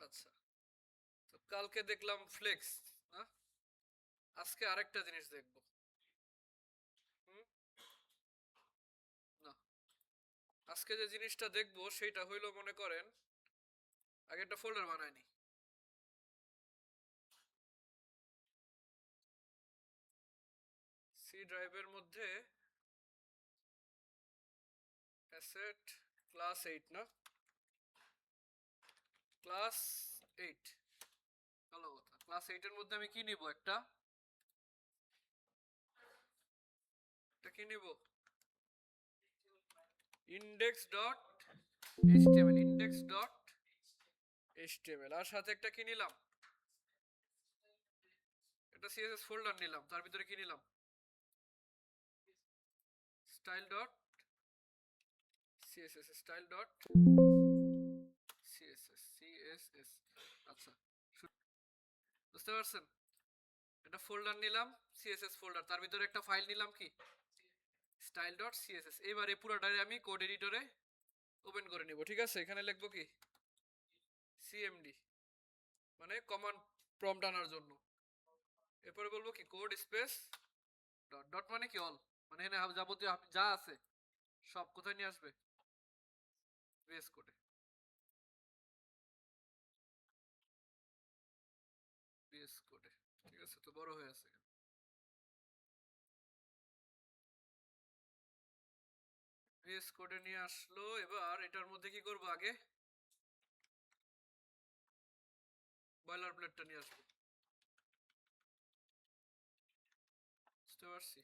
আচ্ছা, তো কালকে দেখলাম ফ্লেক্স, না? আজকে আরেকটা জিনিস দেখবো। হুম? না, আজকে যে জিনিসটা দেখবো সেটা হইলো, মনে করেন, আগে একটা ফোল্ডার বানায়নি। সি ড্রাইভের মধ্যে অ্যাসেট ক্লাস 8, না? ক্লাস 8, ভালো কথা। ক্লাস 8 এর মধ্যে আমি কি নিব? এটা কি নিব? index.html আর সাথে একটা কি নিলাম? একটা সিএসএস ফোল্ডার নিলাম, তার ভিতরে কি নিলাম? style.css. আচ্ছা, বুঝতে পারছেন? একটা ফোল্ডার নিলাম, সিএসএস ফোল্ডার, তার ভিতরে একটা ফাইল নিলাম কি style.css। এবার এই পুরোটারে আমি কোড এডিটরে ওপেন করে নিব। ঠিক আছে, এখানে লিখবো কি সিএমডি, মানে কমান্ড প্রম্পট আনার জন্য। এরপরে বলবো কি কোড স্পেস ডট ডট, মানে কি অল, মানে এখানে যাবতীয় যা আছে সব কোথায় নিয়ে আসবে? ভিএস কোডে। ভিএস কোডে, ঠিক আছে, তো বড় হয়ে আছে। ভিএস কোডে নিয়ে আসলো। এবার এটার মধ্যে কি করব? আগে বয়লার প্লেটটা নিয়ে আসবো। বুঝতে পারছি।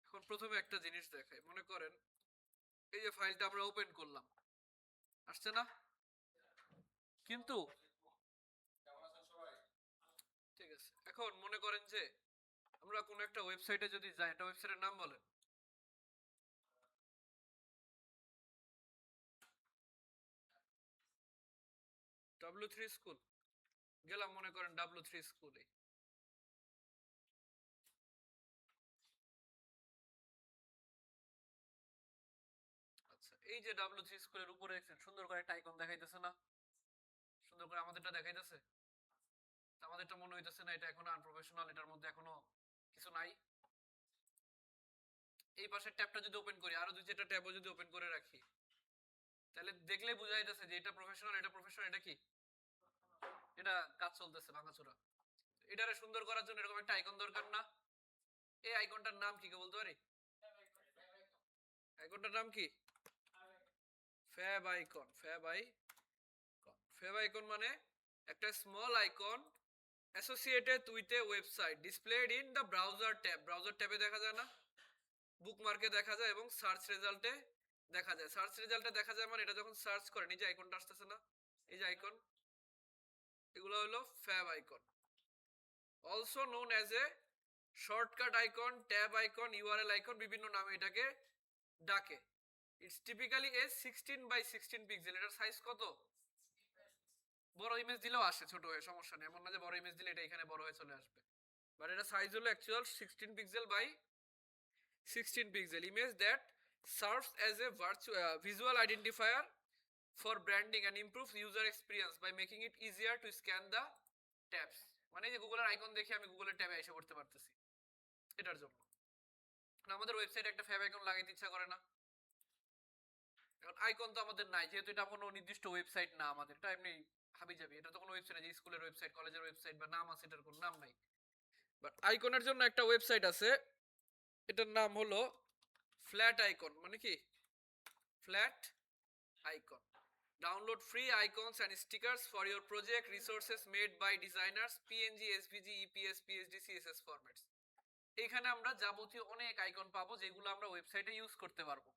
এখন প্রথমে একটা জিনিস দেখাই, মনে করেন এই যে ফাইলটা আমরা ওপেন করলাম, আসছে না? কিন্তু ঠিক আছে, এখন মনে করেন যে আমরা কোন একটা ওয়েবসাইটে যদি যাই, একটা ওয়েবসাইটের নাম বলেন। W3 school. গেলাম মনে করেন W3 স্কুলে। আচ্ছা, এই যে W3 স্কুলের উপরে দেখছেন সুন্দর করে একটা আইকন দেখাইতেছে না? সুন্দর করে আমাদেরটা দেখাইতেছে। আমাদেরটা মনে হইতেছে না এটা এখনো আনপ্রফেশনাল, এটার মধ্যে এখনো কিছু নাই? এই পাশের ট্যাবটা যদি ওপেন করি, আরো দুই চারটা ট্যাবও যদি ওপেন করে রাখি, তাহলে দেখলে বোঝা যাইতেছে যে এটা প্রফেশনাল, এটা প্রফেশনাল, এটা কি, এটা কাজ চলতেছে ভাঙাচোরা। এটারে সুন্দর করার জন্য এরকম একটা আইকন দরকার না? এই আইকনটার নাম কি বলতে পারি? আইকনটার নাম কি? Fab icon. ফ্যাব আইকন মানে একটা small icon associated with a website displayed in the browser tab. Browser ট্যাবে দেখা যায় না? বুকমার্কে দেখা যায় এবং সার্চ রেজাল্টে দেখা যায়। সার্চ রেজাল্টে দেখা যায় মানে এটা যখন সার্চ করেন, এই যে আইকনটা আসতেছে না, এই যে আইকন, এগুলো হলো fab icon. Also known as a shortcut icon, tab icon, URL icon, বিভিন্ন নামে এটাকে ডাকে। It's typically A 16 by 16 pixel. এটার সাইজ কত? বড় ইমেজ দিলেও আসে ছোট হয়ে, সমস্যা নেই, এমন না যে বড় ইমেজ দিলে এটা এখানে বড় হয়ে চলে আসবে। বাট এটা সাইজ হলো actual 16 pixel by 16 pixel image that serves as a visual identifier for branding and improves user experience by making it easier to scan the tabs। মানে এই যে গুগলের আইকন দেখে আমি গুগলের ট্যাবে এসে পড়তে পারতেছি, এটার জন্য। আমাদের ওয়েবসাইটে একটা ফ্যাব আইকন লাগাইতে ইচ্ছা করে না? এখন আইকন তো আমাদের নাই, যেহেতু এটা কোনো নির্দিষ্ট ওয়েবসাইট না আমাদের, এটা এমনি হাবি যাবি। এটা তো কোনো ওয়েবসাইট, যে স্কুলের ওয়েবসাইট, কলেজের ওয়েবসাইট বা নাম আছে, এটার কোনো নাম নাই। বাট আইকনের জন্য একটা ওয়েবসাইট আছে, এটার নাম হলো ফ্ল্যাট আইকন। মানে কি flat icon? Download free icons and stickers for your project, resources made by designers, PNG, SVG, EPS, PSD, CSS formats. এখানে আমরা যাবতীয় অনেক আইকন পাবো যেগুলো আমরা ওয়েবসাইটে ইউজ করতে পারবো।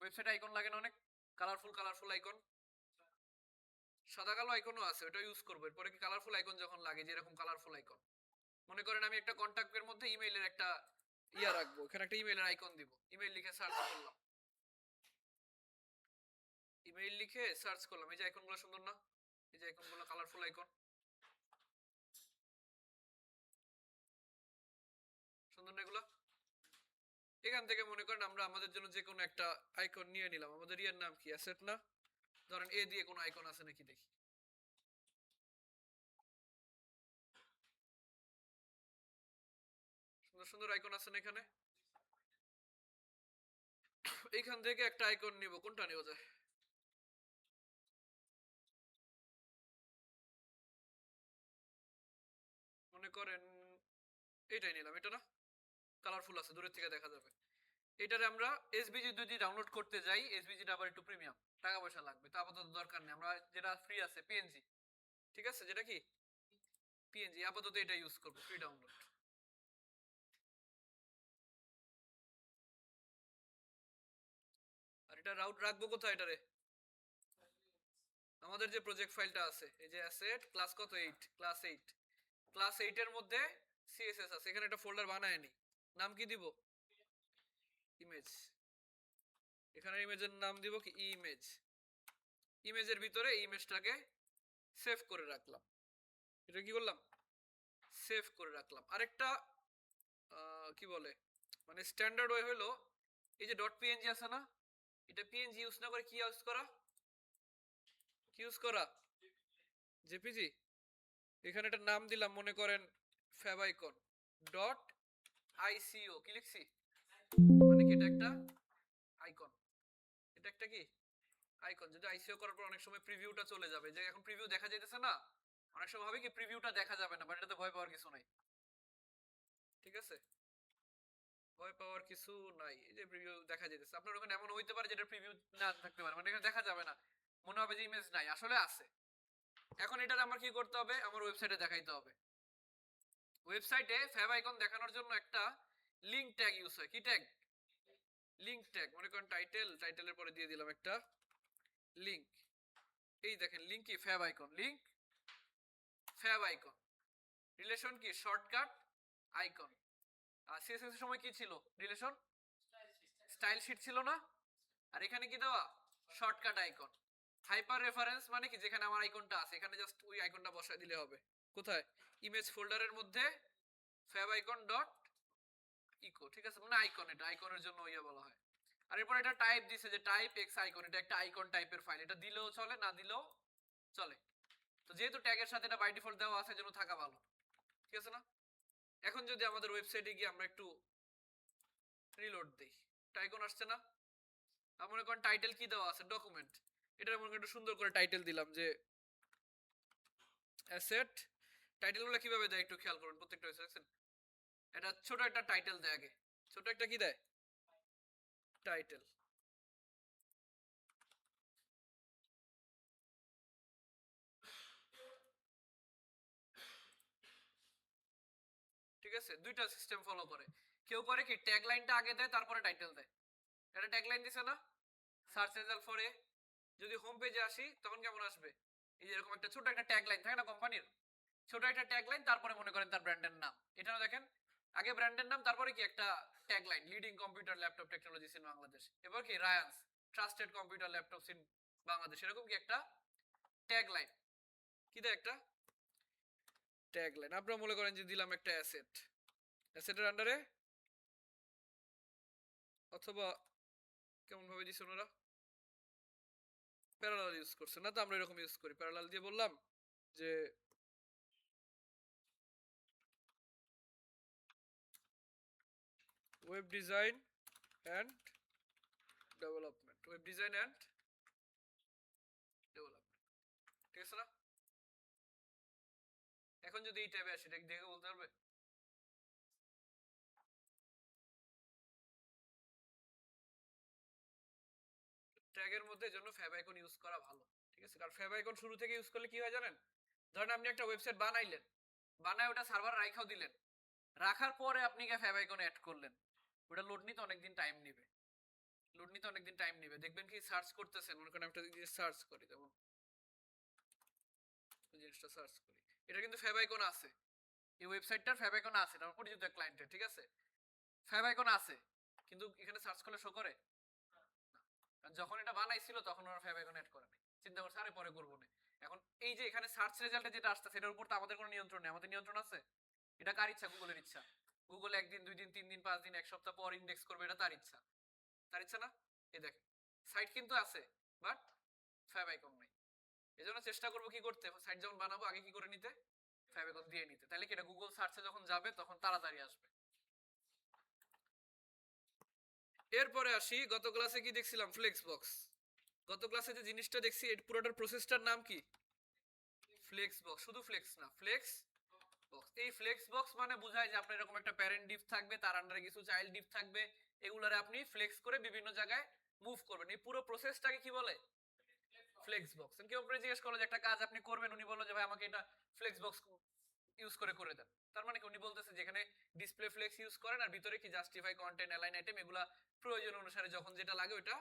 ওয়েবসাইটে আইকন লাগে না অনেক? Colourful colourful icon. সাদা কালো আইকনও আছে, ওটা ইউজ করবো। এরপরে কি কালারফুল আইকন যখন লাগে, যেরকম কালারফুল আইকন, মনে করেন আমি একটা কন্ট্যাক্টের মধ্যে ইমেইলের একটা ইয়া রাখবো, এখানে একটা ইমেইলের আইকন দিব, ইমেইল লিখে সার্চ করলাম, ইমেইল লিখে সার্চ করলাম, এই যে আইকনগুলো সুন্দর না? এই যে আইকনগুলো কালারফুল আইকন, সুন্দর না এগুলো? এখান থেকে মনে করেন আমরা আমাদের জন্য যে কোনো একটা আইকন নিয়ে নিলাম। আমাদের ইয়ার নাম কি, অ্যাসেট না? ধরেন এ দিয়ে কোনো আইকন আছে নাকি দেখি। সুন্দর আইকন আছে না এখানে, এইখান থেকে একটা আইকন নিব, কোনটা নিব যায়? মনে করেন এইটাই নিলাম, এটা না? কালারফুল আছে, দূরের থেকে দেখা যাবে। এটারে আমরা এসবিজি যদি ডাউনলোড করতে যাই, এসবিজিটা আবার একটু প্রিমিয়াম, টাকা পয়সা লাগবে, তো আপাতত দরকার নেই। আমরা যেটা ফ্রি আছে পিএনজি, ঠিক আছে, যেটা কি পিএনজি, আপাতত এটা ইউজ করব, ফ্রি ডাউনলোড। আর এটা রাউট রাখবো কোথায় এটারে? আমাদের যে প্রজেক্ট ফাইলটা আছে, এই যে অ্যাসেট ক্লাস কত 8, ক্লাস 8, ক্লাস 8 এর মধ্যে সিএসএস আছে, এখানে একটা ফোল্ডার বানায় নি। নাম কি দিব? ইমেজ। এখানে ইমেজের নাম দিব কি ইমেজ। ইমেজের ভিতরে ইমেজটাকে সেভ করে রাখলাম। এটা কি করলাম? সেভ করে রাখলাম। আরেকটা কি বলে, মানে স্ট্যান্ডার্ড ওয়ে হলো, এই যে ডট পিএনজি আছে না, এটা পিএনজি ইউজ না করে কি ইউজ করা? কি ইউজ করা? জেপিজি। এখানে একটা নাম দিলাম, মনে করেন ফ্যাবাইকন ডট আইসিও। কি লিখছি? মানে কি এটা একটা আইকন, এটা একটা কি আইকন, যেটা আইসিও করার পর অনেক সময় প্রিভিউটা চলে যাবে, যে এখন প্রিভিউ দেখা যাইতেছে না, অনেক সময় হবে কি প্রিভিউটা দেখা যাবে না, বাট এটাতে ভয় পাওয়ার কিছু নাই, ঠিক আছে, ভয় পাওয়ার কিছু নাই। এই যে প্রিভিউ দেখা যাইতেছে, আপনার ওখানে এমন হইতে পারে যেটা প্রিভিউ না থাকতে পারে, মানে এখানে দেখা যাবে না, মনে হবে যে ইমেজ নাই, আসলে আছে। এখন এটার আমার কি করতে হবে? আমার ওয়েবসাইটে দেখাইতে হবে। ওয়েবসাইটে ফ্যাব আইকন দেখানোর জন্য একটা লিংক ট্যাগ ইউজ হয়। কি ট্যাগ? Link tag. মনে করেন টাইটেল, টাইটেলের পরে দিয়ে দিলাম একটা লিংক। এই দেখেন লিংক কি fab icon, link fab icon. Relation কি শর্টকাট আইকন। আর সিএসএস এর সময় কি ছিল রিলেশন? স্টাইল শীট ছিল না? আর এখানে কি দেওয়া? Shortcut icon. হাইপার রেফারেন্স মানে কি, যেখানে আমার আইকনটা আছে এখানে জাস্ট ওই আইকনটা বসায় দিলে হবে। কোথায়? ইমেজ ফোল্ডারের মধ্যে ফ্যাব আইকন ডট ইকো, ঠিক আছে, মানে আইকন, এটা আইকনের জন্য ইয়া বলা হয়। আর এরপর এটা টাইপ দিছে যে টাইপ এক্স আইকন, এটা একটা আইকন টাইপের ফাইল, এটা দিলেও চলে না দিলেও চলে। তো যেহেতু ট্যাগের সাথে এটা বাই ডিফল্ট দেওয়া আছে, জন্য থাকা ভালো, ঠিক আছে না? এখন যদি আমাদের ওয়েবসাইটে গিয়ে আমরা একটু রিলোড দেই, আইকন আসছে না? আর মনে করেন টাইটেল কি দেওয়া আছে? ডকুমেন্ট। এটা মনে করেন একটু সুন্দর করে টাইটেল দিলাম যে অ্যাসেট। টাইটেলগুলো কিভাবে দেয় একটু খেয়াল করুন, প্রত্যেকটা ওয়েবসাইট এটা ছোট একটা টাইটেল দেয় আগে, ছোট একটা কি দেয়? টাইটেল। ঠিক আছে, দুইটা সিস্টেম ফলো করে। কেউ করে কি ট্যাগ লাইনটা আগে দেয় তারপরে টাইটেল দেয়। এটা ট্যাগ লাইন দিছে না? সার্চ রেজাল্ট ফরে যদি হোম পেজে আসি তখন কেমন আসবে? এই যে এরকম একটা ছোট একটা ট্যাগ লাইন থাকে না কোম্পানির, ছোট একটা ট্যাগ লাইন, তারপরে মনে করেন তার ব্র্যান্ডের নাম। এটাও দেখেন আগে ব্র্যান্ডের নাম, তারপরে কি একটা tag line, leading computer laptop technologies in Bangladesh, এবার কি Ryans trusted computer laptops in Bangladesh, এরকম কি একটা ট্যাগ লাইন। কি দেয়? একটা ট্যাগ লাইন। আপনারা মনে করেন যে দিলাম একটা অ্যাসেট, অ্যাসেটের আন্ডারে, অথবা কেমন ভাবে দিছে ওনারা, প্যারালাল ইউজ করছে না, তো আমরা এরকম ইউজ করি, প্যারালাল দিয়ে বললাম যে web design and development, web design and development, ঠিক আছে না? এখন যদি এই ট্যাবে আসি, এটা দেখে বলতে পারবে? ট্যাগের মধ্যে জন্য ফ্যাব আইকন ইউজ করা ভালো, ঠিক আছে, কারণ ফ্যাব আইকন শুরু থেকে ইউজ করলে কি হয় জানেন? ধরেন আপনি একটা ওয়েবসাইট বানাইলেন, বানায় ওটা সার্ভার রাখাও দিলেন, রাখার পরে আপনি গিয়ে ফ্যাব আইকন অ্যাড করলেন, ওটা লোড নিতে অনেকদিন টাইম নেবে, লোড নিতে অনেকদিন টাইম নেবে। দেখবেন কি সার্চ করতেছেন, মনে করেন একটা জিনিস সার্চ করি, যেমন জিনিসটা সার্চ করি, এটা কিন্তু ফ্যাব আইকন আছে, এই ওয়েবসাইটটার ফ্যাব আইকন আছে, এটা আমার পরিচিত ক্লায়েন্টের, ঠিক আছে, ফ্যাব আইকন আছে, কিন্তু এখানে সার্চ করলে শো করে? যখন এটা বানাইছিল তখন ওরা ফ্যাব আইকন অ্যাড করে নাই, চিন্তা করছে আরে পরে করবো না। এখন এই যে এখানে সার্চ রেজাল্টে যেটা আসছে সেটার উপর তো আমাদের কোনো নিয়ন্ত্রণ নেই, আমাদের নিয়ন্ত্রণ আছে? এটা কার ইচ্ছা? গুগলের ইচ্ছা। গুগল একদিন, 2 দিন, 3 দিন, 5 দিন, এক সপ্তাহ পর ইন্ডেক্স করবে, এটা তার ইচ্ছা, তার ইচ্ছা না? এই দেখেন সাইট কিন্তু আছে, বাট ফ্যাব আইকন নাই। এই জন্য চেষ্টা করবো কি করতে, সাইট যখন বানাবো আগে কি করে নিতে, ফ্যাব আইকন দিয়ে নিতে, তাহলে কি এটা গুগল সার্চে যখন যাবে তখন তাড়াতাড়ি আসবে। এরপরে আসি, গত ক্লাসে কি দেখছিলাম? Flex box. গত ক্লাসে যে জিনিসটা দেখছি এই পুরোটার প্রসেসটার নাম কি? Flex box. শুধু ফ্লেক্স না, ফ্লেক্স বক্স। এই ফ্লেক্স বক্স মানে বোঝায় যে আপনার এরকম একটা প্যারেন্ট ডিভ থাকবে, তার আন্ডারে কিছু চাইল্ড ডিভ থাকবে, এগুলারে আপনি ফ্লেক্স করে বিভিন্ন জায়গায় মুভ করবেন। এই পুরো প্রসেসটাকে কি বলে? Flex box. কেউ আপনি জিজ্ঞেস করলো যে একটা কাজ আপনি করবেন, উনি বললো যে ভাই আমাকে এটা ফ্লেক্স বক্স ইউজ করে দেন। তার মানে কি উনি বলতেছে যেখানে ডিসপ্লে ফ্লেক্স ইউজ করেন আর ভিতরে কি জাস্টিফাই, কন্টেন্ট, অ্যালাইন আইটেম, এগুলা প্রয়োজন অনুসারে যখন যেটা লাগে ওটা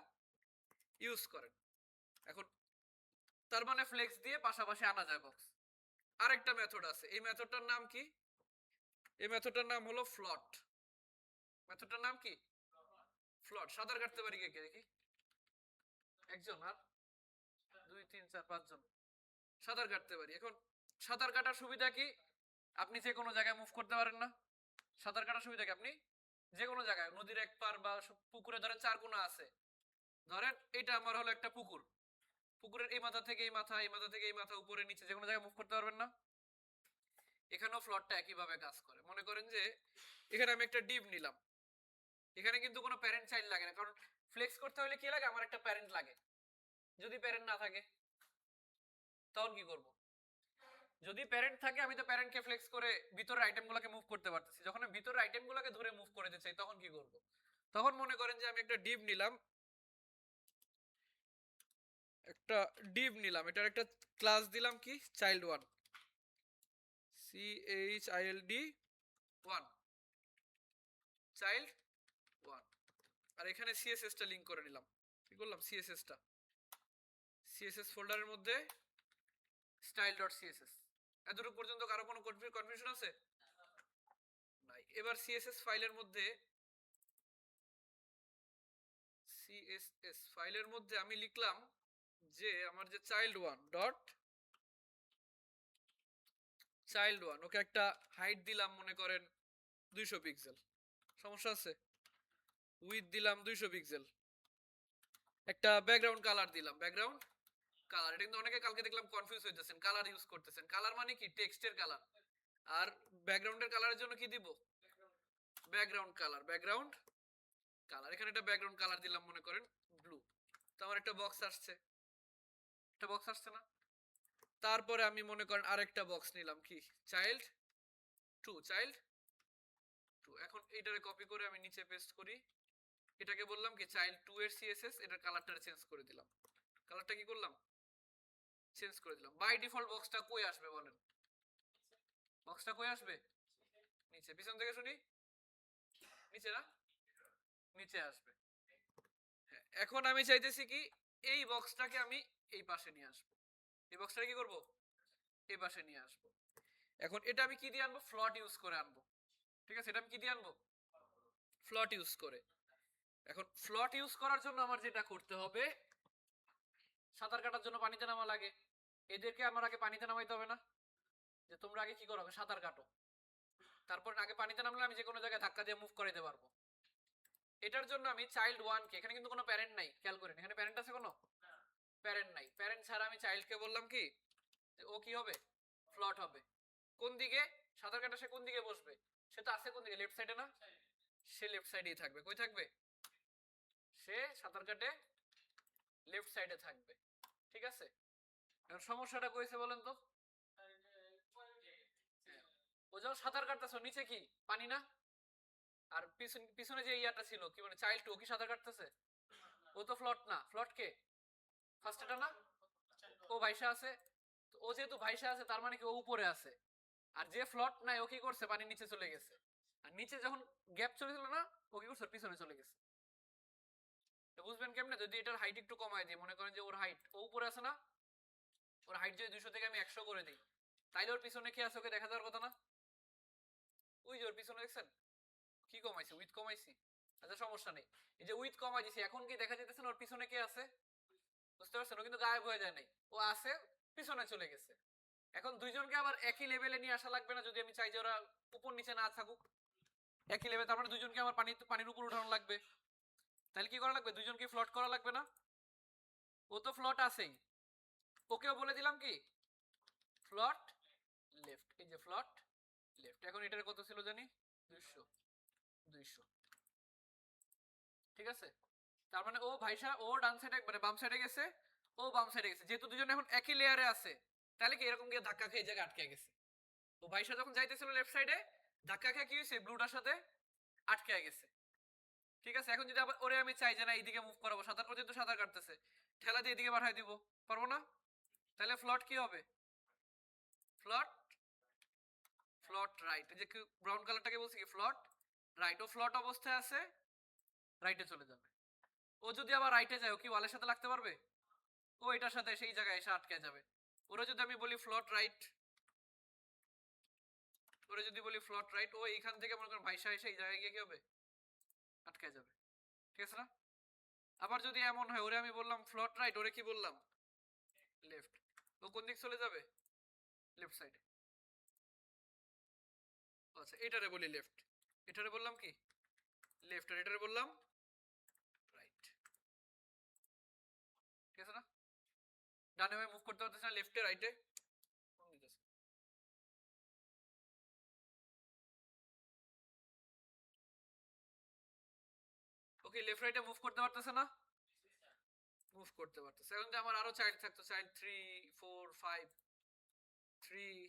ইউজ করেন। এখন তার মানে ফ্লেক্স দিয়ে পাশাপাশি আনা যায় বক্স। আরেকটা মেথড আছে, এই মেথডটার নাম কি? এই মেথডটার নাম হলো ফ্লট। মেথডটার নাম কি? ফ্লট। সাঁতার কাটতে পারি কে কে দেখি? একজন, আর 2 3 4 5 জন সাঁতার কাটতে পারি। এখন সাঁতার কাটার সুবিধা কি? আপনি যে কোনো জায়গায় মুভ করতে পারেন না? সাঁতার কাটার সুবিধা কি? আপনি যে কোনো জায়গায়, নদীর এক পার বা পুকুরে ধরেন 4 কোণা আছে, ধরেন এটা আমার হলো একটা পুকুর, পুকুরের এই মাথা থেকে এই মাথা, এই মাথা থেকে এই মাথা, উপরে নিচে যে কোনো জায়গায় মুভ করতে পারবেন না? এখানেও ফ্লটটা একইভাবে কাজ করে। মনে করেন যে এখানে আমি একটা ডিপ নিলাম, এখানে কিন্তু কোনো প্যারেন্ট চাইল্ড লাগে না, কারণ ফ্লেক্স করতে হলে কি লাগে? আমার একটা প্যারেন্ট লাগে। যদি প্যারেন্ট না থাকে তখন কি করব? যদি প্যারেন্ট থাকে আমি তো প্যারেন্টকে ফ্লেক্স করে ভিতরের আইটেমগুলোকে মুভ করতে পারতেছি। যখন আমি ভিতরের আইটেমগুলোকে ধরে মুভ করতে চাই তখন কি করব? তখন মনে করেন যে আমি একটা ডিপ নিলাম, একটা ডিপ নিলাম, এটার একটা ক্লাস দিলাম কি? Child 1, CHILD 1, child 1। আর এখানে CSS টা লিংক করে নিলাম। কি করলাম? CSS টা, CSS ফোল্ডারের মধ্যে style.css। এতটুকু পর্যন্ত কারো কোনো কনফিউশন আছে? নাই। এবার CSS ফাইলের মধ্যে, CSS ফাইলের মধ্যে আমি লিখলাম যে আমার যে child1 ডট child1, ওকে একটা হাইট দিলাম মনে করেন 200 পিক্সেল, সমস্যা আছে? উইথ দিলাম 200 পিক্সেল, একটা ব্যাকগ্রাউন্ড কালার দিলাম, ব্যাকগ্রাউন্ড কালার। এটা কিন্তু অনেকে কালকে দেখলাম কনফিউজ হইতেছেন, কালার ইউজ করতেছেন। কালার মানে কি? টেক্সটের কালার। আর ব্যাকগ্রাউন্ডের কালারের জন্য কি দিব? Background colour, background colour. এখানে একটা ব্যাকগ্রাউন্ড কালার দিলাম মনে করেন ব্লু। তো আমার একটা বক্স আসছে, একটা বক্স আসছে না? তারপরে আমি মনে করেন আরেকটা বক্স নিলাম কি? Child 2, child 2। এখন এইটারে কপি করে আমি নিচে পেস্ট করি, এটাকে বললাম কি? চাইল্ড 2 এর CSS। এটার কালারটা চেঞ্জ করে দিলাম। কালারটা কি করলাম? চেঞ্জ করে দিলাম। বাই ডিফল্ট বক্সটা কই আসবে বলেন? বক্সটা কই আসবে? নিচে। পিছন থেকে শুনি, নিচে না? নিচে আসবে। হ্যাঁ, এখন আমি চাইতেছি কি? এই বক্সটাকে আমি এই পাশে নিয়ে আসবো। এই বক্সটাকে কি করব? এই পাশে নিয়ে আসবো। এখন এটা আমি কি দিয়ে আনবো? ফ্লট ইউজ করে আনবো। ঠিক আছে, এটা আমি কি দিয়ে আনবো? ফ্লট ইউজ করে। এখন ফ্লট ইউজ করার জন্য আমার যেটা করতে হবে, সাঁতার কাটার জন্য পানিতে নামা লাগে, এদেরকে আমার আগে পানিতে নামাইতে হবে না? যে তোমরা আগে কি করো? সাঁতার কাটো। তারপর আগে পানিতে নামলে আমি যে কোনো জায়গায় ধাক্কা দিয়ে মুভ করাইতে পারবো। এটার জন্য আমি child1 কে, এখানে কিন্তু কোনো প্যারেন্ট নাই, খেয়াল করেন এখানে প্যারেন্ট আছে? কোনো প্যারেন্ট নাই। প্যারেন্ট ছাড়া আমি চাইল্ডকে বললাম কি? ও কি হবে? ফ্লট হবে। কোন দিকে? সাঁতার কাটা সে কোন দিকে বসবে? সে তো আছে কোন দিকে? লেফট সাইডে না? সে লেফট সাইডেই থাকবে। কই থাকবে? সে সাঁতার কাটে লেফট সাইডে থাকবে। ঠিক আছে, এখন সমস্যাটা কইছে বলেন তো? ও যখন সাঁতার কাটতেছে নিচে কি পানি না? আর পিছনে যে ইয়াটা ছিল কি মানে চাইল্ড 2, ও কি সাঁতার কাটতেছে? ও তো ফ্লট না। ফ্লট কে? ফার্স্ট এটা না? ও ভাইসা আছে। ও যেহেতু ভাইসা আছে তার মানে কি ও উপরে আছে। আর যে ফ্লট নাই ও কি করছে? পানি নিচে চলে গেছে। আর নিচে যখন গ্যাপ চলেছিল না, ও কি করছে? পিছনে চলে গেছে। বুঝবেন কেমনে? যদি এটার হাইট একটু কমায় দিই, মনে করেন যে ওর হাইট, ও উপরে আছে না? ওর হাইট যদি 200 থেকে আমি 100 করে দিই, তাইলে ওর পিছনে কি আছে ওকে দেখা যাওয়ার কথা না? ওই যে ওর পিছনে দেখছেন কি কমাইছে? উইথ কমাইছি। আচ্ছা সমস্যা নেই, এই যে উইথ কমাই দিছি, এখন কি দেখা যেতেছে না ওর পিছনে কে আছে? বুঝতে পারছেন? ও কিন্তু গায়েব হয়ে যায় নাই, ও আছে, পিছনে চলে গেছে। এখন দুইজনকে আবার একই লেভেলে নিয়ে আসা লাগবে না? যদি আমি চাই যে ওরা উপর নিচে না থাকুক, একই লেভেল, তার মানে দুইজনকে আমার পানির উপর উঠানো লাগবে। তাহলে কি করা লাগবে? দুইজনকে ফ্লট করা লাগবে না? ও তো ফ্লট আছেই, ওকেও বলে দিলাম কি? ফ্লট লেফট। এই যে ফ্লট লেফট। এখন এটার কত ছিল জানি? 200, 200। ঠিক ঠিক আছে, তার মানে ও ভাইসা ও ডান সাইডে মানে বাম সাইডে গেছে, ও বাম সাইডে গেছে, যেহেতু দুজন এখন একই লেয়ারে আছে তাহলে কি এরকম গিয়ে ধাক্কা খেয়ে জায়গায় আটকে গেছে। ও ভাইসা যখন যাইতেছিল লেফট সাইডে ধাক্কা খেয়ে কি হয়েছে, ব্লুটার সাথে আটকে গেছে। ঠিক আছে, এখন যদি আবার ওরে আমি চাই যে না এইদিকে মুভ করাবো, সাঁতার ও যেহেতু সাঁতার কাটতেছে, ঠেলা দিয়ে এদিকে পাঠাই দিব, পারবো না? তাহলে ফ্লট কি হবে, ফ্লট ফ্লট রাইট। এই যে ব্রাউন কালারটাকে বলছি কি ফ্লট রাইট, ও ফ্লট অবস্থায় আছে, রাইটে চলে যাবে। ও যদি আবার রাইটে যায় ও কি ওয়ালের সাথে লাগতে পারবে? ও এটার সাথে সেই জায়গায় এসে আটকে যাবে। ওরা যদি আমি বলি ফ্লট রাইট, ওরা যদি বলি ফ্লট রাইট, ও এইখান থেকে মনে করেন ভাইসা এসে এই জায়গায় গিয়ে কি হবে, আটকে যাবে। ঠিক আছে না? আবার যদি এমন হয় ওরে আমি বললাম ফ্লট রাইট, ওরে কি বললাম লেফট, ও কোন দিক চলে যাবে, লেফট সাইডে। আচ্ছা এটারে বলি লেফট, এটারে বললাম কি লেফট, আর এটারে বললাম রাইট। ঠিক আছে না? ডানে ভাই মুভ করতে পারতেছ না, লেফটে রাইটে ওকে, লেফট রাইটে মুভ করতে পারতেছে না, মুভ করতে পারতেছে। এখন যদি আমার আরো চাইল্ড থাকতো, চাইল্ড 3 4 5, 3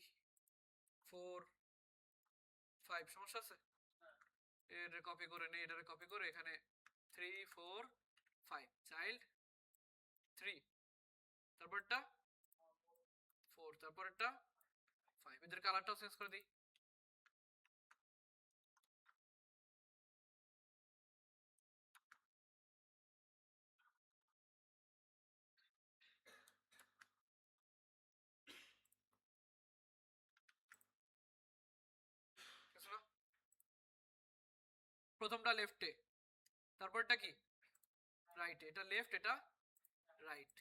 4 5, সমস্যা আছে? এটারে কপি করে নেই, এটারে কপি করে এখানে 3 4 5, চাইল্ড 3, তারপরটা 4, তারপরটা 5, এদের কালারটাও চেঞ্জ করে দিই। ঠিক আছে না? প্রথমটা লেফটে, তারপরটা কি রাইটে, এটা লেফট এটা রাইট,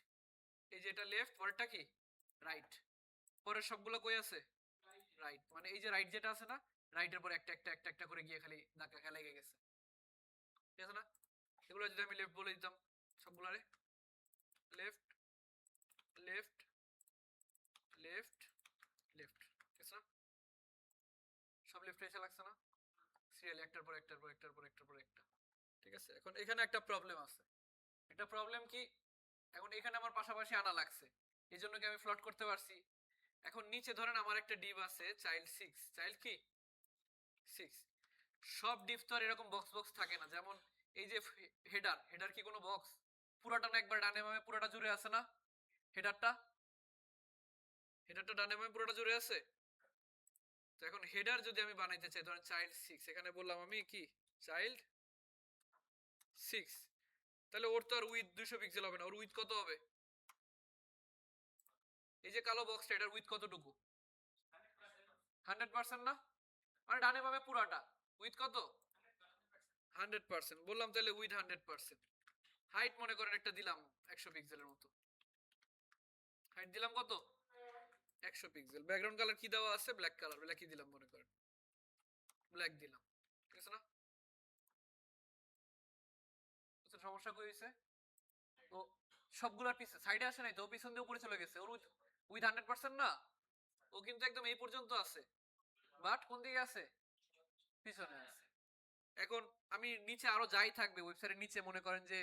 এই যে এটা লেফট, পরেরটা কি রাইট, পরের সবগুলো কই আছে রাইট, মানে এই যে রাইট যেটা আছে না, রাইটের পর একটা একটা একটা একটা করে গিয়ে খালি ধাক্কা খেলা লেগে গেছে। ঠিক আছে না? এগুলো যদি আমি লেফট বলে দিতাম সবগুলারে, লেফট লেফট লেফট লেফট, ঠিক আছে না? সব লেফটে এসে লাগছে না সিরিয়ালি, একটার পর একটার পর একটার পর একটার পর একটা। ঠিক আছে, এখন এখানে একটা প্রবলেম আছে। একটা প্রবলেম কি, এখন এখানে আমার পাশাপাশি আনা লাগছে, এই জন্য কি আমি ফ্লট করতে পারছি। এখন নিচে ধরেন আমার একটা ডিভ আছে চাইল্ড 6, চাইল্ড কি 6, সব ডিভ তো আর এরকম বক্স বক্স থাকে না, যেমন এই যে হেডার, হেডার কি কোনো বক্স, পুরাটা না একবার ডানে বামে পুরাটা জুড়ে আছে না, হেডারটা, হেডারটা ডানে বামে পুরোটা জুড়ে আছে। তো এখন হেডার যদি আমি বানাইতে চাই, ধরেন চাইল্ড 6, এখানে বললাম আমি কি চাইল্ড 6, তাহলে ওর তো আর উইথ 200 পিক্সেল হবে না, ওর উইথ কত হবে, এই যে কালো বক্সটা এটার উইথ কতটুকু 100% না, মানে ডানে বামে পুরাটা উইথ কত 100% বললাম, তাহলে উইথ 100%। হাইট মনে করেন একটা দিলাম 100 পিক্সেলের মতো, হাইট দিলাম কত 100 পিক্সেল। ব্যাকগ্রাউন্ড কালার কি দেওয়া আছে, ব্ল্যাক কালার, ব্ল্যাক কি দিলাম মনে করেন, ব্ল্যাক দিলাম। ঠিক আছে না? তো সমস্যা কই হইছে, ও সবগুলোর পিছে সাইডে আসে নাই তো, ও পিছন দিয়ে উপরে চলে গেছে, ওর উইথ 100% না, ও কিন্তু একদম এই পর্যন্ত আছে, বাট কোন দিকে আছে, পিছনে আছে। এখন আমি নিচে আরো যাই থাকবে ওয়েবসাইটের নিচে, মনে করেন যে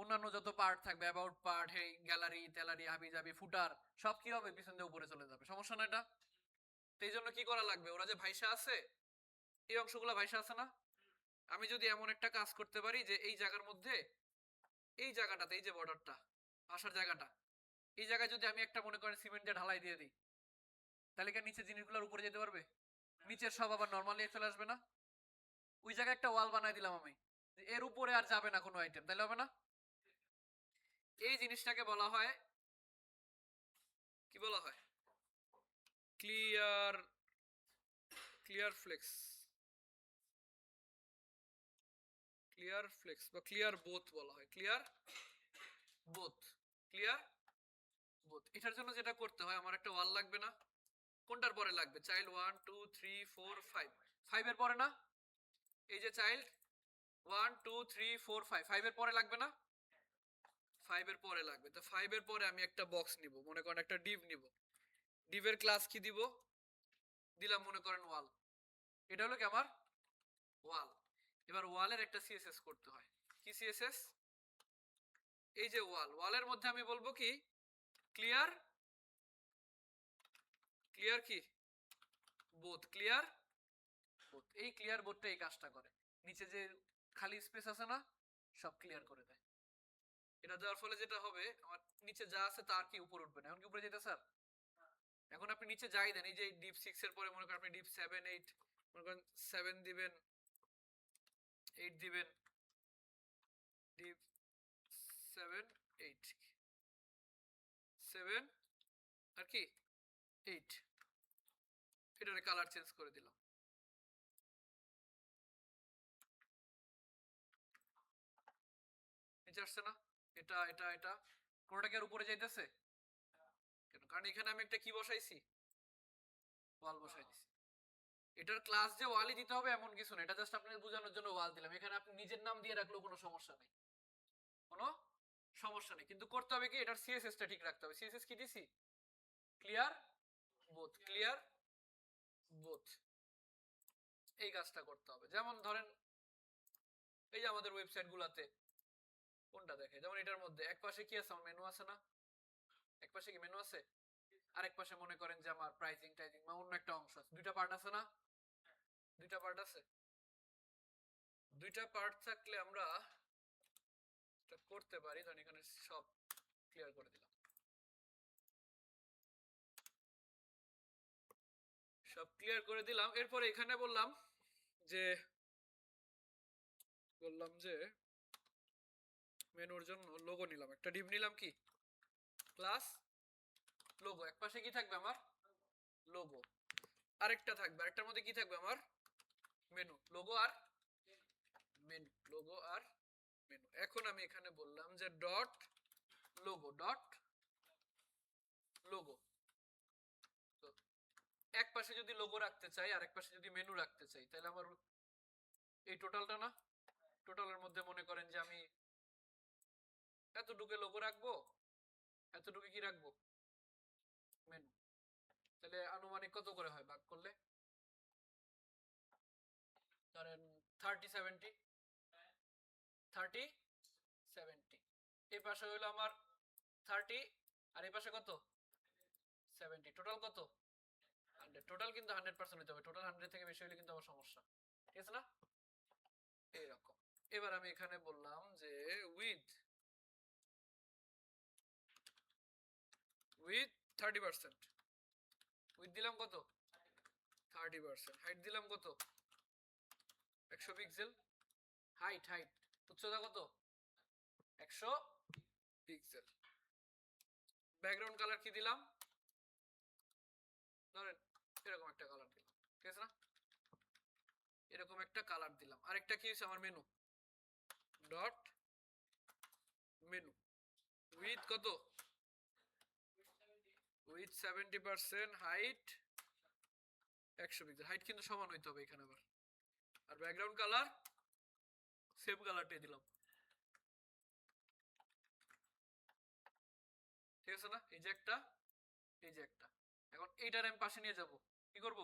অন্যান্য যত পার্ট থাকবে, অ্যাবাউট পার্ট, হেই গ্যালারি ট্যালারি হাবি জাবি ফুটার, সব কি হবে পিছন দিয়ে উপরে চলে যাবে, সমস্যা না এটা? তো এই জন্য কি করা লাগবে, ওরা যে ভাইসা আছে এই অংশগুলো ভাইসা আছে না, আমি যদি এমন একটা কাজ করতে পারি যে এই জায়গার মধ্যে, এই জায়গাটাতে এই যে বর্ডারটা আসার জায়গাটা, এই জায়গায় যদি আমি একটা মনে করেন সিমেন্ট দিয়ে ঢালাই দিয়ে দিই, তাহলে কি নিচে জিনিসগুলোর উপরে যেতে পারবে, নিচের সব আবার নর্মালি চলে আসবে না? ওই জায়গায় একটা ওয়াল বানাই দিলাম আমি, এর উপরে আর যাবে না কোনো আইটেম, তাহলে হবে না? এই জিনিসটাকে বলা হয় কি বলা হয়, clear, clear flex, clear flex বা ক্লিয়ার বোথ বলা হয়, ক্লিয়ার বোথ, ক্লিয়ার বোথ। এটার জন্য যেটা করতে হয়, আমার একটা ওয়াল লাগবে না, কোনটার পরে লাগবে, চাইল্ড 1 2 3 4 5, 5 এর পরে না, এই যে চাইল্ড 1 2 3 4 5, 5 এর পরে লাগবে না, 5 এর পরে লাগবে। তো 5 এর পরে আমি একটা বক্স নিব, মনে করেন একটা ডিভ নিব, ডিভের ক্লাস কি দিব, দিলাম মনে করেন ওয়াল, এটা হলো কি আমার ওয়াল। এবার ওয়ালের একটা সিএসএস করতে হয়, কি সিএসএস? এই যে ওয়ালের মধ্যে আমি বলবো কি ক্লিয়ার কি বোথ, ক্লিয়ার বোথ। এই ক্লিয়ার বোথটা এই কাজটা করে, নিচে যে খালি স্পেস আছে না সব ক্লিয়ার করে দেয়। এটা দেওয়ার ফলে যেটা হবে আমার নিচে যা আছে তার কি উপরে উঠবে না। এখন কি উপরে যেতে স্যার? এখন আপনি নিচে যাই দেন, এই যে ডিপ 6 এর পরে মনে করেন আপনি ডিপ 7 8 মনে করেন 7 দিবেন 8 দিবেন, ডিপ 7 8 7 আর কি 8, এটার কালার চেঞ্জ করে দিলাম। নিচে আসছে না? এটা এটা এটা কোনটা কি আর উপরে যাইতেছে? কেন? কারণ এখানে আমি একটা কি বসাইছি, ওয়াল বসাই দিছি। এটার ক্লাস যে ওয়ালই দিতে হবে এমন কিছু না, এটা জাস্ট আপনাদের বোঝানোর জন্য ওয়াল দিলাম। এখানে আপনি নিজের নাম দিয়ে রাখলেও কোনো সমস্যা নেই, কোনো সমস্যা নেই। কিন্তু করতে হবে কি এটার সিএসএস টা ঠিক রাখতে হবে। সিএসএস কি দিছি? Clear both, clear both. এই কাজটা করতে হবে। যেমন ধরেন এই যে আমাদের ওয়েবসাইট গুলাতে কোনটা দেখে, যেমন এটার মধ্যে এক পাশে কি আছে, আমার মেনু আছে না? এক পাশে কি মেনু আছে? আরেক পাশে মনে করেন যে আমার প্রাইসিং টাইজিং বা অন্য একটা অংশ আছে। দুইটা পার্ট আছে না? দুইটা পার্ট আছে। দুইটা পার্ট থাকলে আমরা এটা করতে পারি। ধরেন এখানে সব ক্লিয়ার করে দিলাম, সব ক্লিয়ার করে দিলাম। এরপরে এখানে বললাম যে মেনুর জন্য লোগো নিলাম, একটা ডিভ নিলাম কি ক্লাস লোগো। এক পাশে কি থাকবে আমার লোগো, আরেকটা থাকবে, আরেকটার মধ্যে কি থাকবে আমার মেনু, লোগো আর মেনু, লোগো আর মেনু। এখন আমি এখানে বললাম যে ডট লোগো, ডট লোগো। তো এক পাশে যদি লোগো রাখতে চাই আর এক পাশে যদি মেনু রাখতে চাই, তাহলে আমার এই টোটালটা না, টোটালের মধ্যে মনে করেন যে আমি এতটুকু লোগো রাখবো, এতটুকু কি রাখবো মেনু। তাহলে আনুমানিক কত করে হয় ভাগ করলে? ধরেন 30 70 এই পাশে হইলো আমার 30 আর এই পাশে কত 70, টোটাল কত 100। টোটাল কিন্তু 100% হইতে হবে, টোটাল 100 থেকে বেশি হলে কিন্তু আমার সমস্যা, ঠিক আছে না? এইরকম। এবার আমি এখানে বললাম যে উইথ 30%, উইথ দিলাম কত 30%, হাইট দিলাম কত 100 পিক্সেল, হাইট উচ্চতা কত 100 পিক্সেল। ব্যাকগ্রাউন্ড কালার কি দিলাম, ধরেন এরকম একটা কালার দিলাম, ঠিক আছে না? এরকম একটা কালার দিলাম। আরেকটা কি হয়েছে আমার মেনু, ডট মেনু উইথ কত উইথ 70%, হাইট 100 পিক্সেল। হাইট কিন্তু সমান হইতে হবে এখানে আবার। আর ব্যাকগ্রাউন্ড কালার সেম কালারটাই দিলাম, ঠিক আছে না? এই যে একটা, এই যে একটা। এখন এইটার আমি পাশে নিয়ে যাব, কি করব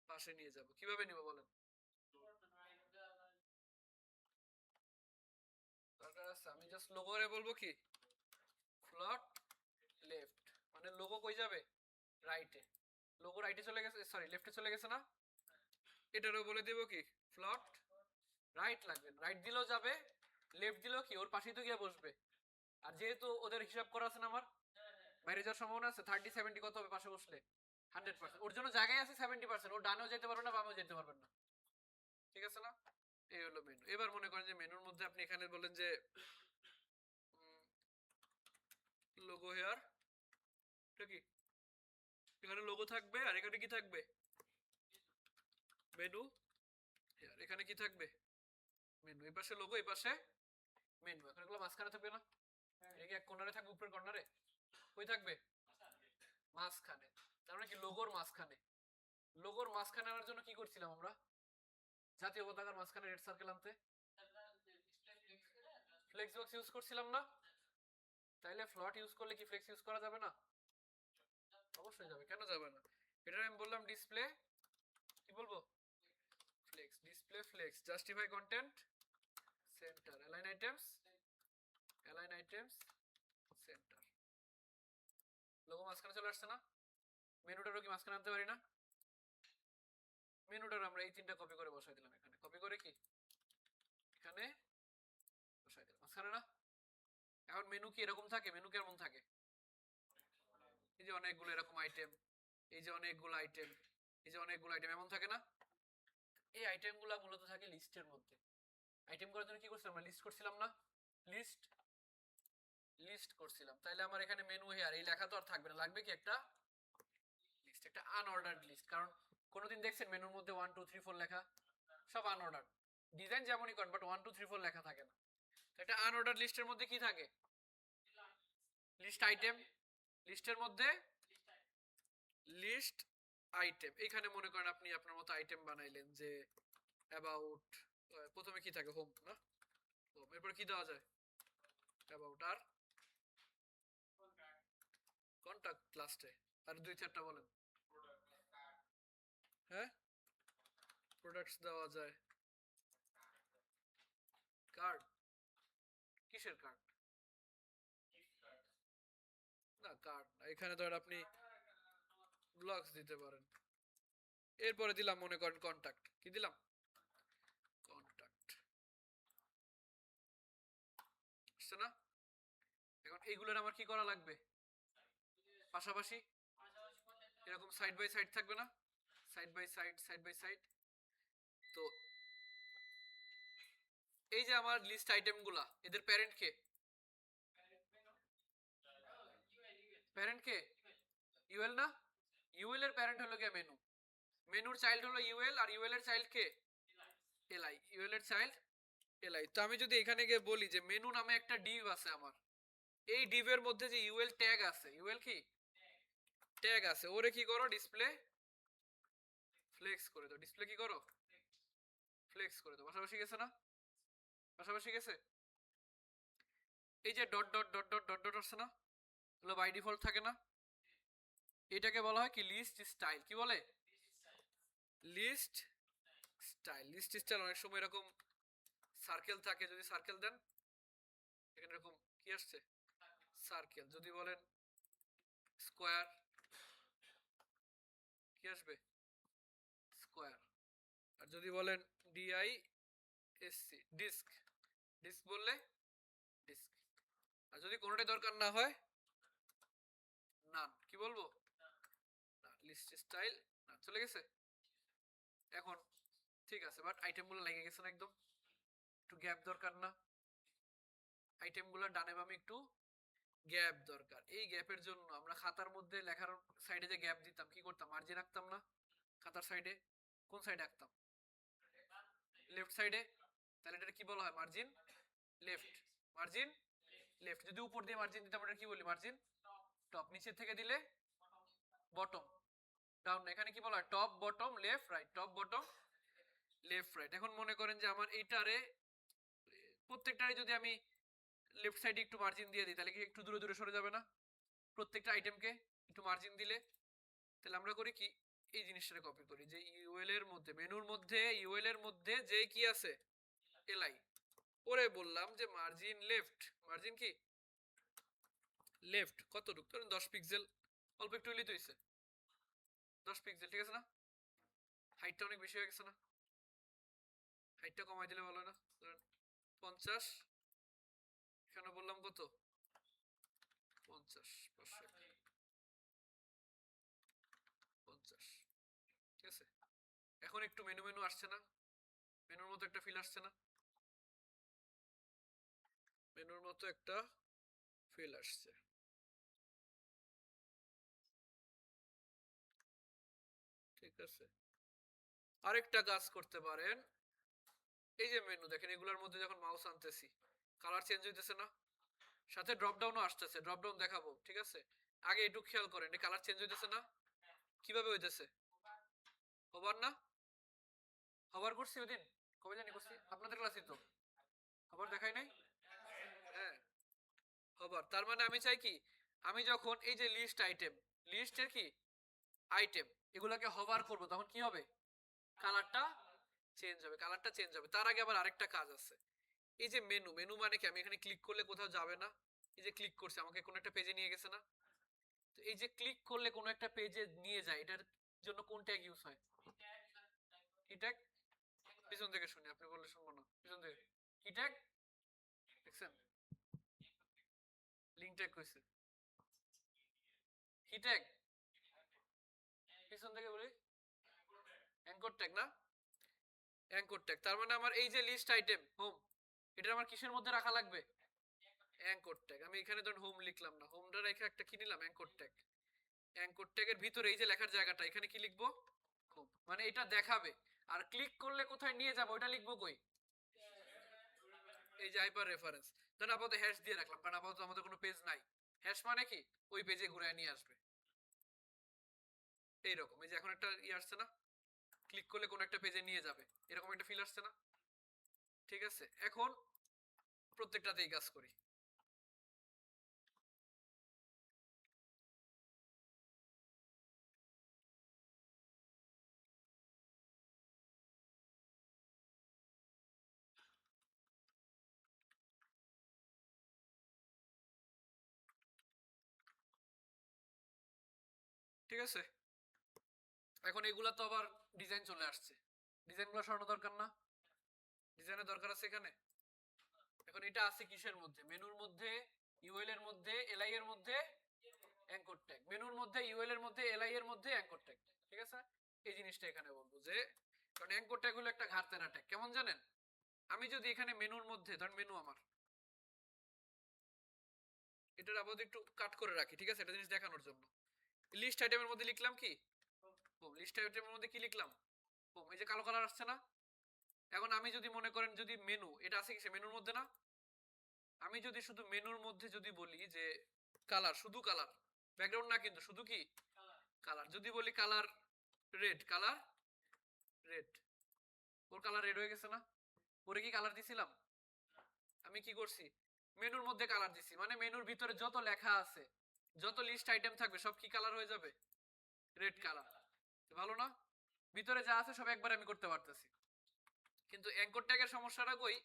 পাশে নিয়ে যাব। কিভাবে নিব বলেন? দরকার আছে আমি জাস্ট লোগোরে বলবো কি ফ্লট লেফট, মানে লোগো কই যাবে রাইটে। লোগো রাইটে চলে গেছে, সরি লেফটে চলে গেছে না? এটারও বলে দেব কি ফ্লট রাইট লাগবে, রাইট দিলেও যাবে, লেফট দিলেও কি ওর পাশেই তো গিয়ে বসবে। আর যেহেতু ওদের হিসাব করা আছে না আমার বাইরে যাওয়ার সম্ভাবনা আছে, 30 70 কত হবে পাশে বসলে 100%। ওর জন্য জায়গায় আছে 70%, ও ডানেও যেতে পারবে না বামেও যেতে পারবেন না, ঠিক আছে না? এই হলো মেনু। এবার মনে করেন যে মেনুর মধ্যে আপনি এখানে বলেন যে লোগো হেয়ার, এটা কি এখানে লোগো থাকবে আর এখানে কি থাকবে মেনু হেয়ার, এখানে কি থাকবে মেনু, এই পাশে লোগো এই পাশে মেনু। এখন এগুলো মাঝখানে থাকবে না? এটা কি এক কর্নারে থাকবে, উপরের কর্নারে কই থাকবে মাঝখানে। তার মানে কি লোগোর মাঝখানে। লোগোর মাঝখানে আনার জন্য কি করছিলাম আমরা, জাতীয় পতাকার মাঝখানে রেড সার্কেল আনতে ফ্লেক্স বক্স ইউজ করছিলাম না? তাইলে ফ্লট ইউজ করলে কি ফ্লেক্স ইউজ করা যাবে না? অবশ্যই যাবে, কেন যাবে না? এটা আমি বললাম ডিসপ্লে, কি বলবো flex, display flex, justify content center. Center, align items center. Logo মাঝখানে চলে আসছে না? মেনুটারও কি মাঝখানে আনতে পারি না? মেনুটার আমরা এই তিনটা কপি করে বসাই দিলাম এখানে, কপি করে কি এখানে বসাই দিলাম মাঝখানে না? এখন মেনু কি এরকম থাকে? মেনু কেমন থাকে? এই যে অনেকগুলো এরকম আইটেম, এই যে অনেকগুলো আইটেম, এই যে অনেকগুলো আইটেম এমন থাকে না? এই আইটেমগুলো মূলত থাকে লিস্টের মধ্যে। আইটেম করার জন্য কি করছিলাম আমরা? লিস্ট করছিলাম না? লিস্ট লিস্ট করছিলাম। তাইলে আমার এখানে মেনু হেয়ার এই লেখা তো আর থাকবে না, লাগবে কি একটা লিস্ট, একটা আনঅর্ডার্ড লিস্ট। কারণ কোনোদিন দেখছেন মেনুর মধ্যে 1 2 3 4 লেখা? সব আনঅর্ডার্ড। ডিজাইন যেমনই করেন বাট 1 2 3 4 লেখা থাকে না। তো একটা আনঅর্ডার্ড লিস্টের মধ্যে কি থাকে? List item. লিস্টের মধ্যে লিস্ট আইটেম। এখানে মনে করেন আপনি আপনার মতো আইটেম বানাইলেন যে অ্যাবাউট, প্রথমে কি থাকে? হোম না? হোম, এরপর কি দেওয়া যায়? অ্যাবাউট আর কন্টাক্ট লাস্টে। আর দুই চারটা বলেন। হ্যাঁ, প্রোডাক্টস দেওয়া যায়, কার্ড। কিসের কার্ড? না কার্ড না, এখানে ধর আপনি ব্লগস দিতে পারেন। এরপরে দিলাম মনে করেন কন্টাক্ট। কি দিলাম? কন্টাক্ট। আসছে না? এখন এইগুলোর আমার কি করা লাগবে? পাশাপাশি এরকম সাইড বাই সাইড থাকবে না? Side by side, side by side. তো এই যে আমার লিস্ট আইটেমগুলা, এদের প্যারেন্ট কে? প্যারেন্ট কে? ইউএল না? ইউএল এর প্যারেন্ট হলো গিয়ে মেনু, মেনুর চাইল্ড হলো ইউএল, আর ইউএল এর চাইল্ড কে? এলআই। ইউএল এর চাইল্ড এলআই। তো আমি যদি এখানে গিয়ে বলি যে মেনু নামে একটা ডিভ আছে আমার, এই ডিভের মধ্যে যে ইউএল ট্যাগ আছে, ইউএল কি ট্যাগ আছে, ওরে কি করো? ডিসপ্লে ফ্লেক্স করে দাও। ডিসপ্লে কি করো? ফ্লেক্স করে দাও। পাশাপাশি গেছে না? পাশাপাশি গেছে। এই যে dot dot dot dot dot dot আছে না, এগুলো বাই ডিফল্ট থাকে না? এটাকে বলা হয় কি? List style. কি বলে? List style. লিস্ট স্টাইল অনেক সময় এরকম সার্কেল থাকে, যদি সার্কেল দেন এখানে এরকম কি আসছে? সার্কেল। যদি বলেন স্কোয়ার, কি আসবে? স্কোয়ার। আর যদি বলেন ডিআই এসসি, ডিস্ক, ডিস্ক বললে ডিস্ক। আর যদি কোনোটাই দরকার না হয়, নান। কি বলবো? না, লিস্ট স্টাইল না। চলে গেছে এখন? ঠিক আছে, বাট আইটেমগুলো লেগে গেছে না একদম? একটু গ্যাপ দরকার না? আইটেমগুলো ডানে বামে একটু গ্যাপ দরকার। এই গ্যাপের জন্য আমরা খাতার মধ্যে লেখার সাইডে যে গ্যাপ দিতাম, কি করতাম? মার্জিন আঁকতাম না খাতার সাইডে? কোন সাইডে আঁকতাম? লেফট সাইডে। তাহলে এটা কি বলা হয়? Margin left. Margin left. যদি উপর দিয়ে মার্জিন দিতাম এটা কি বলি? Margin top. নিচের থেকে দিলে বটম। ডাউন। এখানে কি বলা হয়? Top bottom left right, top bottom left right. এখন মনে করেন যে আমার এইটারে প্রত্যেকটারে যদি আমি লেফট সাইডে একটু মার্জিন দিয়ে দিই, তাহলে কি একটু দূরে দূরে সরে যাবে না? প্রত্যেকটা আইটেমকে একটু মার্জিন দিলে। তাহলে আমরা করি কি? এই জিনিসটা কপি করি যে ইউএল এর মধ্যে, মেনুর মধ্যে ইউএল এর মধ্যে যে কি আছে? এলআই। পরে বললাম যে মার্জিন লেফট। মার্জিন কি লেফট। কতটুকু? ধরেন 10 পিক্সেল, অল্প একটু হইলেই তো হইছে। 10 পিক্সেল ঠিক আছে না? হাইটটা অনেক বেশি হয়ে গেছে না? হাইটটা কমাই দিলে ভালো না? ধরেন 50। এখানে বললাম কত? 50, 550। ঠিক আছে। এখন একটু মেনু মেনু আসছে না? মেনুর মতো একটা ফিল আসছে না? মেনুর মতো একটা ফিল আসছে। ঠিক আছে। আরেকটা কাজ করতে পারেন, এই যে মেনু দেখেন, এগুলোর মধ্যে যখন মাউস আনতেছি কালার চেঞ্জ হইতেছে না? সাথে ড্রপ ডাউনও আসতেছে, ড্রপ ডাউন দেখাবো। ঠিক আছে, আগে একটু খেয়াল করেন, এই কালার চেঞ্জ হইতেছে না? কিভাবে হইতেছে? হবার না? হবার করছি ওইদিন, কবে জানি করছি, আপনাদের ক্লাসে তো হবার দেখাই নাই? হ্যাঁ, হবার। তার মানে আমি চাই কি, আমি যখন এই যে লিস্ট আইটেম, লিস্টের কি আইটেম, এগুলাকে হভার করব, তখন কি হবে? কালারটা চেঞ্জ হবে। কালারটা চেঞ্জ হবে। তার আগে আবার আরেকটা কাজ আছে। এই যে মেনু, মেনু মানে কি আমি এখানে ক্লিক করলে কোথাও যাবে না, এই যে ক্লিক করছে আমাকে কোন একটা পেজে নিয়ে গেছে না। তো এই যে ক্লিক করলে কোন একটা পেজে নিয়ে যায়, এটার জন্য কোন ট্যাগ ইউজ হয়? কি ট্যাগ? পিছন থেকে শুনি, আপনি বললে শুনবো না, পিছন থেকে। কি ট্যাগ দেখছেন? লিঙ্ক ট্যাগ কইছে, কি ট্যাগ? পিছন থেকে বলি অ্যাঙ্কর ট্যাগ না, অ্যাঙ্কর ট্যাগ। তার মানে আমার এই যে লিস্ট আইটেম হোম, এটা আমার কিসের মধ্যে রাখা লাগবে? Anchor tag. আমি এখানে ধরুন হোম লিখলাম না, হোমটা রেখে একটা কি নিলাম, অ্যাঙ্কর ট্যাগ। অ্যাঙ্কর ট্যাগের ভিতরে এই যে লেখার জায়গাটা, এখানে কি লিখবো? হোম। মানে এটা দেখাবে, আর ক্লিক করলে কোথায় নিয়ে যাবো ওটা লিখবো কই? এই যে হাইপার রেফারেন্স। ধরুন আপাতত হ্যাশ দিয়ে রাখলাম, কারণ আপাতত আমাদের কোনো পেজ নাই। হ্যাশ মানে কি ওই পেজে ঘুরে নিয়ে আসবে। এইরকম এই যে এখন একটা আসছে না, ক্লিক করলে কোন একটা পেজে নিয়ে যাবে, এরকম একটা ফিল আসছে না? ঠিক আছে, এখন প্রত্যেকটাতেই কাজ করি। ঠিক আছে, এখন এগুলা তো আবার ডিজাইন চলে আসছে, ডিজাইনগুলো সরানো দরকার না? ডিজাইনের দরকার আছে এখানে। এখন এটা আছে কিসের মধ্যে? মেনুর মধ্যে, ইউএল এর মধ্যে, এলআই এর মধ্যে, অ্যাঙ্কর ট্যাগ। মেনুর মধ্যে, ইউএল এর মধ্যে, এলআই এর মধ্যে, অ্যাঙ্কর ট্যাগ। ঠিক আছে, এই জিনিসটা এখানে বলবো যে, কারণ অ্যাঙ্কর ট্যাগ হলো একটা ঘাড়তেরা ট্যাগ, কেমন জানেন? আমি যদি এখানে মেনুর মধ্যে, ধরেন মেনু আমার, এটার আপাতত একটু কাট করে রাখি, ঠিক আছে, একটা জিনিস দেখানোর জন্য। লিস্ট আইটেমের মধ্যে লিখলাম কি? হোম। লিস্ট আইটেমের মধ্যে কি লিখলাম? হোম। এই যে কালো কালার আসছে না? এখন আমি যদি মনে করেন যদি মেনু, এটা আছে কি সে মেনুর মধ্যে না? আমি যদি শুধু মেনুর মধ্যে যদি বলি যে কালার, শুধু কালার, ব্যাকগ্রাউন্ড না কিন্তু, শুধু কি কালার, যদি বলি কালার রেড, কালার রেড, ওর কালার রেড হয়ে গেছে না? ওরে কি কালার দিছিলাম? আমি কি করছি? মেনুর মধ্যে কালার দিছি, মানে মেনুর ভিতরে যত লেখা আছে, যত লিস্ট আইটেম থাকবে সব কি কালার হয়ে যাবে? Red colour. ভালো না? ভিতরে যা আছে সব একবার আমি করতে পারতেছি। কিন্তু অ্যাঙ্কর ট্যাগের সমস্যাটা কই?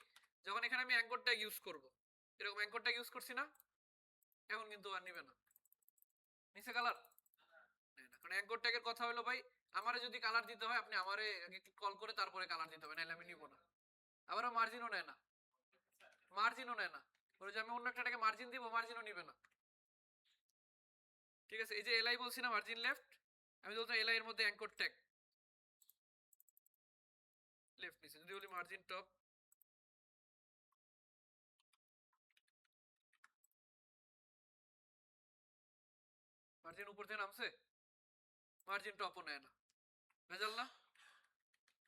যখন এখানে আমি অ্যাঙ্কর ট্যাগ ইউজ করব, এরকম অ্যাঙ্কর ট্যাগ ইউজ করছি না, এখন কিন্তু আর নিবে না। নিচে কালার নেয় না, কারণ অ্যাঙ্কর ট্যাগের কথা হলো ভাই, আমারে যদি কালার দিতে হয় আপনি আমারে আগে কল করে তারপরে কালার দিতে হবে, নাহলে আমি নিব না। আবার মার্জিনও নেয় না, মার্জিনও নেয় না। ওর যে আমি অন্য একটা ট্যাগে মার্জিন দিব, মার্জিনও নিবে না। ঠিক আছে, এই যে এলআই বলছি না, মার্জিন লেফট, আমি বলতো এলআই এর মধ্যে অ্যাঙ্কর ট্যাগ লেফট নিচে, যদি বলি মার্জিন টপ, মার্জিন উপর থেকে নামছে, মার্জিন টপও নেয় না। ভেজাল না?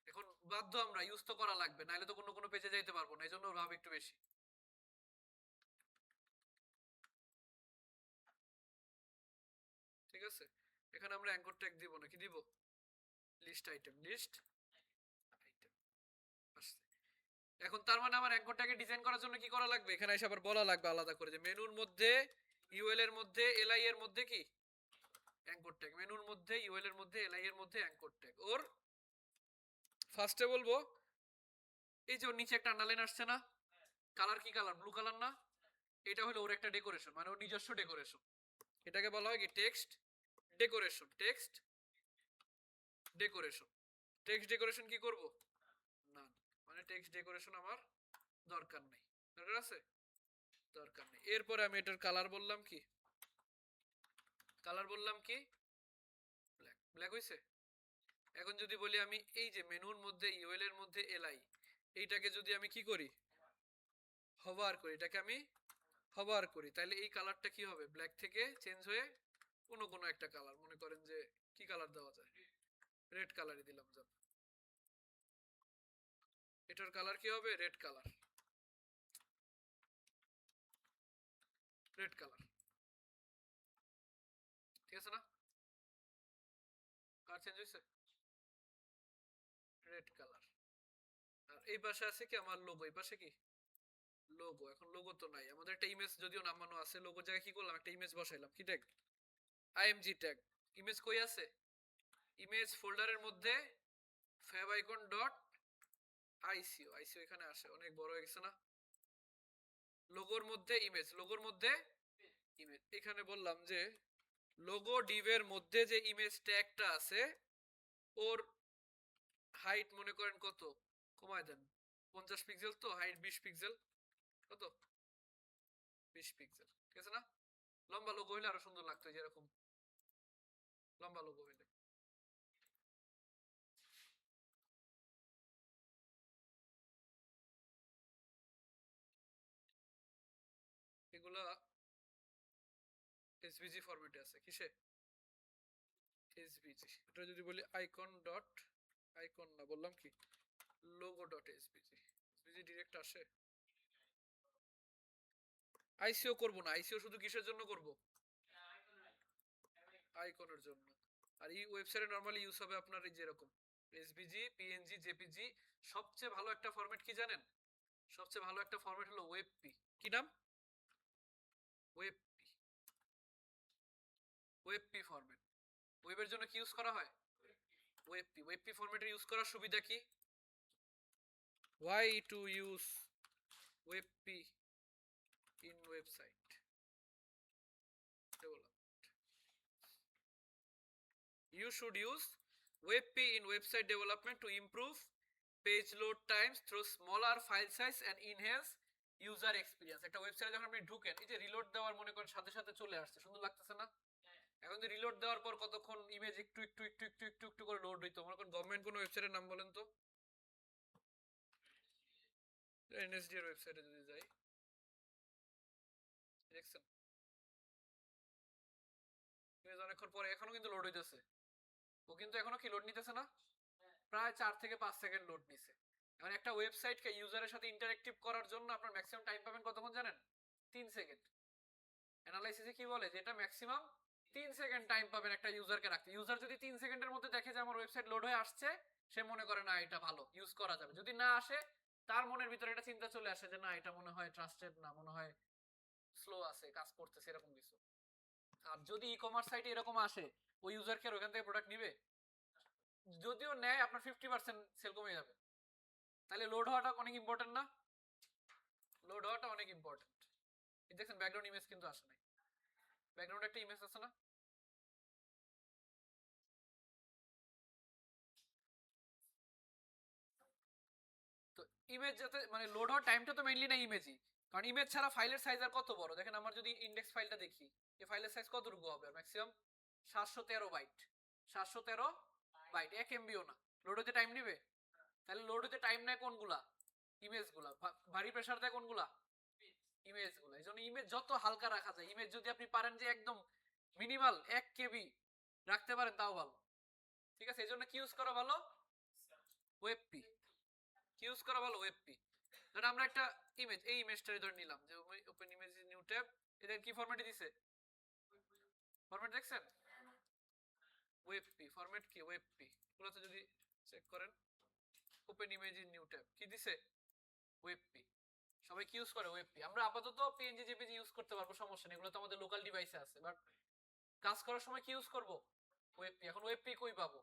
এখন বাধ্য আমরা ইউজ তো করা লাগবে, নাহলে তো কোনো পেজে যাইতে পারবো না, এই জন্য ভাব একটু বেশি। ঠিক আছে, এখানে আমরা অ্যাঙ্কর ট্যাগ দিব না, কি দিব? লিস্ট আইটেম, লিস্ট আইটেম আসছে। এখন তার মানে আমার অ্যাঙ্কর ট্যাগে ডিজাইন করার জন্য কি করা লাগবে? এখানে এসে আবার বলা লাগবে আলাদা করে যে মেনুর মধ্যে, ইউএল এর মধ্যে, এলআই এর মধ্যে কি অ্যাঙ্কর ট্যাগ, মেনুর মধ্যে, ইউএল এর মধ্যে, এলআই এর মধ্যে অ্যাঙ্কর ট্যাগ। ওর ফার্স্টে বলবো এই যে ওর নিচে একটা আন্ডারলাইন আসছে না, কালার কি কালার? ব্লু কালার না? এটা হলো ওর একটা ডেকোরেশন, মানে ওর নিজস্ব ডেকোরেশন। এটাকে বলা হয় কি text decoration, text decoration. Text decoration কি করব? না, মানে টেক্সট ডেকোরেশন আমার দরকার নেই। দরকার আছে? দরকার নেই। এরপরে আমি এটার কালার বললাম কি, কালার বললাম কি ব্ল্যাক, ব্ল্যাক হইছে। এখন যদি বলি আমি এই যে মেনুর মধ্যে, ইউএল এর মধ্যে, এলআই, এইটাকে যদি আমি কি করি, হভার করি, এটাকে আমি হভার করি, তাহলে এই কালারটা কি হবে? ব্ল্যাক থেকে চেঞ্জ হয়ে কোনো একটা কালার, মনে করেন যে কি কালার দেওয়া যায়, রেড কালারই দিলাম। যান, এটার কালার কি হবে? Red colour, red colour. ঠিক আছে না? কালার চেঞ্জ হয়েছে, রেড কালার। আর এই পাশে আছে কি আমার লোগো, এই পাশে কি লোগো। এখন লোগো তো নাই আমাদের, একটা ইমেজ যদিও নামানো আছে, লোগো জায়গায় কি করলাম, একটা ইমেজ বসাইলাম, কি ট্যাগ? IMG tag. ইমেজ কই আছে? ইমেজ ফোল্ডারের মধ্যে favicon ডট আইসিও, আইসিও এখানে আসে, অনেক বড় হয়ে গেছে না? লোগোর মধ্যে ইমেজ, লোগোর মধ্যে ইমেজ। এখানে বললাম যে লোগো ডিভের মধ্যে যে ইমেজ ট্যাগটা আছে ওর হাইট মনে করেন কত, কমায় দেন 50 পিক্সেল, তো হাইট 20 পিক্সেল, কত 20 পিক্সেল, ঠিক আছে না? লম্বা লোগো হইলে আরো সুন্দর লাগতো, যেরকম লম্বা লোগো হইলে। এগুলা এসভিজি ফরম্যাটে আছে, কিসে? এসভিজি। এটা যদি বলি আইকন ডট, আইকন না বললাম কি, logo dot SVG, SVG direct আসে। আইসিও করব না, আইসিও শুধু কিসের জন্য করব? আইকনের জন্য। আর এই ওয়েবসাইটে নরমালি ইউজ হবে আপনার এই যেরকম এসভিজি, পিএনজি, জেপিজি। সবচেয়ে ভালো একটা ফরম্যাট কি জানেন? সবচেয়ে ভালো একটা ফরম্যাট হলো ওয়েবপি। কি নাম? ওয়েবপি। ওয়েবপি ফরম্যাট। ওয়েবের জন্য কি ইউজ করা হয়? ওয়েবপি। ওয়েবপি ফরম্যাটের ইউজ করার সুবিধা কি? Why to use WebP in website development? You should use WebP in website development to improve page load times through smaller file size and enhance user experience. একটা ওয়েবসাইটে যখন আপনি ঢুকেন, এই যে রিলোড দেওয়ার মনে করেন সাথে সাথে চলে আসছে, সুন্দর লাগতেছে না? এখন যে রিলোড দেওয়ার পর কতক্ষণ ইমেজ একটু একটু একটু একটু একটু একটু করে লোড হইতো। মনে করেন গভর্নমেন্ট কোনো ওয়েবসাইটের নাম বলেন তো। এনএসডি এর ওয়েবসাইটে যদি যাই, দেখছেন ইমেজ অনেকক্ষণ পরে এখনো কিন্তু লোড হইতেছে। ও কিন্তু এখনো কি লোড নিতেছে না? প্রায় 4 থেকে 5 সেকেন্ড লোড নিছে। এখন একটা ওয়েবসাইটকে ইউজারের সাথে ইন্টারঅ্যাক্টিভ করার জন্য আপনার ম্যাক্সিমাম টাইম পাবেন কতক্ষণ জানেন? 3 সেকেন্ড। অ্যানালাইসিসে কি বলে যে এটা ম্যাক্সিমাম 3 সেকেন্ড টাইম পাবেন একটা ইউজারকে রাখতে। ইউজার যদি 3 সেকেন্ডের মধ্যে দেখে যে আমার ওয়েবসাইট লোড হয়ে আসছে, সে মনে করে না এটা ভালো, ইউজ করা যাবে। যদি না আসে, তার মনের ভিতরে একটা চিন্তা চলে আসে যে না এটা মনে হয় ট্রাস্টেড না, মনে হয় স্লো আছে, কাজ করতেছে, এরকম কিছু। আর যদি ই কমার্স সাইটে এরকম আসে, ওই ইউজার কি আর ওখান থেকে প্রোডাক্ট নিবে? যদিও নেয়, আপনার 50% সেল কমে যাবে। তাহলে লোড হওয়াটা অনেক ইম্পর্টেন্ট না? লোড হওয়াটা অনেক ইম্পর্টেন্ট। দেখেন ব্যাকগ্রাউন্ড ইমেজ কিন্তু আসে নাই। ব্যাকগ্রাউন্ডে একটা ইমেজ আছে না? তো ইমেজ যাতে মানে লোড হওয়ার টাইমটা তো মেইনলি না ইমেজই, কারণ ইমেজ ছাড়া ফাইলের সাইজ আর কত বড়। দেখেন আমার যদি ইন্ডেক্স ফাইলটা দেখি, এই ফাইলের সাইজ কতটুকু হবে? Maximum 713 byte. 713 বাইট, 1 এমবিও না। লোড হতে টাইম নেবে? তাহলে লোড হতে টাইম নেয় কোনগুলা? ইমেজগুলা। ভারী প্রেসার দেয় কোনগুলা? ইমেজগুলা। এই জন্য ইমেজ যত হালকা রাখা যায়, ইমেজ যদি আপনি পারেন যে একদম মিনিমাল 1 কেবি রাখতে পারেন তাও ভালো, ঠিক আছে? এই জন্য কি ইউজ করা ভালো? ওয়েবপি। কি ইউজ করা ভালো? ওয়েবপি। ধরেন আমরা একটা ইমেজ, এই ইমেজটাই ধরে নিলাম যে ওপেন ইমেজ নিউ ট্যাব। এটা কি ফরম্যাটে দিছে? ফরম্যাট দেখছেন? ওয়েবপি ফরম্যাট কি? ওয়েবপি। এগুলোতে যদি চেক করেন, open image in new tab কি দিছে? ওয়েবপি। সবাই কি ইউজ করে? ওয়েবপি। আমরা আপাতত পিএনজি জেপিজি ইউজ করতে পারবো, সমস্যা নেই, এগুলো তো আমাদের লোকাল ডিভাইসে আছে। বাট কাজ করার সময় কি ইউজ করব? ওয়েবপি। এখন ওয়েবপি কই পাবো?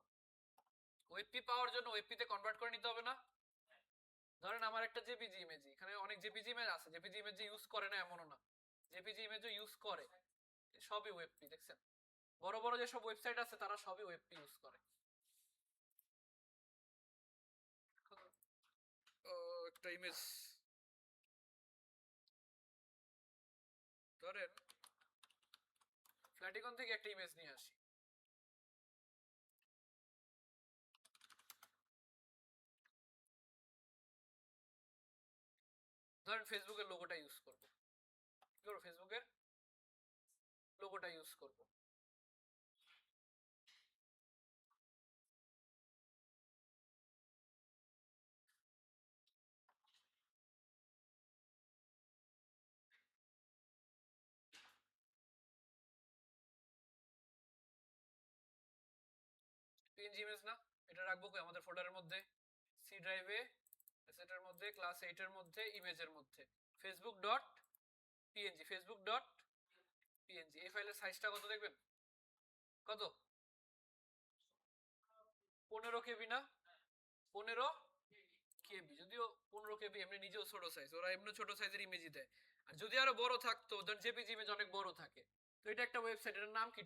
ওয়েবপি পাওয়ার জন্য ওয়েবপিতে কনভার্ট করে নিতে হবে না? ধরেন আমার একটা জেপিজি ইমেজ, এখানে অনেক জেপিজি ইমেজ আছে, জেপিজি ইমেজ যে ইউজ করে না এমনও না, জেপিজি ইমেজও ইউজ করে। সবই ওয়েবপি। দেখছেন বড় বড় যেসব ওয়েবসাইট আছে তারা সবই ওয়েবপি ইউজ করে। একটা ইমেজ ধরেন ফ্ল্যাটিকন থেকে একটা ইমেজ নিয়ে আসি, ধরেন ফেসবুকের লোগোটা ইউজ করব। কি করবো? ফেসবুকের লোগোটা ইউজ করব। পিএনজি ইমেজ না, এটা রাখবো কই? আমাদের ফোল্ডারের মধ্যে, সি ড্রাইভে, এসেটের মধ্যে, ক্লাস 8 এর মধ্যে, ইমেজের মধ্যে, Facebook dot PNG, Facebook dot PNG. এই ফাইলের সাইজটা কত দেখবেন? কত? 15 কেবি না? 15 কেবি, যদিও 15 কেবি এমনি নিজেও ছোট সাইজ, ওরা এমনি ছোট সাইজের ইমেজই দেয়। আর যদি আরো বড় থাকতো, ধর জেপিজি ইমেজ অনেক বড় থাকে, তো এটা একটা ওয়েবসাইট, এটার নাম কি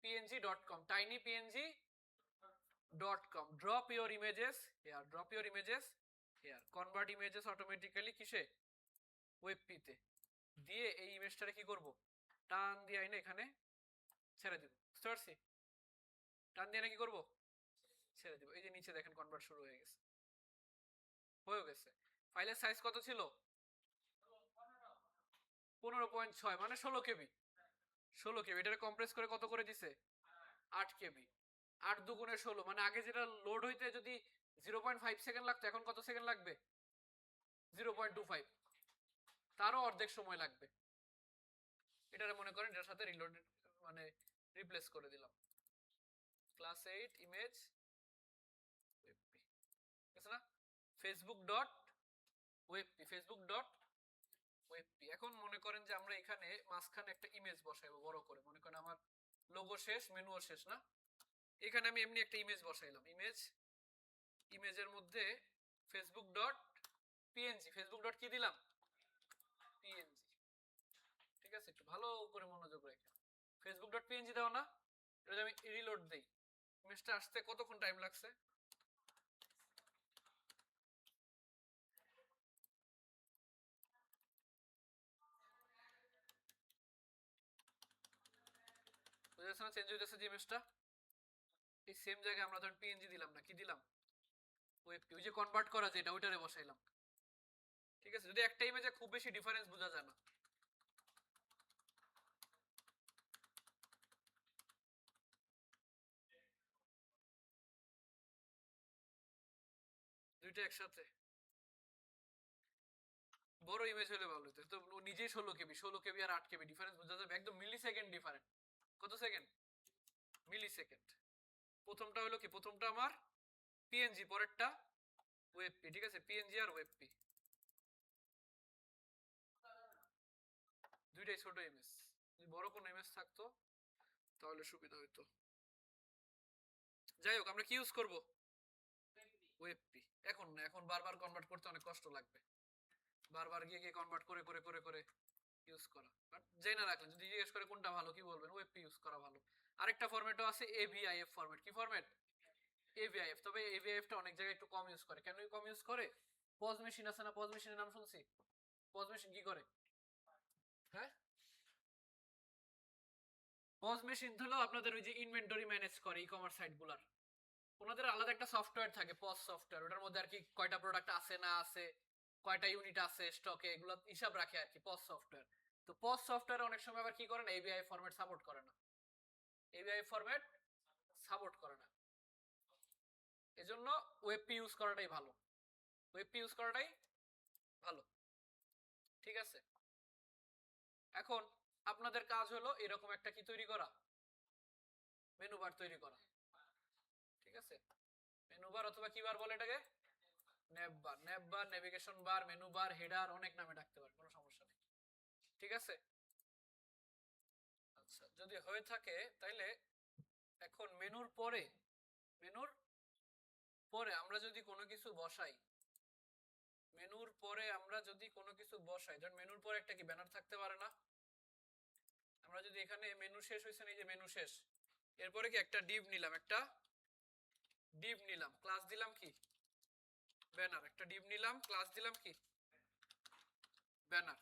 tinypng.com, tinypng.com। drop your images here, drop your images here, convert images automatically কিসে, ওয়েবপিতে দিয়ে এই ইমেজটারে কি করব, টান দিয়ে আইনে এখানে ছেড়ে দেব, বুঝতে পারছি? টান দিয়ে না কি করব, ছেড়ে দেব। এই যে নিচে দেখেন কনভার্ট শুরু হয়ে গেছে, হয়ে গেছে। ফাইলের সাইজ কত ছিল, 15.6 মানে 16 কেবি, 16 কেবি। এটারে কম্প্রেস করে কত করে দিছে, 8 কেবি। 8 দুগুণে 16, মানে আগে যেটা লোড হইতে যদি 0.5 সেকেন্ড লাগতো, এখন কত সেকেন্ড লাগবে, 0.25, তারও অর্ধেক সময় লাগবে। এটারে মনে করেন এটার সাথে রিলোড মানে রিপ্লেস করে দিলাম, ক্লাস 8 ইমেজ ওয়েবপি, আছে না, ফেসবুক ডট ওয়েবপি, ফেসবুক ডট ওয়েবপি। এখন মনে করেন যে আমরা এখানে মাঝখানে একটা ইমেজ বসাইবো বড় করে, মনে করেন আমার লোগো শেষ, মেনুও শেষ না, এখানে আমি এমনি একটা ইমেজ বসাইলাম, ইমেজের মধ্যে Facebook dot PNG, Facebook dot কি দিলাম, পিএনজি। ঠিক আছে, একটু ভালো করে মনোযোগ রেখে, ফেসবুক ডট পিএনজি দাও না, এটা আমি রিলোড দেই, ইমেজটা আসতে কতক্ষণ টাইম লাগছে, বুঝেছ না, চেঞ্জ হইতেছে যে ইমেজটা, এই সেম জায়গায় আমরা ধরেন পিএনজি দিলাম না, কি দিলাম, ওয়েবপি, ওই যে কনভার্ট করা যেটা ওইটারে বসাইলাম। ঠিক আছে, যদি একটা ইমেজে খুব বেশি ডিফারেন্স বোঝা যায় না, দুইটা একসাথে বড় ইমেজ হলে ভালো হতো, তো ও নিজেই 16 কেবি, 16 কেবি আর 8 কেবি ডিফারেন্স বোঝা যাবে একদম মিলি সেকেন্ড ডিফারেন্ট। কত সেকেন্ড, মিলি সেকেন্ড। প্রথমটা হলো কি, প্রথমটা আমার পিএনজি, পরেরটা ওয়েবপি। ঠিক আছে, পিএনজি আর ওয়েবপি দুইটাই ছোট ইমেজ, যদি বড় কোনো ইমেজ থাকতো তাহলে সুবিধা হইতো। যাই হোক, আমরা কি ইউজ করব, ওয়েবপি। এখন না, এখন বারবার কনভার্ট করতে অনেক কষ্ট লাগবে, বারবার গিয়ে গিয়ে কনভার্ট করে করে করে করে ইউজ করা। বাট জেনে রাখলেন, যদি জিজ্ঞেস করে কোনটা ভালো কি বলবেন, ওয়েবপি ইউজ করা ভালো। আরেকটা ফরম্যাটও আছে এভিআইএফ ফরম্যাট। কি ফরম্যাট, এভিআইএফ। তবে এভিআইএফটা অনেক জায়গায় একটু কম ইউজ করে। কেন কম ইউজ করে, পজ মেশিন আছে না, পজ মেশিনের নাম শুনছি, পজ মেশিন কি করে, হ্যাঁ, পজ মেশিন হলো আপনাদের ওই যে ইনভেন্টরি ম্যানেজ করে ই কমার্স সাইট গুলার, ওনাদের আলাদা একটা সফটওয়্যার থাকে পজ সফটওয়্যার, ওটার মধ্যে আর কি কয়টা প্রোডাক্ট আছে না আছে, কয়টা ইউনিট আছে স্টকে, এগুলো হিসাব রাখে আর কি পজ সফটওয়্যার। তো পজ সফটওয়্যার অনেক সময় আবার কি করে না, এবিআই ফরম্যাট সাপোর্ট করে না, এবিআই ফরম্যাট সাপোর্ট করে না, এজন্য ওয়েবপি ইউজ করাটাই ভালো, ওয়েবপি ইউজ করাটাই ভালো। ঠিক আছে, এখন আপনাদের কাজ হলো এরকম একটা কি তৈরি করা, মেনু বার তৈরি করা। ঠিক আছে, মেনু বার অথবা কি বার বলে এটাকে, nav bar, nav bar, navigation bar, menu bar, header, অনেক নামে ডাকতে পারেন, কোনো সমস্যা নেই। ঠিক আছে, আচ্ছা, যদি হয়ে থাকে তাইলে এখন মেনুর পরে আমরা যদি কোনো কিছু বসাই, মেনুর পরে আমরা যদি কোনো কিছু বসাই, ধর মেনুর পরে একটা কি ব্যানার থাকতে পারে না, আমরা যদি এখানে মেনু শেষ হয়েছে না, এই যে মেনু শেষ, এরপরে কি একটা ডিভ নিলাম, একটা ডিভ নিলাম, ক্লাস দিলাম কি ব্যানার, একটা ডিভ নিলাম, ক্লাস দিলাম কি ব্যানার,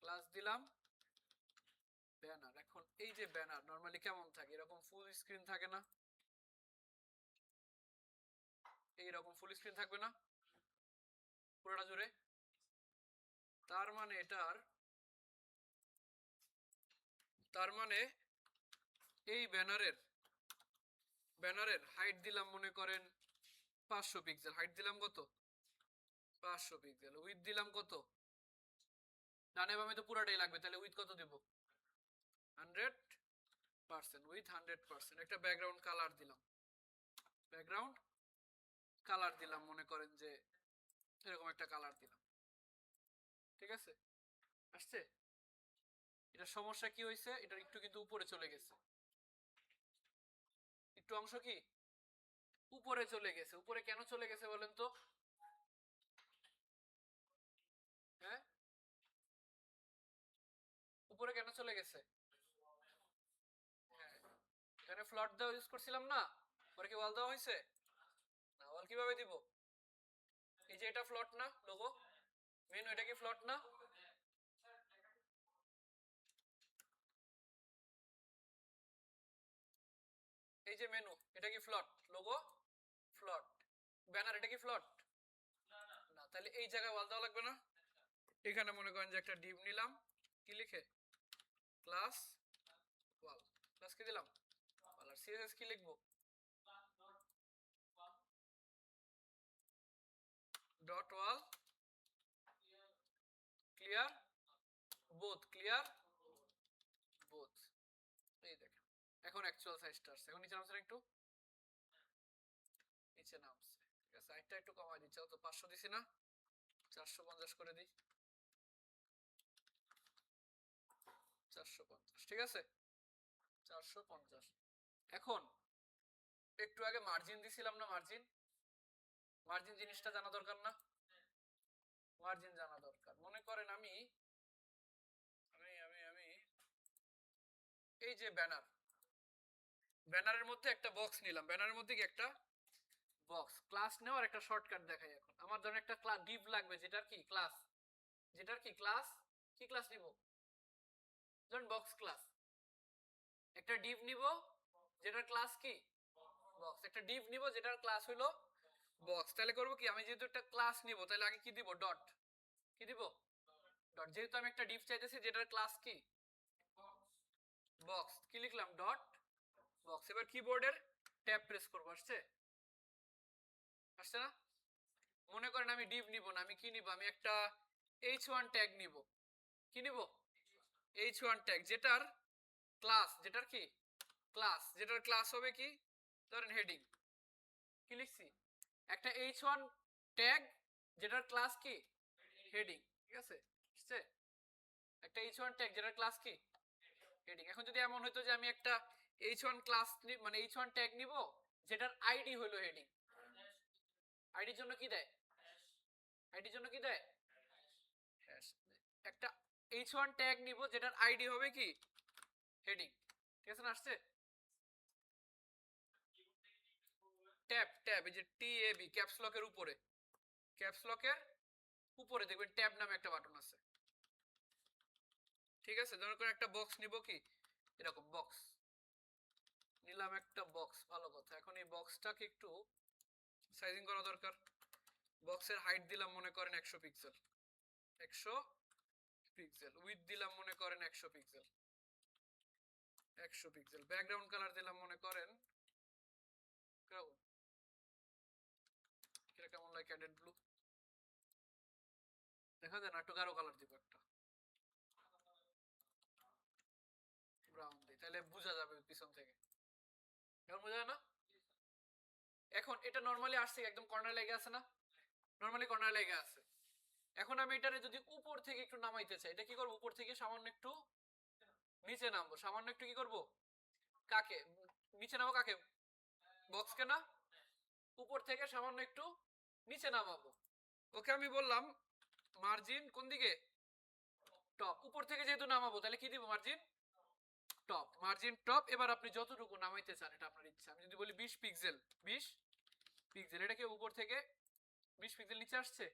ক্লাস দিলাম ব্যানার। এখন এই যে ব্যানার নরমালি কেমন থাকে, এরকম ফুল স্ক্রিন থাকে না, এইরকম ফুল স্ক্রিন থাকবে না পুরোটা জুড়ে, তার মানে এই ব্যানারের হাইট দিলাম মনে করেন 500 পিক্সেল, হাইট দিলাম কত 500 পিক্সেল, উইথ দিলাম কত, ডানে বামে তো পুরাটাই লাগবে, তাহলে উইথ কত দেব 100%, উইথ 100%। একটা ব্যাকগ্রাউন্ড কালার দিলাম, ব্যাকগ্রাউন্ড কালার দিলাম মনে করেন যে এরকম একটা কালার দিলাম। ঠিক আছে, আসছে, এটা সমস্যা কি হয়েছে, এটা একটু কিন্তু উপরে চলে গেছে, একটু অংশ কি উপরে চলে গেছে, উপরে কেন চলে গেছে বলেন তো, কেন চলে গেছে? হ্যাঁ, এখানে ফ্লট দেওয়া ইউজ করছিলাম না, পরে কি ওয়াল দেওয়া হয়েছে না? ওয়াল কিভাবে দিব? এই যে এটা ফ্লট না লোগো মেনু, এটা কি ফ্লট না? এই যে মেনু, এটা কি ফ্লট? লোগো ফ্লট, ব্যানার এটা কি ফ্লট না? তাহলে এই জায়গায় ওয়াল দেওয়া লাগবে না? এখানে মনে করেন যে একটা ডিভ নিলাম, কি লিখে? ক্লাস ওয়াল। ক্লাস কি দিলাম? ওয়াল। আর সিএসএস কি লিখবো? ডট ওয়াল ক্লিয়ার বোথ, ক্লিয়ার বোথ। এই দেখেন এখন অ্যাকচুয়াল সাইজটা আসছে। এখন নিচে নামছে একটু, নিচে নামছে। ঠিক আছে, সাইজটা একটু কমাই দিচ্ছি, তো 500 দিছি না, 450 করে দিই, 450। ঠিক আছে, 450। এখন একটু আগে মার্জিন দিছিলাম না? মার্জিন, মার্জিন জিনিসটা জানা দরকার না? মার্জিন জানা দরকার। মনে করেন আমি আমি আমি আমি এই যে ব্যানার, ব্যানারের মধ্যে একটা বক্স নিলাম, ব্যানারের মধ্যে কি একটা বক্স। ক্লাস নেওয়ার একটা শর্টকাট দেখাই। এখন আমার ধরেন একটা ক্লাস ডিভ লাগবে, যেটার কি ক্লাস, যেটার কি ক্লাস, কি ক্লাস নিব? ধরেন বক্স ক্লাস। একটা ডিভ নিব যেটার ক্লাস কি বক্স, একটা ডিভ নিব যেটার ক্লাস হলো বক্স। তাহলে করব কি, আমি যেহেতু একটা ক্লাস নিব তাহলে আগে কি দিব? ডট। কি দিব? ডট। যেহেতু আমি একটা ডিভ চাইতেছি যেটার ক্লাস কি বক্স, কি লিখলাম? Dot box. এবার কিবোর্ডের ট্যাব প্রেস করব। আসছে? আসছে না? মনে করেন আমি ডিভ নিব না, আমি কি নিব? আমি একটা h1 ট্যাগ নিব। কি নিব? h1 ট্যাগ যেটার ক্লাস, যেটার কি ক্লাস, যেটার ক্লাস হবে কি ধরেন হেডিং। কি লিখছি? একটা h1 ট্যাগ যেটার ক্লাস কি হেডিং। ঠিক আছে, আসছে? একটা h1 ট্যাগ যেটার ক্লাস কি হেডিং। এখন যদি এমন হইতো যে আমি একটা h1 ক্লাস মানে h1 ট্যাগ নিব যেটার আইডি হলো হেডিং, আইডির জন্য কি দেয়? আইডির জন্য কি দেয়? হ্যাশ। একটা h1 ট্যাগ নিব যেটার আইডি হবে কি হেডিং। ঠিক আছে না? আসছে? ট্যাব, ট্যাব, এই যে TAB, ক্যাপস লকের উপরে, ক্যাপস লকের উপরে দেখবেন ট্যাব নামে একটা বাটন আছে। ঠিক আছে, ধরুন করে একটা বক্স নিব, কি এরকম বক্স নিলাম, একটা বক্স। ভালো কথা। এখন এই বক্সটাকে একটু সাইজিং করা দরকার। বক্সের হাইট দিলাম মনে করেন 100 পিক্সেল, 100 পিক্সেল। উইথ দিলাম মনে করেন 100 পিক্সেল, 100 পিক্সেল। ব্যাকগ্রাউন্ড কালার দিলাম মনে করেন কেমন, কেমন লাগে ক্যাডেট ব্লু, দেখা যায় না? একটু গাঢ় কালার দিব, একটা ব্রাউন দিই, তাহলে বোঝা যাবে পিছন থেকে। এখন বোঝা যায় না? এখন এটা নরমালি আসছে একদম কর্নার লেগে আছে না? নরমালি কর্নার লেগে আছে। এখন আমি এটারে যদি উপর থেকে একটু নামাইতে চাই, এটা কি করব? উপর থেকে সামান্য একটু নিচে নামবো। সামান্য একটু কি করব? কাকে নিচে নামবো? কাকে? বক্সকে না? উপর থেকে সামান্য একটু নিচে নামাবো। ওকে, আমি বললাম মার্জিন কোন দিকে? টপ। উপর থেকে যেহেতু নামাবো তাহলে কি দিব? Margin top, margin top. এবার আপনি যতটুকু নামাইতে চান এটা আপনার ইচ্ছা। আমি যদি বলি 20 পিক্সেল, 20 পিক্সেল, এটা কি উপর থেকে 20 পিক্সেল নিচে আসছে?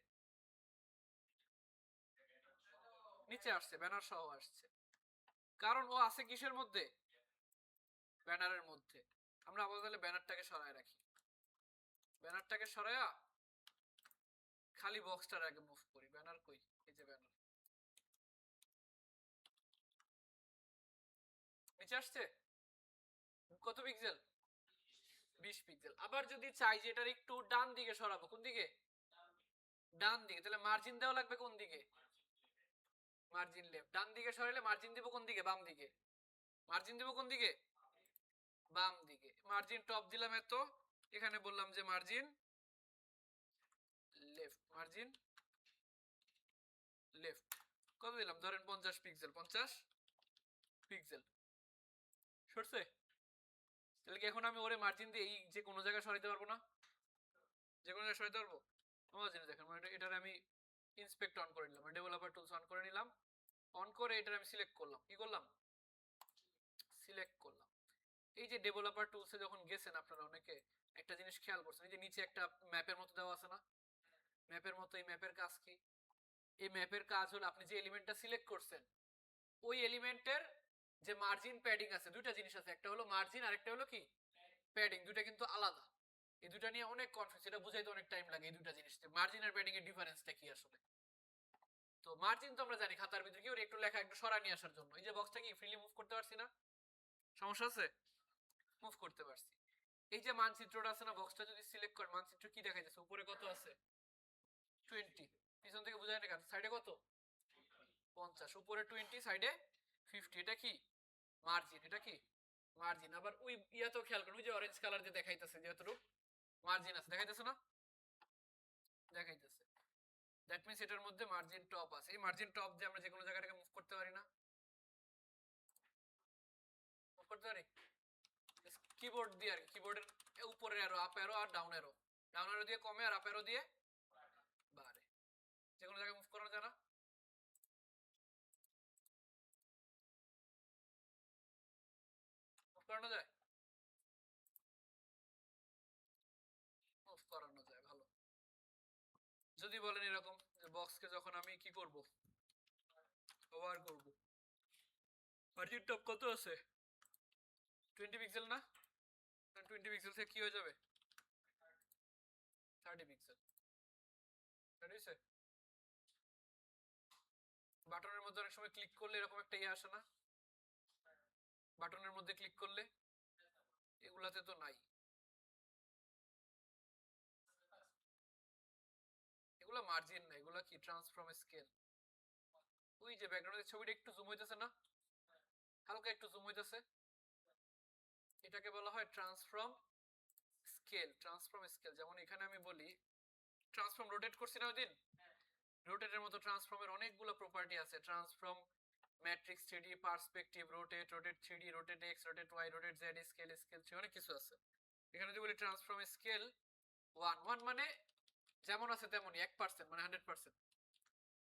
নিচে আসছে, ব্যানার সহ আসছে। কারণ ও আছে কিসের মধ্যে? ব্যানারের মধ্যে। আমরা আবার তাহলে ব্যানারটাকে সরায় রাখি, ব্যানারটাকে সরায়া খালি বক্সটার আগে মুভ করি। ব্যানার কই? এই যে ব্যানার নিচে আসছে। কত পিক্সেল? 20 পিক্সেল। আবার যদি চাই যে এটার একটু ডান দিকে সরাবো, কোন দিকে? ডান দিকে। তাহলে মার্জিন দেওয়া লাগবে কোন দিকে? Margin left. ডান দিকে সরাইলে মার্জিন দিব কোন দিকে? বাম দিকে। মার্জিন দিব কোন দিকে? বাম দিকে। মার্জিন টপ দিলাম এত, এখানে বললাম যে মার্জিন লেফট, মার্জিন লেফট। কত দিলাম? ধরেন 50 পিক্সেল, 50 পিক্সেল। সরছে? তাহলে কি এখন আমি ওরে মার্জিন দিয়ে এই যে কোনো জায়গায় সরাইতে পারবো না? যে কোনো জায়গায় সরাইতে পারবো? আমার জিনিস দেখেন, এটার আমি ইন্সপেক্ট অন করে নিলাম, ডেভেলপার টুলস অন করে নিলাম। অন করে করে এটা আমি সিলেক্ট করলাম, কি করলাম, সিলেক্ট করলাম। এই যে ডেভেলপার টুলসে যখন গেছেন আপনারা অনেকে একটা জিনিস খেয়াল করছেন, এই যে নিচে একটা ম্যাপের মতো দেওয়া আছে না, ম্যাপের মতো, এই ম্যাপের কাজ কি? এই ম্যাপের কাজ হলো আপনি যে এলিমেন্টটা সিলেক্ট করছেন ওই এলিমেন্টের যে মার্জিন প্যাডিং আছে, দুইটা জিনিস আছে, একটা হলো মার্জিন আর একটা হলো কি প্যাডিং, দুইটা কিন্তু আলাদা। এই দুইটা নিয়ে অনেক কনফিউজ, এটা বুঝাইতে অনেক টাইম লাগে। এই দুইটা জিনিস মার্জিন আর প্যাডিং এর ডিফারেন্সটা কি আসলে? তো মার্জিন তো আমরা জানি খাতার ভিতরে কি ওর একটু লেখা একটু সরা নিয়ে আসার জন্য। এই যে বক্সটা কি ফ্রিলি মুভ করতে পারছি না, সমস্যা আছে, মুভ করতে পারছি। এই যে মানচিত্রটা আছে না, বক্সটা যদি সিলেক্ট করেন মানচিত্র কি দেখা যাচ্ছে, উপরে কত আছে 20, পিছন থেকে বোঝা যায় না, সাইডে কত 50, উপরে 20 সাইডে 50, এটা কি মার্জিন, এটা কি মার্জিন। আবার ওই ইয়াতেও খেয়াল করুন, ওই যে অরেঞ্জ কালার যে দেখাইতেছে যে এতটুকু মার্জিন আছে, দেখাইতেছে না, দেখাইতেছে, দ্যাট মিন্স এটার মধ্যে মার্জিন টপ আছে। এই মার্জিন টপ দিয়ে আমরা যে কোনো জায়গা থেকে মুভ করতে পারি না, মুভ করতে পারি কিবোর্ড দিয়ে, আর কিবোর্ডের উপরে অ্যারো, আপ অ্যারো আর ডাউন অ্যারো, ডাউন অ্যারো দিয়ে কমে আর আপ অ্যারো দিয়ে বাড়ে, যে কোনো জায়গায় মুভ করানো যায় না, মুভ করানো যায়, মুভ করানো যায়, ভালো। যদি বলেন এরকম যে বক্সকে যখন আমি কি করব, ওভার করব, মার্জিন টপ কত আছে 20 পিক্সেল না, 20 পিক্সেল থেকে কি হয়ে যাবে 30 পিক্সেল, হয়েছে। বাটনের মধ্যে অনেক সময় ক্লিক করলে এরকম একটা ইয়ে আসে না, বাটনের মধ্যে ক্লিক করলে, এগুলাতে তো নাই, এগুলা মার্জিন না, এগুলা কি ট্রান্সফর্ম স্কেল। ওই যে ব্যাকগ্রাউন্ডের ছবিটা একটু জুম হইতেছে না, হালকা একটু জুম হইতেছে, এটাকে বলা হয় ট্রান্সফর্ম স্কেল, ট্রান্সফর্ম স্কেল। যেমন এখানে আমি বলি ট্রান্সফর্ম রোটেট করছি না ওই দিন, রোটেটের মতো ট্রান্সফর্মের অনেকগুলো প্রপার্টি আছে, transform matrix 3D, perspective, rotate, rotate 3D, rotate X, rotate Y, rotate Z, scale, scale 3, অনেক কিছু আছে। এখানে যদি বলি ট্রান্সফর্ম স্কেল 1, 1 মানে যেমন আছে তেমনই, 1% মানে 100%।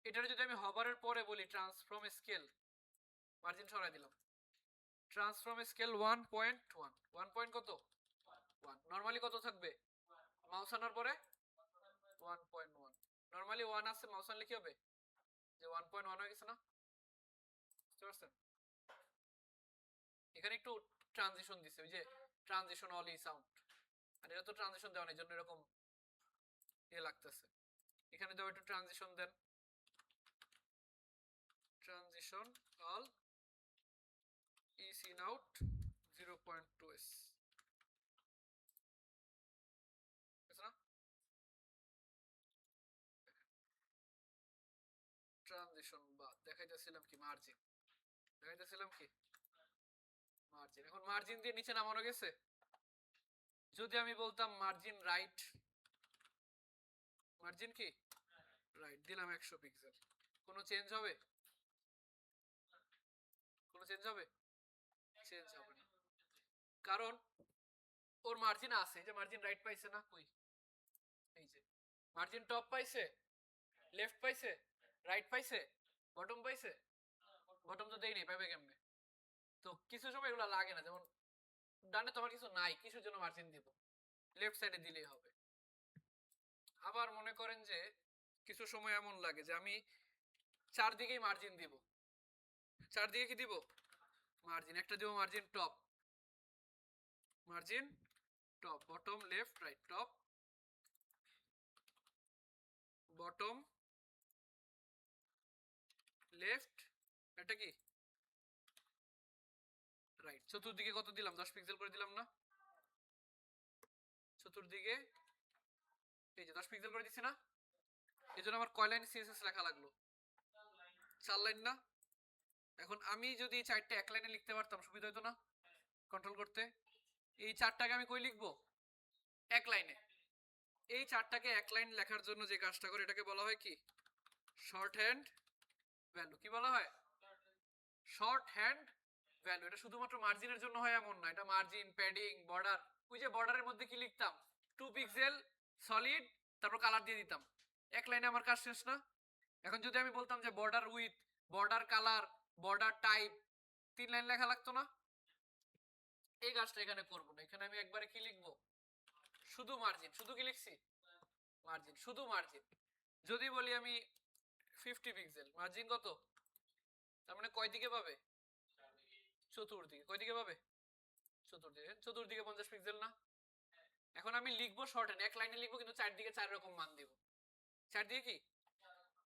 এটার যদি আমি হভারের পরে বলি ট্রান্সফর্ম স্কেল, মার্জিন সরাই দিলাম, ট্রান্সফর্ম স্কেল 1.1, 1 পয়েন্ট কত 1, নরমালি কত থাকবে মাউস আনার পরে 1.1, নরমালি 1 আছে, মাউস আনলে কি হবে যে 1.1 হয়ে গেছে না, বুঝতে পারছেন? এখানে একটু ট্রানজিশন দিছে, ওই যে ট্রানজিশন অলি সাউন্ড, আর এটা তো ট্রানজিশন দেওয়া, এই জন্য এরকম ইয়ে লাগতেছে। এখানে দাও একটু ট্রানজিশন দেন, transition all ease in out 0.2s, আছে না, ট্রানজিশন বা দেখাইতেছিলাম কি মার্জিন, দেখাইতেছিলাম কি মার্জিন। এখন মার্জিন দিয়ে নিচে নামানো গেছে, যদি আমি বলতাম মার্জিন রাইট, মার্জিন কি রাইট দিলাম 100 পিক্সেল, কোনো চেঞ্জ হবে, কোনো চেঞ্জ হবে, চেঞ্জ হবে না, কারণ ওর মার্জিন আছে, এই যে মার্জিন রাইট পাইছে না, কই এই যে মার্জিন টপ পাইছে, লেফট পাইছে, রাইট পাইছে, বটম পাইছে, বটম তো দেই নাই, পাইবে কেমনে? তো কিছু সময় এগুলো লাগে না, যেমন ডানে তোমার কিছু নাই, কিছুর জন্য মার্জিন দিব, লেফট সাইডে দিলেই হবে। আবার মনে করেন যে কিছু সময় এমন লাগে যে আমি চারদিকেই মার্জিন দিব, চারদিকে কি দিব মার্জিন, একটা দিব margin top, margin top, bottom left right, top bottom left, এটা কি রাইট। চতুর্দিকে কত দিলাম 10 পিক্সেল করে দিলাম না, চতুর্দিকে এই যে 10 পিক্সেল করে দিছি না, এই জন্য আমার কয় লাইন সিএসএস লেখা লাগলো 4 লাইন না। এখন আমি যদি এই চারটে এক লাইনে লিখতে পারতাম সুবিধা হতো না কন্ট্রোল করতে, এই চারটাকে আমি কই লিখবো এক লাইনে, এই চারটাকে এক লাইন লেখার জন্য যে কাজটা করে এটাকে বলা হয় কি শর্ট হ্যান্ড ভ্যালু, কি বলা হয় শর্ট হ্যান্ড ভ্যালু। এটা শুধুমাত্র মার্জিনের জন্য হয় এমন না, এটা মার্জিন, প্যাডিং, বর্ডার, ওই যে বর্ডারের মধ্যে কি লিখতাম 2 পিক্সেল সলিড, তারপর কালার দিয়ে দিতাম, এক লাইনে আমার কাজ শেষ না। এখন যদি আমি বলতাম যে border with, border colour, border type 3 line লেখা লাগতো না? এই কাজটা এখানে করব না, এখানে আমি একবারে কি লিখবো, শুধু মার্জিন। শুধু কি লিখছি, মার্জিন, শুধু মার্জিন। যদি বলি আমি 50 পিক্সেল, মার্জিন কত, তার মানে কয় দিকে পাবে, চতুর্দিকে। কয় দিকে পাবে, চতুর্দিকে। চতুর্দিকে 50 পিক্সেল না? এখন আমি লিখবো শর্ট হ্যান্ড, এক লাইনে লিখবো, কিন্তু চারদিকে 4 রকম মান দিব। চারদিকে কি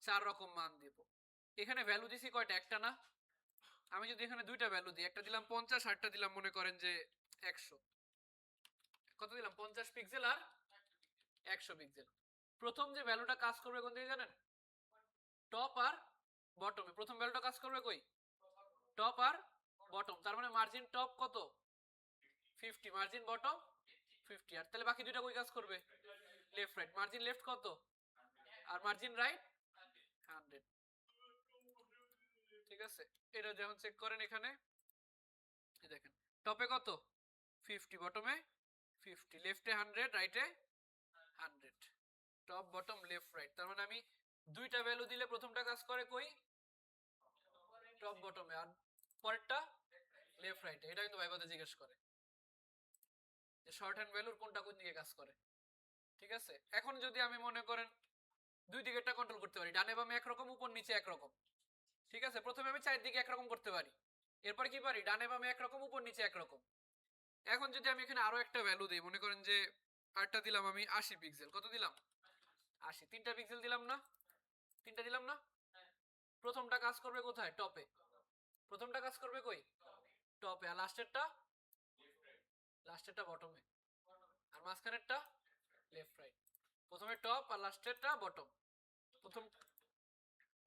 4 রকম মান দিব। এখানে ভ্যালু দিছি কয়টা, একটা না? আমি যদি এখানে দুইটা ভ্যালু দিই, একটা দিলাম 50, আরটা দিলাম মনে করেন যে 100, কত দিলাম, 50 পিক্সেল আর 100 পিক্সেল। প্রথম যে ভ্যালুটা কাজ করবে কোন দিকে জানেন, টপ আর বটমে। প্রথম ভ্যালুটা কাজ করবে কই, টপ আর বটম। তার মানে মার্জিন টপ কত, 50, মার্জিন বটম 50। আর তাহলে বাকি দুইটা কই কাজ করবে, লেফট রাইট। মার্জিন লেফট কত, আর মার্জিন রাইট 100। ঠিক আছে, এটা যখন চেক করেন এখানে দেখেন টপে কত 50, বটমে 50, লেফটে 100, রাইটে 100। Top bottom left right. তার মানে আমি দুইটা ভ্যালু দিলে প্রথমটা কাজ করে কই, টপ বটমে, আর পরেরটা লেফট রাইটে। এটা কিন্তু ভাইবাতে জিজ্ঞেস করে যে শর্ট হ্যান্ড ভ্যালুর কোনটা কোন দিকে কাজ করে। ঠিক আছে, এখন যদি আমি মনে করেন দুই দিকেরটা কন্ট্রোল করতে পারি, ডানে বামে একরকম, উপর নিচে একরকম। ঠিক আছে, প্রথমে আমি চারদিকে একরকম করতে পারি, এরপর কি পারি, ডানে বামে একরকম, উপর নিচে একরকম। এখন যদি আমি এখানে আরো একটা ভ্যালু দিই, মনে করেন যে আরটা দিলাম আমি 80 পিক্সেল, কত দিলাম 80, তিনটা পিক্সেল দিলাম না, তিনটা দিলাম না? প্রথমটা কাজ করবে কোথায়, টপে। প্রথমটা কাজ করবে কই, টপে। আর লাস্টেরটা বটমে, আর মাঝখানেরটা লেফট রাইট। প্রথমে টপ আর লাস্টেরটা বটম। প্রথম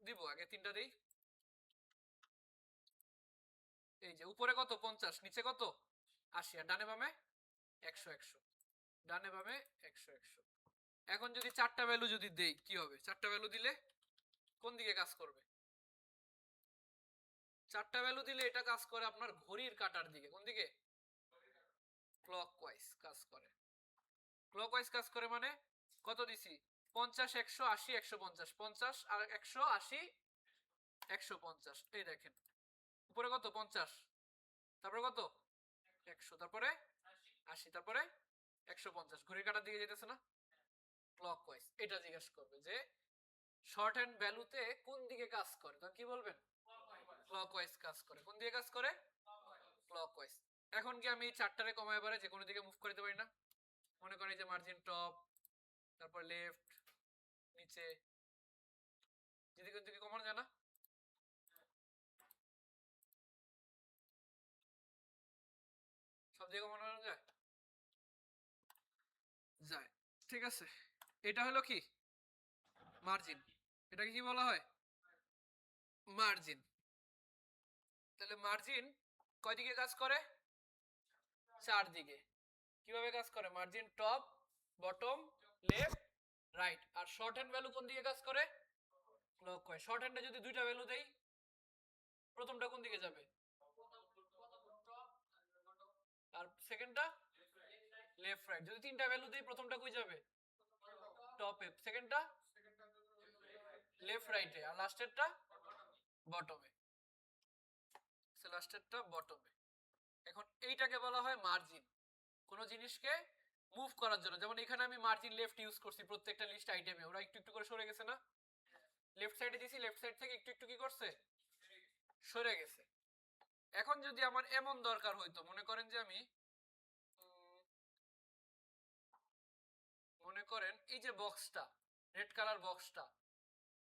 দিব, আগে তিনটা দেই। এই যে উপরে কত 50, নিচে কত 80, আর ডানে বামে 100 100, ডানে বামে 100 100। এখন যদি চারটা ভ্যালু যদি দেই কি হবে, চারটা ভ্যালু দিলে কোন দিকে কাজ করবে, চারটা ভ্যালু দিলে এটা কাজ করে আপনার ঘড়ির কাঁটার দিকে। কোন দিকে, ক্লকওয়াইজ কাজ করে। ক্লকওয়াইজ কাজ করে মানে কত দিছি, 50 100 80 150, 50 আর 100 80 150। এই দেখেন উপরে কত 50, তারপরে কত 100, তারপরে 80, তারপরে 150, ঘড়ির কাঁটার দিকে যেতেছে না, ক্লকওয়াইজ। এটা জিজ্ঞেস করবে যে শর্ট হ্যান্ড ভ্যালুতে কোন দিকে কাজ করে, তখন কি বলবেন, ক্লকওয়াইজ কাজ করে। কোন দিকে কাজ করে, ক্লকওয়াইজ। এখন কি আমি চারটারে কমায় বারে যে কোনো দিকে মুভ করতে পারি না? মনে করি যে মার্জিন টপ, তারপর লেফট, নিচে, যদি কোন দিকে কমানো যায় না, সব দিকে কমানো যায়, যায়। ঠিক আছে, এটা হলো কি মার্জিন। এটাকে কি বলা হয়, মার্জিন। তাহলে মার্জিন কয় দিকে কাজ করে, চারদিকে। কিভাবে কাজ করে, margin top bottom left right. আর শর্ট হ্যান্ড ভ্যালু কোন দিকে কাজ করে, ক্লকওয়াইজ। শর্ট হ্যান্ডে যদি দুইটা ভ্যালু দেই, প্রথমটা কোন দিকে যাবে, আর সেকেন্ডটা লেফট রাইট। যদি তিনটা ভ্যালু দেই, প্রথমটা কই যাবে, টপে, সেকেন্ডটা লেফট রাইটে, আর লাস্টেরটা বটমে। লাস্টেরটা বটমে। এখন এইটাকে বলা হয় মার্জিন, কোন জিনিসকে মুভ করার জন্য। যেমন এখানে আমি মার্জিন লেফট ইউজ করছি প্রত্যেকটা লিস্ট আইটেমে, ওরা একটু একটু করে সরে গেছে না, লেফট সাইডে দিছি, লেফট সাইড থেকে একটু একটু কি করছে, সরে গেছে। এখন যদি আমার এমন দরকার হইতো, মনে করেন যে আমি মনে করেন এই যে বক্সটা, রেড কালার বক্সটা,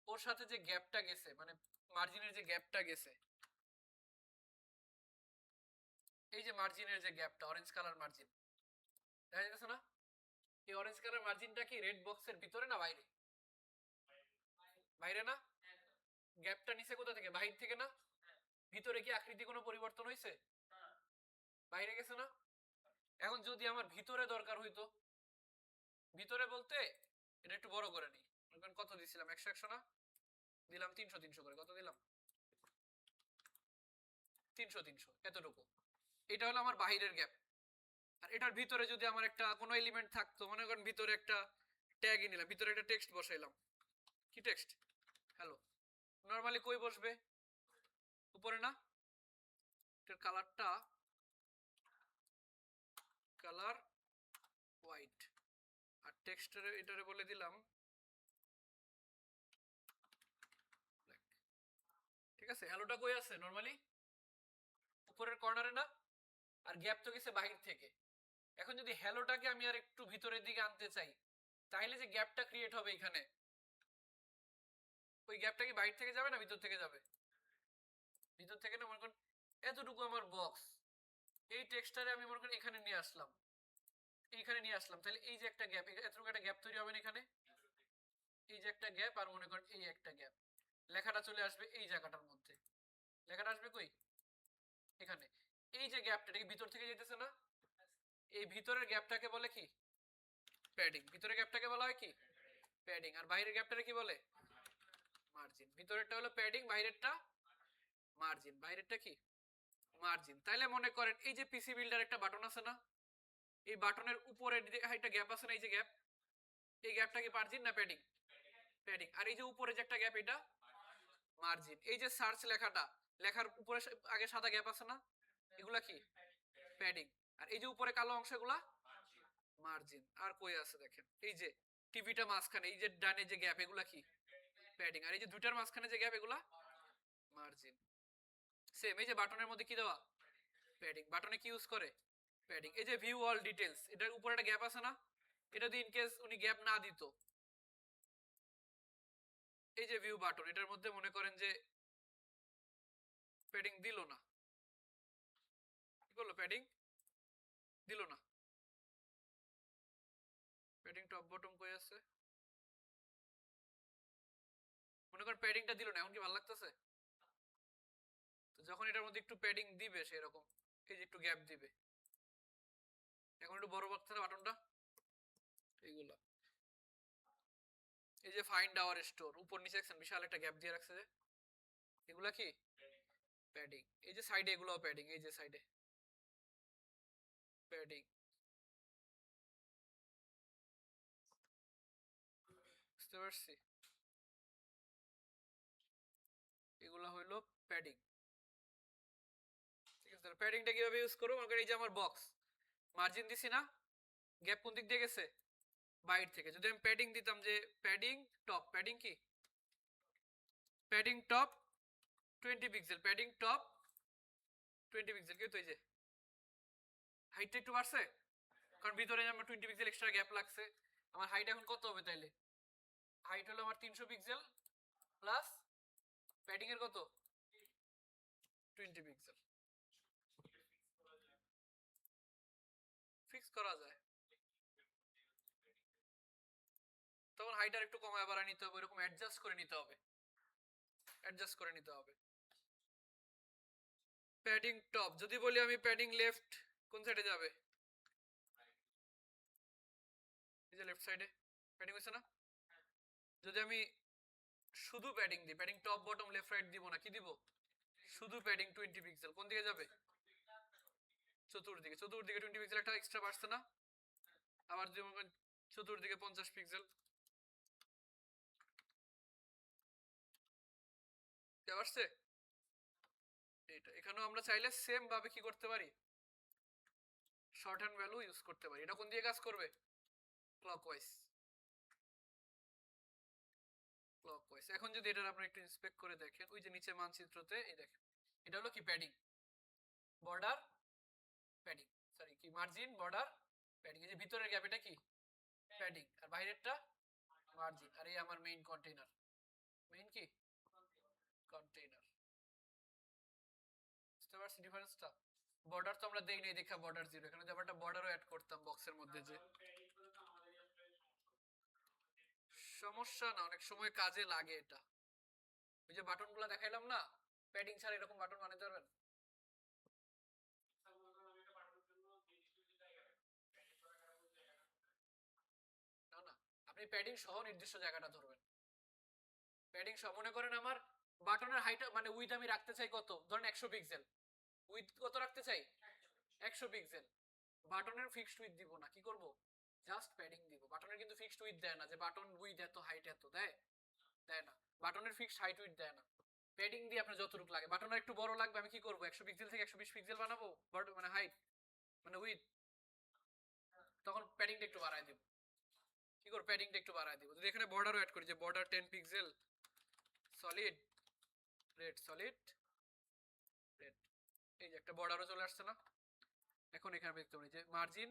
ওর সাথে যে গ্যাপটা গেছে, মানে মার্জিনের যে গ্যাপটা গেছে, এই যে মার্জিনের যে গ্যাপটা, অরেঞ্জ কালার মার্জিন দেখা যাচ্ছে না, এই অরেঞ্জ কালার মার্জিনটা কি রেড বক্সের ভিতরে না বাইরে, বাইরে না? গ্যাপটা নিচে কোথা থেকে, বাহির থেকে না? ভিতরে কি আকৃতি কোনো পরিবর্তন হয়েছে, বাইরে গেছে না? এখন যদি আমার ভিতরে দরকার হইতো, ভিতরে বলতে এটা একটু বড় করে নি, কত দিছিলাম 100 100 না, দিলাম 300 300 করে, কত দিলাম 300 300, এতটুকু। এটা হলো আমার বাহিরের গ্যাপ। আর এটার ভিতরে যদি আমার একটা কোনো এলিমেন্ট থাকতো, মনে করেন ভিতরে একটা ট্যাগই নিলাম, ভিতরে একটা টেক্সট বসাইলাম, কি টেক্সট, হ্যালো। নরমালি কই বসবে, উপরে না, এটার কালারটা কালার হোয়াইট, আর টেক্সচারে এটারে বলে দিলাম ব্ল্যাক। ঠিক আছে, হ্যালোটা কই আছে নরমালি? উপরের কর্নারে না, আর গ্যাপ তো গেছে বাহির থেকে। এখন যদি হ্যালোটাকে আমি আর একটু ভিতরের দিকে আনতে চাই, তাহলে যে গ্যাপটা ক্রিয়েট হবে এখানে, ওই গ্যাপটা কি বাইরে থেকে যাবে না ভিতর থেকে যাবে? ভিতর থেকে না, মনে করেন এতটুকু আমার বক্স, এই টেক্সটারে আমি মনে করেন এখানে নিয়ে আসলাম, এইখানে নিয়ে আসলাম, তাহলে এই যে একটা গ্যাপ, এতটুকু একটা গ্যাপ তৈরি হবে না এখানে, এই যে একটা গ্যাপ, আর মনে করেন এই একটা গ্যাপ, লেখাটা চলে আসবে এই জায়গাটার মধ্যে। লেখাটা আসবে কই? এখানে। এই যে গ্যাপটা, এটা কি ভিতর থেকে যেতেছে না? এই ভিতরের গ্যাপটাকে বলে কি? প্যাডিং। ভিতরের গ্যাপটাকে বলা হয় কি? প্যাডিং। আর বাইরের গ্যাপটারে কি বলে? মার্জিন। ভিতরেরটা হলো প্যাডিং, বাইরেরটা মার্জিন। বাইরেরটা কি? মার্জিন। তাইলে মনে করেন এই যে পিসি বিল্ডার একটা বাটন আছে না, এই বাটনের উপরে একটা গ্যাপ আছে না, এই যে গ্যাপ, এই গ্যাপটা কি মার্জিন না প্যাডিং? প্যাডিং। আর এই যে উপরে যে একটা গ্যাপ, এটা মার্জিন। এই যে সার্চ লেখাটা, লেখার উপরে আগে সাদা গ্যাপ আছে না, এগুলা কি? প্যাডিং। আর এই যে উপরে কালো অংশগুলা মার্জিন। আর কই আছে দেখেন, এই যে টিভিটা মাঝখানে, এই যে ডানে যে গ্যাপ, এগুলা কি? প্যাডিং। আর এই যে দুইটার মাঝখানে যে গ্যাপ, এগুলা মার্জিন। সেম এই যে বাটনের মধ্যে কি দেওয়া? প্যাডিং। বাটনে কি ইউজ করে? প্যাডিং। এই যে ভিউ অল ডিটেইলস, এটার উপরে একটা গ্যাপ আছে না, এটা যদি ইনকেস উনি গ্যাপ না দিত, এই যে ভিউ বাটন, এটার মধ্যে মনে করেন যে প্যাডিং দিল না, কি করলো? প্যাডিং দিল না। প্যাডিং টপ বটম কই আছে? মনে করেন প্যাডিংটা দিল না, এখন কি ভালো লাগতেছে? তো যখন এটার মধ্যে একটু প্যাডিং দিবে, সেরকম এই যে একটু গ্যাপ দিবে, এখন একটু বড় করতে হবে বাটনটা, এইগুলা। এই যে ফাইন্ড আওয়ার স্টোর, উপর নিচে দেখছেন বিশাল একটা গ্যাপ দিয়ে রাখছে, যে এগুলা কি? প্যাডিং। এই যে সাইডে এগুলোও প্যাডিং, এই যে সাইডে প্যাডিং। বুঝতে পারছি? এগুলা হইলো প্যাডিং। ঠিক আছে, প্যাডিংটা কিভাবে ইউজ করবো? মনে করেন এই যে আমার বক্স, মার্জিন দিছি না, গ্যাপ কোন দিক দিয়ে গেছে? বাইরে থেকে। যদি আমি প্যাডিং দিতাম, যে প্যাডিং টপ, প্যাডিং কি? Padding top 20 pixel, padding top 20 pixel, কিন্তু এই যে হাইটটা একটু বাড়ছে, কারণ ভিতরে আমার 20 পিক্সেল এক্সট্রা গ্যাপ লাগছে। আমার হাইট এখন কত হবে তাইলে? হাইট হলো আমার 300 পিক্সেল প্লাস প্যাডিং এর কত? 20 পিক্সেল। ফিক্স করা যায়, তখন হাইট আর একটু কমায় বাড়ায় নিতে হবে, এরকম অ্যাডজাস্ট করে নিতে হবে, অ্যাডজাস্ট করে নিতে হবে। প্যাডিং টপ যদি বলি আমি, প্যাডিং লেফট কোন সাইডে যাবে? এই যে লেফট সাইডে প্যাডিং হইছে না। যদি আমি শুধু প্যাডিং দিই, padding top bottom left right দিব না, কি দিব? শুধু প্যাডিং 20 পিক্সেল, কোন দিকে যাবে? চতুর্দিকে। চতুর্দিকে 20 পিক্সেল একটা এক্সট্রা বাড়ছে না। আবার যদি মনে করেন চতুর্দিকে 50 পিক্সেল, বাড়ছে। এটা এখানেও আমরা চাইলে সেম ভাবে কি করতে পারি? শর্ট হ্যান্ড ভ্যালু ইউজ করতে পারি। এটা কোন দিয়ে কাজ করবে? ক্লকওয়াইজ। ক্লকওয়াইজ। এখন যদি এটা আপনি একটু ইন্সপেক্ট করে দেখেন, ওই যে নিচে মানচিত্রতে, এই দেখেন এটা হলো কি? প্যাডিং, বর্ডার, প্যাডিং, সরি কি, মার্জিন, বর্ডার, প্যাডিং। এই যে ভিতরের গ্যাপ, এটা কি? প্যাডিং। আর বাইরেরটা মার্জিন। আর এই আমার মেইন কন্টেইনার, মেইন কি? কন্টেইনার। বুঝতে পারছি ডিফারেন্সটা? বর্ডার তো আমরা দেই নাই দেখা বর্ডার 0, এখানে যদি আমরা একটা বর্ডারও অ্যাড করতাম বক্সের মধ্যে, যে সমস্যা না, অনেক সময় কাজে লাগে এটা। ওই যে বাটনগুলো দেখাইলাম না, প্যাডিং ছাড়া এরকম বাটন বানাতে পারবেন? না না, আপনি প্যাডিং সহ নির্দিষ্ট জায়গাটা ধরবেন। প্যাডিং সহ মনে করেন আমার বাটনের হাইট মানে উইথ আমি রাখতে চাই কত, ধরেন 100 পিক্সেল, উইথ কত রাখতে চাই? 100 পিক্সেল। বাটনের ফিক্সড উইথ দিব না, কি করব? জাস্ট প্যাডিং দিব। বাটনের কিন্তু ফিক্সড উইথ দেয় না, যে বাটন উইথ এত হাইট এত দেয়, দেয় না। বাটনের ফিক্সড হাইট উইথ দেয় না। প্যাডিং দিয়ে আপনার যতটুকু লাগে, বাটন আর একটু বড় লাগবে, আমি কি করব 100 পিক্সেল থেকে 120 পিক্সেল বানাবো, মানে হাইট মানে উইথ, তখন প্যাডিংটা একটু বাড়ায় দেব। কি করব, প্যাডিংটা একটু বাড়ায় দেব। যদি এখানে বর্ডারও অ্যাড করি, যে border 10 pixel solid red, solid red, এই যে একটা বর্ডারও চলে আসছে না। এখন এখানে আমি দেখতে পারি যে margin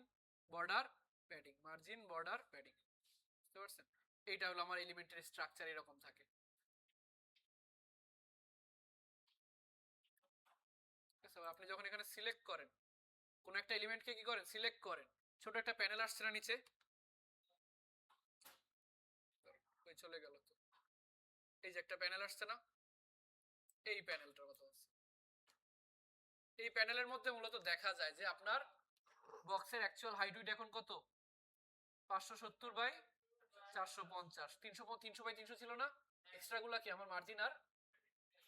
border padding, margin border padding, বুঝতে পারছেন? এইটা হলো আমার এলিমেন্টের স্ট্রাকচার, এরকম থাকে। আপনি যখন এখানে সিলেক্ট করেন কোন একটা এলিমেন্টকে, কি করেন, সিলেক্ট করেন, ছোট একটা প্যানেল আসছে না নিচে, ওই চলে গেল তো, এই যে একটা প্যানেল আসছে না, এই প্যানেলটার কথা বলছি। এই প্যানেলের মধ্যে মূলত দেখা যায় যে আপনার বক্সের অ্যাকচুয়াল হাইট উইড এখন কত, 570 বাই 450, 300 বাই 300 ছিল না। এক্সট্রা গুলা কি আমার মার্জিন আর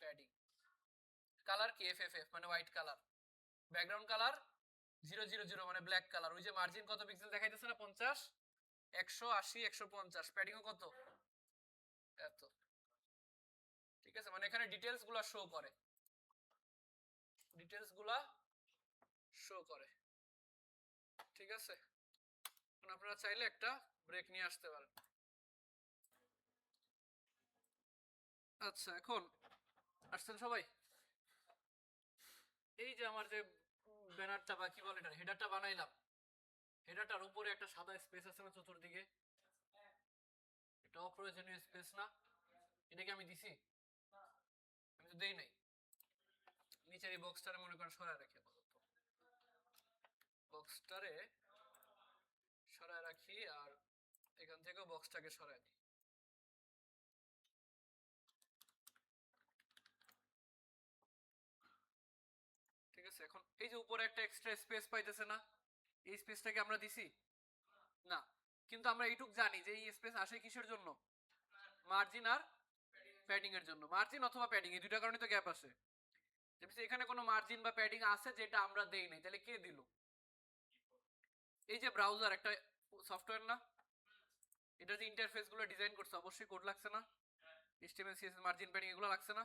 প্যাডিং। কালার কি এফএফএফ মানে হোয়াইট কালার, ব্যাকগ্রাউন্ড কালার 000 মানে ব্ল্যাক কালার। ওই যে মার্জিন কত পিক্সেল দেখাইতেছে না, 50, 180, 150, প্যাডিংও কত, এত। ঠিক আছে, মানে এখানে ডিটেইলস গুলা শো করে, ডিটেইলস গুলা শো করে। ঠিক আছে, এখন আপনারা চাইলে একটা ব্রেক নিয়ে আসতে পারেন। আচ্ছা, এখন আসছেন সবাই? এই যে আমার যে ব্যানারটা বা কি বলে এটা, হেডারটা বানাইলাম, হেডারটার উপরে একটা সাদা স্পেস আছে না চতুর্দিকে, এটা অপ্রয়োজনীয় স্পেস না? এটাকে আমি দিছি? আমি তো দেই নাই। নিচের এই বক্সটারে মনে করেন সরায় রাখি, বক্সটারে সরায় রাখি, আর এখান থেকেও বক্সটাকে সরায় দিই। ঠিক আছে, এখন এই যে উপরে একটা এক্সট্রা স্পেস পাইতেছে না, এই স্পেসটাকে আমরা দিছি না, কিন্তু আমরা এইটুক জানি যে এই স্পেস আসে কিসের জন্য, মার্জিন আর প্যাডিং এর জন্য। মার্জিন অথবা প্যাডিং, এই দুইটা কারণে তো গ্যাপ আসে। যেমন এখানে কোনো মার্জিন বা প্যাডিং আছে যেটা আমরা দেই নাই, তাহলে কে দিল? এই যে ব্রাউজার একটা সফটওয়্যার না, এটা যে ইন্টারফেস গুলো ডিজাইন করছে, অবশ্যই কোড লাগছে না, HTML CSS মার্জিন প্যাডিং এগুলো লাগছে না।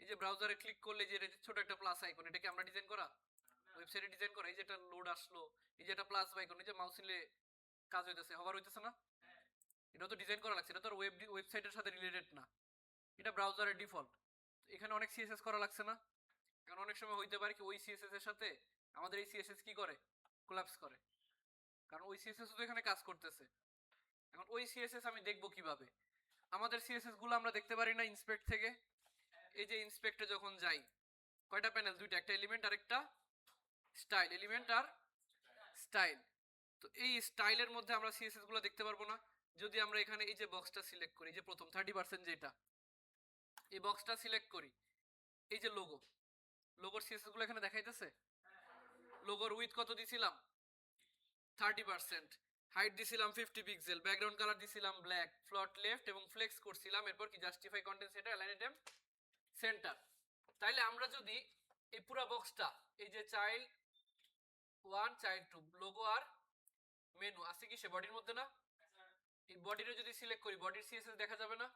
এই যে ব্রাউজারে ক্লিক করলে যে ছোট একটা প্লাস আইকন, এটা কি আমরা ডিজাইন করা, ওয়েবসাইটে ডিজাইন করা। এই যে এটা লোড আসলো, এই যে এটা প্লাস আইকন, এই যে মাউস নিলে কাজ হইতেছে, হবার হইতেছে না, এটা তো ডিজাইন করা লাগছে, এটা তো ওয়েবসাইটের সাথে রিলেটেড না, এটা ব্রাউজারের ডিফল্ট। এখানে অনেক সিএসএস করা লাগছে না। এখন অনেক সময় হইতে পারে কি ওই সিএসএস এর সাথে আমাদের এই সিএসএস কি করে, কোলাপস করে, কারণ ওই সিএসএস তো এখানে কাজ করতেছে। এখন ওই সিএসএস আমি দেখবো কিভাবে? আমাদের সিএসএস গুলো আমরা দেখতে পারি না ইন্সপেক্ট থেকে। এই যে ইন্সপেক্টে যখন যাই, কয়টা প্যানেল, দুইটা, একটা এলিমেন্ট আর একটা স্টাইল, এলিমেন্ট আর স্টাইল। তো এই স্টাইলের মধ্যে আমরা সিএসএস গুলো দেখতে পারবো না যদি আমরা এখানে এই যে বক্সটা সিলেক্ট করি, যে প্রথম 30% যেটা, এই বক্সটা সিলেক্ট করি, এই যে লোগো, লোগোর সিএসএস গুলো এখানে দেখাইতেছে। লোগোর উইথ কত দিছিলাম, 30%, হাইট দিছিলাম 50 পিক্সেল, ব্যাকগ্রাউন্ড কালার দিছিলাম ব্ল্যাক, ফ্লট লেফট এবং ফ্লেক্স করছিলাম, এরপর কি justify content centre, align item centre. তাইলে আমরা যদি এই পুরো বক্সটা, এই যে চাইল্ড 1 চাইল্ড 2 লোগো আর মেনু আছে কি সে বডির মধ্যে না, এই বডিরে যদি সিলেক্ট করি, বডির সিএসএস দেখা যাবে না।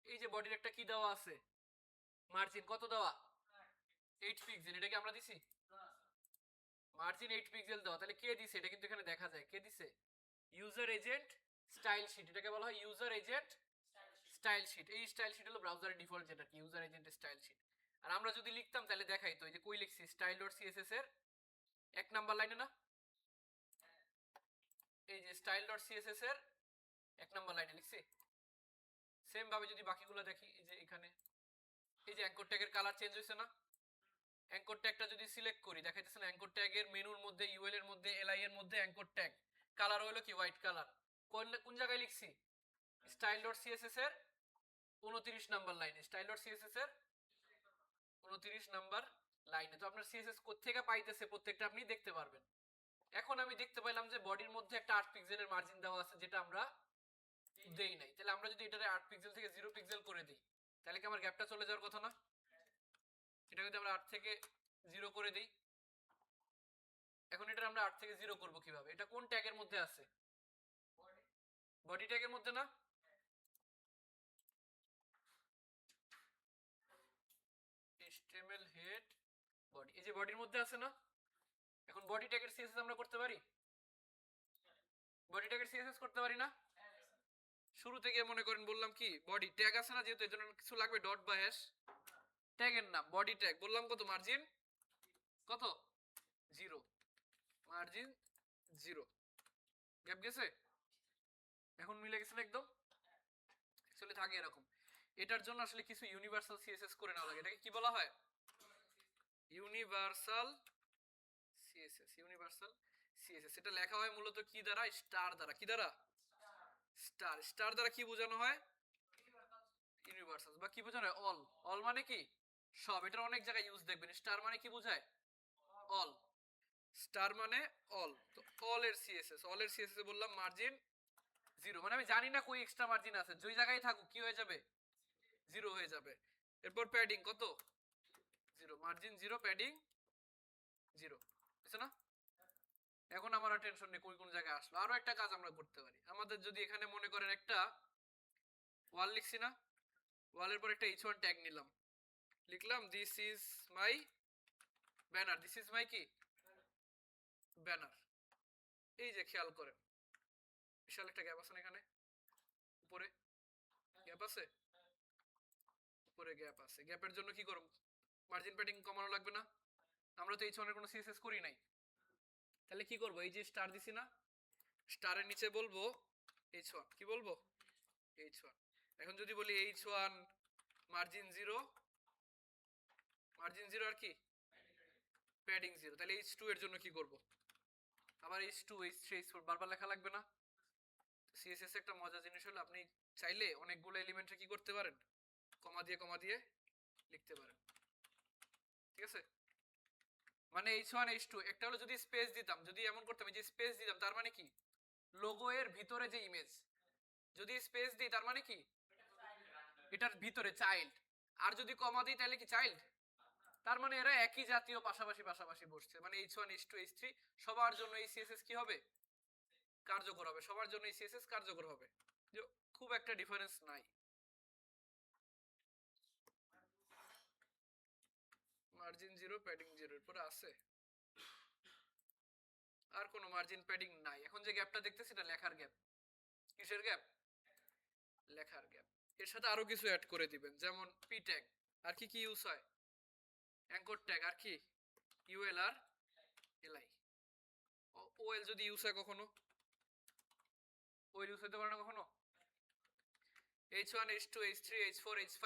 এই যে বডির একটা কি দেওয়া আছে, মার্জিন কত দেওয়া, 8 পিক্সেল, এটা কি আমরা দিছি? মার্জিন 8 পিক্সেল দেওয়া, তাহলে কে দিছে? এটা কিন্তু এখানে দেখা যায় কে দিছে, ইউজার এজেন্ট স্টাইল শীট, এটাকে বলা হয় ইউজার এজেন্ট স্টাইল শীট। এই স্টাইল শীট হলো ব্রাউজারের ডিফল্ট, যেটা কি ইউজার এজেন্ট স্টাইল শীট। আর আমরা যদি লিখতাম তাহলে দেখাই তো, এই যে কই লিখছি, স্টাইল ডট সিএসএস এর 1 নাম্বার লাইনে না, এই যে স্টাইল ডট সিএসএস এর 1 নাম্বার লাইনে লিখছি। সেম ভাবে যদি বাকিগুলো দেখি, এই যে এখানে এই যে অ্যাঙ্কর ট্যাগের কালার চেঞ্জ হইছে না, অ্যাঙ্কর ট্যাগটা যদি সিলেক্ট করি দেখাইতেছে না, অ্যাঙ্কর ট্যাগের মেনুর মধ্যে, ইউএল এর মধ্যে, এলআই এর মধ্যে অ্যাঙ্কর ট্যাগ কালার হলো কি হোয়াইট কালার। কোন জায়গায় লিখছি, স্টাইল ডট সিএসএস এর 29 নাম্বার লাইনে, স্টাইল ডট সিএসএস এর 29 নাম্বার লাইনে। তো আপনার সিএসএস কোত্থেকে পাইতেছে প্রত্যেকটা আপনি দেখতে পারবেন। এখন আমি দেখতে পাইলাম যে বডির মধ্যে একটা 8 পিক্সেলের মার্জিন দেওয়া আছে, যেটা আমরা দেই নাই। তাহলে আমরা যদি এটারে 8 পিক্সেল থেকে 0 পিক্সেল করে দিই, তাহলে কি আমার গ্যাপটা চলে যাওয়ার কথা না? এটা যদি আমরা 8 থেকে 0 করে দিই, এখন এটা আমরা 8 থেকে 0 করব কিভাবে? এটা কোন ট্যাগের মধ্যে আছে, বডি ট্যাগের মধ্যে না? HTML হেড বডি, এই যে বডির মধ্যে আছে না, এখন বডি ট্যাগের সিএসএস আমরা করতে পারি, বডি ট্যাগের সিএসএস করতে পারি না? শুরু থেকে মনে করেন বললাম কি বডি ট্যাগ আছে না, যেহেতু এর জন্য কিছু লাগবে ডট বা হ্যাশ, ট্যাগের নাম বডি ট্যাগ, বললাম কত মার্জিন, কত 0, মার্জিন 0, গ্যাপ গেছে, এখন মিলে গেছে না একদম, আসলে থাকে এরকম। এটার জন্য আসলে কিছু ইউনিভার্সাল সিএসএস করে নেওয়া লাগে, এটাকে কি বলা হয়, ইউনিভার্সাল সিএসএস, ইউনিভার্সাল সিএসএস। এটা লেখা হয় মূলত কি দ্বারা, স্টার দ্বারা, কি দ্বারা, স্টার, স্টার দ্বারা কি বোঝানো হয়, ইউনিভার্সাল, বা কি বোঝানো হয়, অল, অল মানে কি সব, এটার অনেক জায়গায় ইউজ দেখবেন, স্টার মানে কি বোঝায়, অল, স্টার মানে অল, তো অল এর সিএসএস, অল এর সিএসএস বললাম মার্জিন 0, মানে আমি জানি না কই এক্সট্রা মার্জিন আছে, যেই জায়গায় থাকুক কি হয়ে যাবে, 0 হয়ে যাবে। এরপর প্যাডিং কত, 0, মার্জিন 0, প্যাডিং 0, বুঝছো না? এখন আমার আর টেনশন নেই কোন জায়গায় আসলো। আরো একটা কাজ আমরা করতে পারি, আমাদের যদি এখানে মনে করেন একটা ওয়াল লিখছি না, ওয়ালের পর একটা h1 ট্যাগ নিলাম, লিখলাম this is my banner, this is my কি ব্যানার, এই যে খেয়াল করেন বিশাল একটা গ্যাপ আছে না এখানে, উপরে গ্যাপ আছে, উপরে গ্যাপ আছে, গ্যাপের জন্য কি করব, মার্জিন প্যাডিং কমানো লাগবে না, আমরা তো h1 এর কোনো সিএসএস করি নাই, তাহলে কি করব, এই যে স্টার দিছি না, স্টারের নিচে বলবো h1, কি বলবো h1, এখন যদি বলি h1 মার্জিন 0, মার্জিন 0 আর কি প্যাডিং 0, তাহলে h2 এর জন্য কি করব, আবার h2 h3 h4 বারবার লেখা লাগবে না। সিএসএস একটা মজার জিনিস হলো আপনি চাইলে অনেকগুলো এলিমেন্টে কি করতে পারেন, কমা দিয়ে লিখতে পারেন, ঠিক আছে, মানে h1 h2 একটা হলো যদি স্পেস দিতাম, যদি এমন করতাম এই যে স্পেস দিতাম, তার মানে কি লোগো এর ভিতরে যে ইমেজ, যদি স্পেস দিই তার মানে কি এটার ভিতরে চাইল্ড, আর যদি কমা দিই তাহলে কি চাইল্ড, তার মানে এরা একই জাতীয় পাশাপাশি পাশাপাশি বসছে, মানে h1 h2 h3 সবার জন্য এই সিএসএস কি হবে, কার্যকর হবে, সবার জন্য এই সিএসএস কার্যকর হবে, যে খুব একটা ডিফারেন্স নাই। মার্জিন 0, প্যাডিং 0 এর পরে আছে, আর কোনো মার্জিন প্যাডিং নাই। এখন যে গ্যাপটা দেখতেছি এটা লেখার গ্যাপ, কিসের গ্যাপ, লেখার গ্যাপ। এর সাথে আরো কিছু অ্যাড করে দিবেন, যেমন পি ট্যাগ, আর কি কি ইউজ হয়, অ্যাঙ্কর ট্যাগ, আর কি ইউএল আর এলআই, ওএল যদি ইউজ হয় কখনো, ওএল ইউজ হতে পারে না কখনো, h1 h2 h3 h4 h5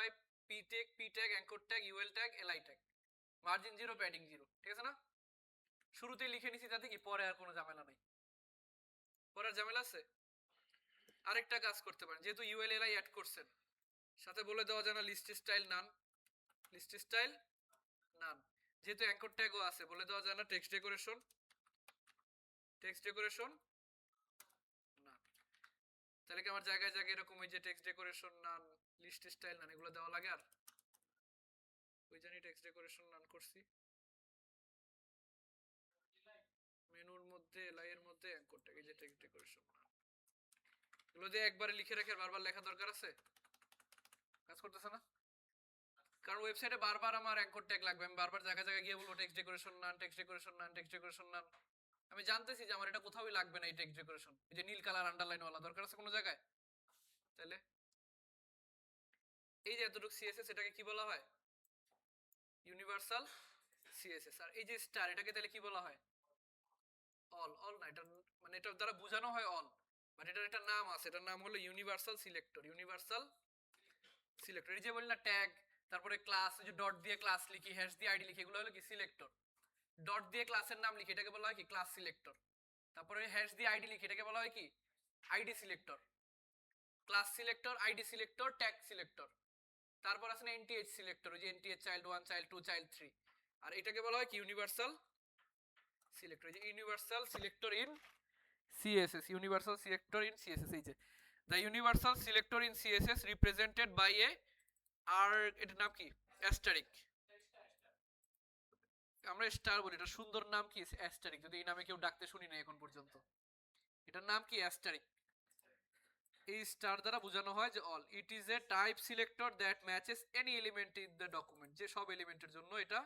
P tag anchor tag UL tag LI tag, margin 0, padding 0, ঠিক আছে না, শুরুতেই লিখে নিছি যাতে কি পরে আর কোনো ঝামেলা নাই, পরে আর ঝামেলা আছে। আরেকটা কাজ করতে পারেন, যেহেতু ইউএল এলআই অ্যাড করছেন, সাথে বলে দেওয়া যায় না list style none, list style none, যেহেতু অ্যাঙ্কর ট্যাগও আছে বলে দেওয়া যায় না text decoration, text decoration none, তাহলে কি আমার জায়গায় জায়গায় এরকম ওই যে text decoration none, list style none এগুলো দেওয়া লাগে, আর ওই জানি টেক্সট ডেকোরেশন নান করছি, মেনুর মধ্যে এলআই এর মধ্যে অ্যাঙ্কর ট্যাগ, এই যে টেক্সট ডেকোরেশন নান, এগুলো দিয়ে একবারে লিখে রেখে বারবার লেখা দরকার আছে, কাজ করতেছে না, কারণ ওয়েবসাইটে বারবার আমার অ্যাঙ্কর ট্যাগ লাগবে, আমি বারবার জায়গা জায়গায় গিয়ে বলবো টেক্সট ডেকোরেশন নান, টেক্সট ডেকোরেশন নান, টেক্সট ডেকোরেশন নান, আমি জানতেছি যে আমার এটা কোথাওই লাগবে না এই টেক্সট ডেকোরেশন, এই যে নীল কালার আন্ডারলাইন ওয়ালা দরকার আছে কোনো জায়গায়, তাহলে এই যে এতটুকু সিএসএস এটাকে কি বলা হয়, ইউনিভার্সাল সিএসএস। আর এই যে স্টার এটাকে তাহলে কি বলা হয়, অল, অল না, এটা মানে এটার দ্বারা বোঝানো হয় অল, বাট এটার একটা নাম আছে, এটার নাম হলো universal selector, universal selector. In যে বলি না ট্যাগ, তারপরে ক্লাস, যে ডট দিয়ে ক্লাস লিখি, হ্যাশ দিয়ে আইডি লিখি, এগুলো হলো কি সিলেক্টর, ডট দিয়ে ক্লাসের নাম লিখি এটাকে বলা হয় কি ক্লাস সিলেক্টর, তারপরে হ্যাশ দিয়ে আইডি লিখি এটাকে বলা হয় কি ID selector, class selector, ID selector, tag selector, তারপর আছে না এনটিএইচ সিলেক্টর, ওই যে এনটিএইচ চাইল্ড 1 চাইল্ড 2 চাইল্ড 3, আর এটাকে বলা হয় কি universal selector, in CSS universal selector in CSS, universal selector in CSS, এই যে the universal selector in CSS represented by a, আর এটার নাম কি অ্যাস্টারিক, আমরা স্টার বলি, এটা সুন্দর নাম কি অ্যাস্টারিক, যদি এই নামে কেউ ডাকতে শুনি না এখন পর্যন্ত, এটার নাম কি অ্যাস্টারিক, এই স্টার দ্বারা বোঝানো হয় যে all. It is a type selector that matches any element in the document, যে সব এলিমেন্টের জন্য এটা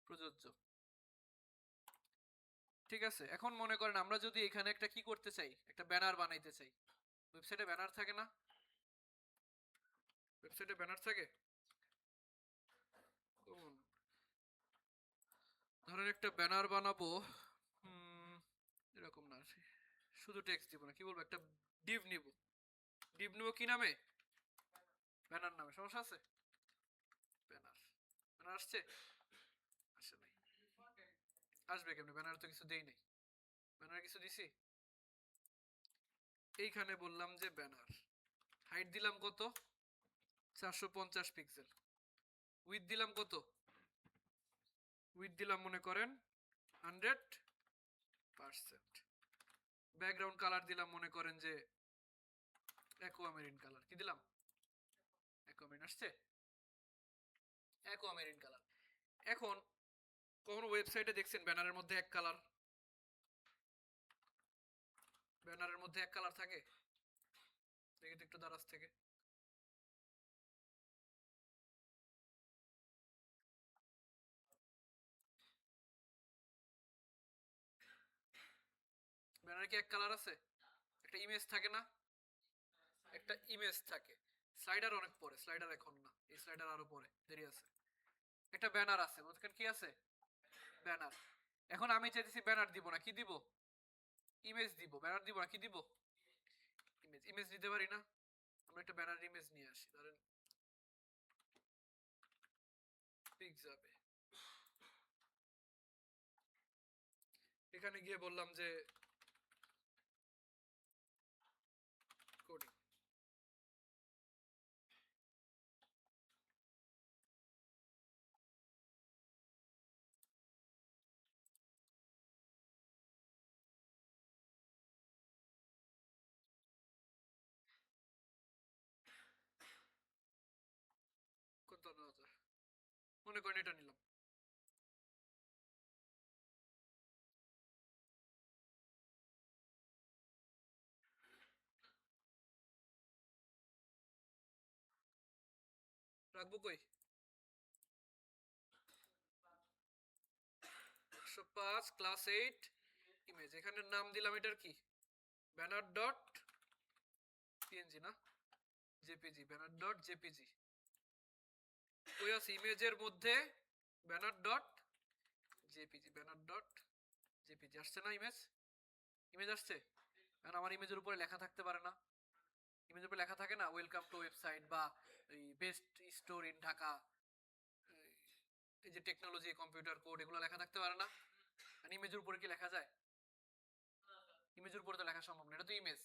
প্রযোজ্য। ঠিক আছে, এখন মনে করেন আমরা যদি এখানে একটা কি করতে চাই, একটা ব্যানার বানাইতে চাই। ওয়েবসাইটে ব্যানার থাকে না? ওয়েবসাইটে ব্যানার থাকে। কোন ধরেন একটা ব্যানার বানাবো, এরকম না, শুধু টেক্সট দিব না, কি বলবো, একটা ডিভ নিব। ডিভ নিব কি নামে? ব্যানার নামে। সমস্যা আছে? ব্যানার, ব্যানার আসছে? আসে নাই। আসবে কেমনে? ব্যানার তো কিছু দেই নাই। ব্যানার কিছু দিছি? এইখানে বললাম যে ব্যানার, হাইট দিলাম কত? 450 পিক্সেল। উইথ দিলাম কত? উইথ দিলাম মনে করেন 100%। ব্যাকগ্রাউন্ড কালার দিলাম মনে করেন যে অ্যাকোয়ামেরিন কালার। কি দিলাম? অ্যাকোয়ামেরিন। আসছে? Aquamarine colour. এখন কোন ওয়েবসাইটে দেখছেন ব্যানারের মধ্যে এক কালার? ব্যানারের মধ্যে এক কালার থাকে? দেখি তো একটু দারাজ থেকে। ব্যানারে কি এক কালার আছে? একটা ইমেজ থাকে না? একটা ইমেজ থাকে। স্লাইডার অনেক পরে, স্লাইডার এখন না, এই স্লাইডার আরো পরে, দেরি আছে। একটা ব্যানার আছে, বুঝছেন কি আছে? ব্যানার। এখন আমি চাইতেছি ব্যানার দিব না, কি দিব? ইমেজ দিব। ব্যানার দিব না, কি দিব? ইমেজ। ইমেজ নিতে পারি না? আমরা একটা ব্যানার ইমেজ নিয়ে আসি, ধরেন পিক্সাবে। এখানে গিয়ে বললাম যে কোডিং। কত মনে করেন এটা নিলাম। রাখবো কই? 105 ক্লাস 8 ইমেজ। এখানে নাম দিলাম এটার কি? ব্যানার ডট পিএনজি না, জেপিজি। Banner dot JPG. ওই আছে ইমেজের মধ্যে banner dot JPG. Banner dot JPG. আসছে না ইমেজ? ইমেজ আসছে? কারণ আমার ইমেজের উপরে লেখা থাকতে পারে না? ইমেজের উপরে লেখা থাকে না, ওয়েলকাম টু ওয়েবসাইট, বা এই বেস্ট স্টোর ইন ঢাকা, এই যে টেকনোলজি, কম্পিউটার কোড, এগুলো লেখা থাকতে পারে না? আর ইমেজের উপরে কি লেখা যায়? ইমেজের উপরে তো লেখা সম্ভব না, এটা তো ইমেজ।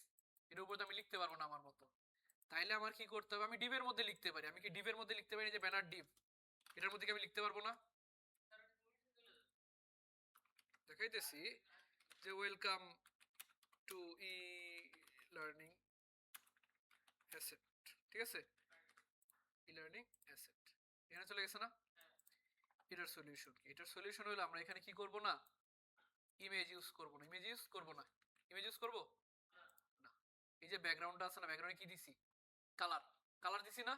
এটার উপরে তো আমি লিখতে পারবো না আমার মতো। তাইলে আমার কি করতে হবে? আমি ডিভের মধ্যে লিখতে পারি। আমি কি ডিভের মধ্যে লিখতে পারি যে ব্যানার ডিভ? এটার মধ্যে কি আমি লিখতে পারবো না? দেখাইতেছি যে welcome to e learning asset. ঠিক আছে, ই লার্নিং অ্যাসেট। এখানে চলে গেছে না? এটার সলিউশন কি? এটার সলিউশন হলো আমরা এখানে কি করব না, ইমেজ ইউজ করব না। ইমেজ ইউজ করব না। ইমেজ ইউজ করব না। এই যে ব্যাকগ্রাউন্ডটা আছে না, ব্যাকগ্রাউন্ডে কি দিছি? কালার। কালার দিছি না?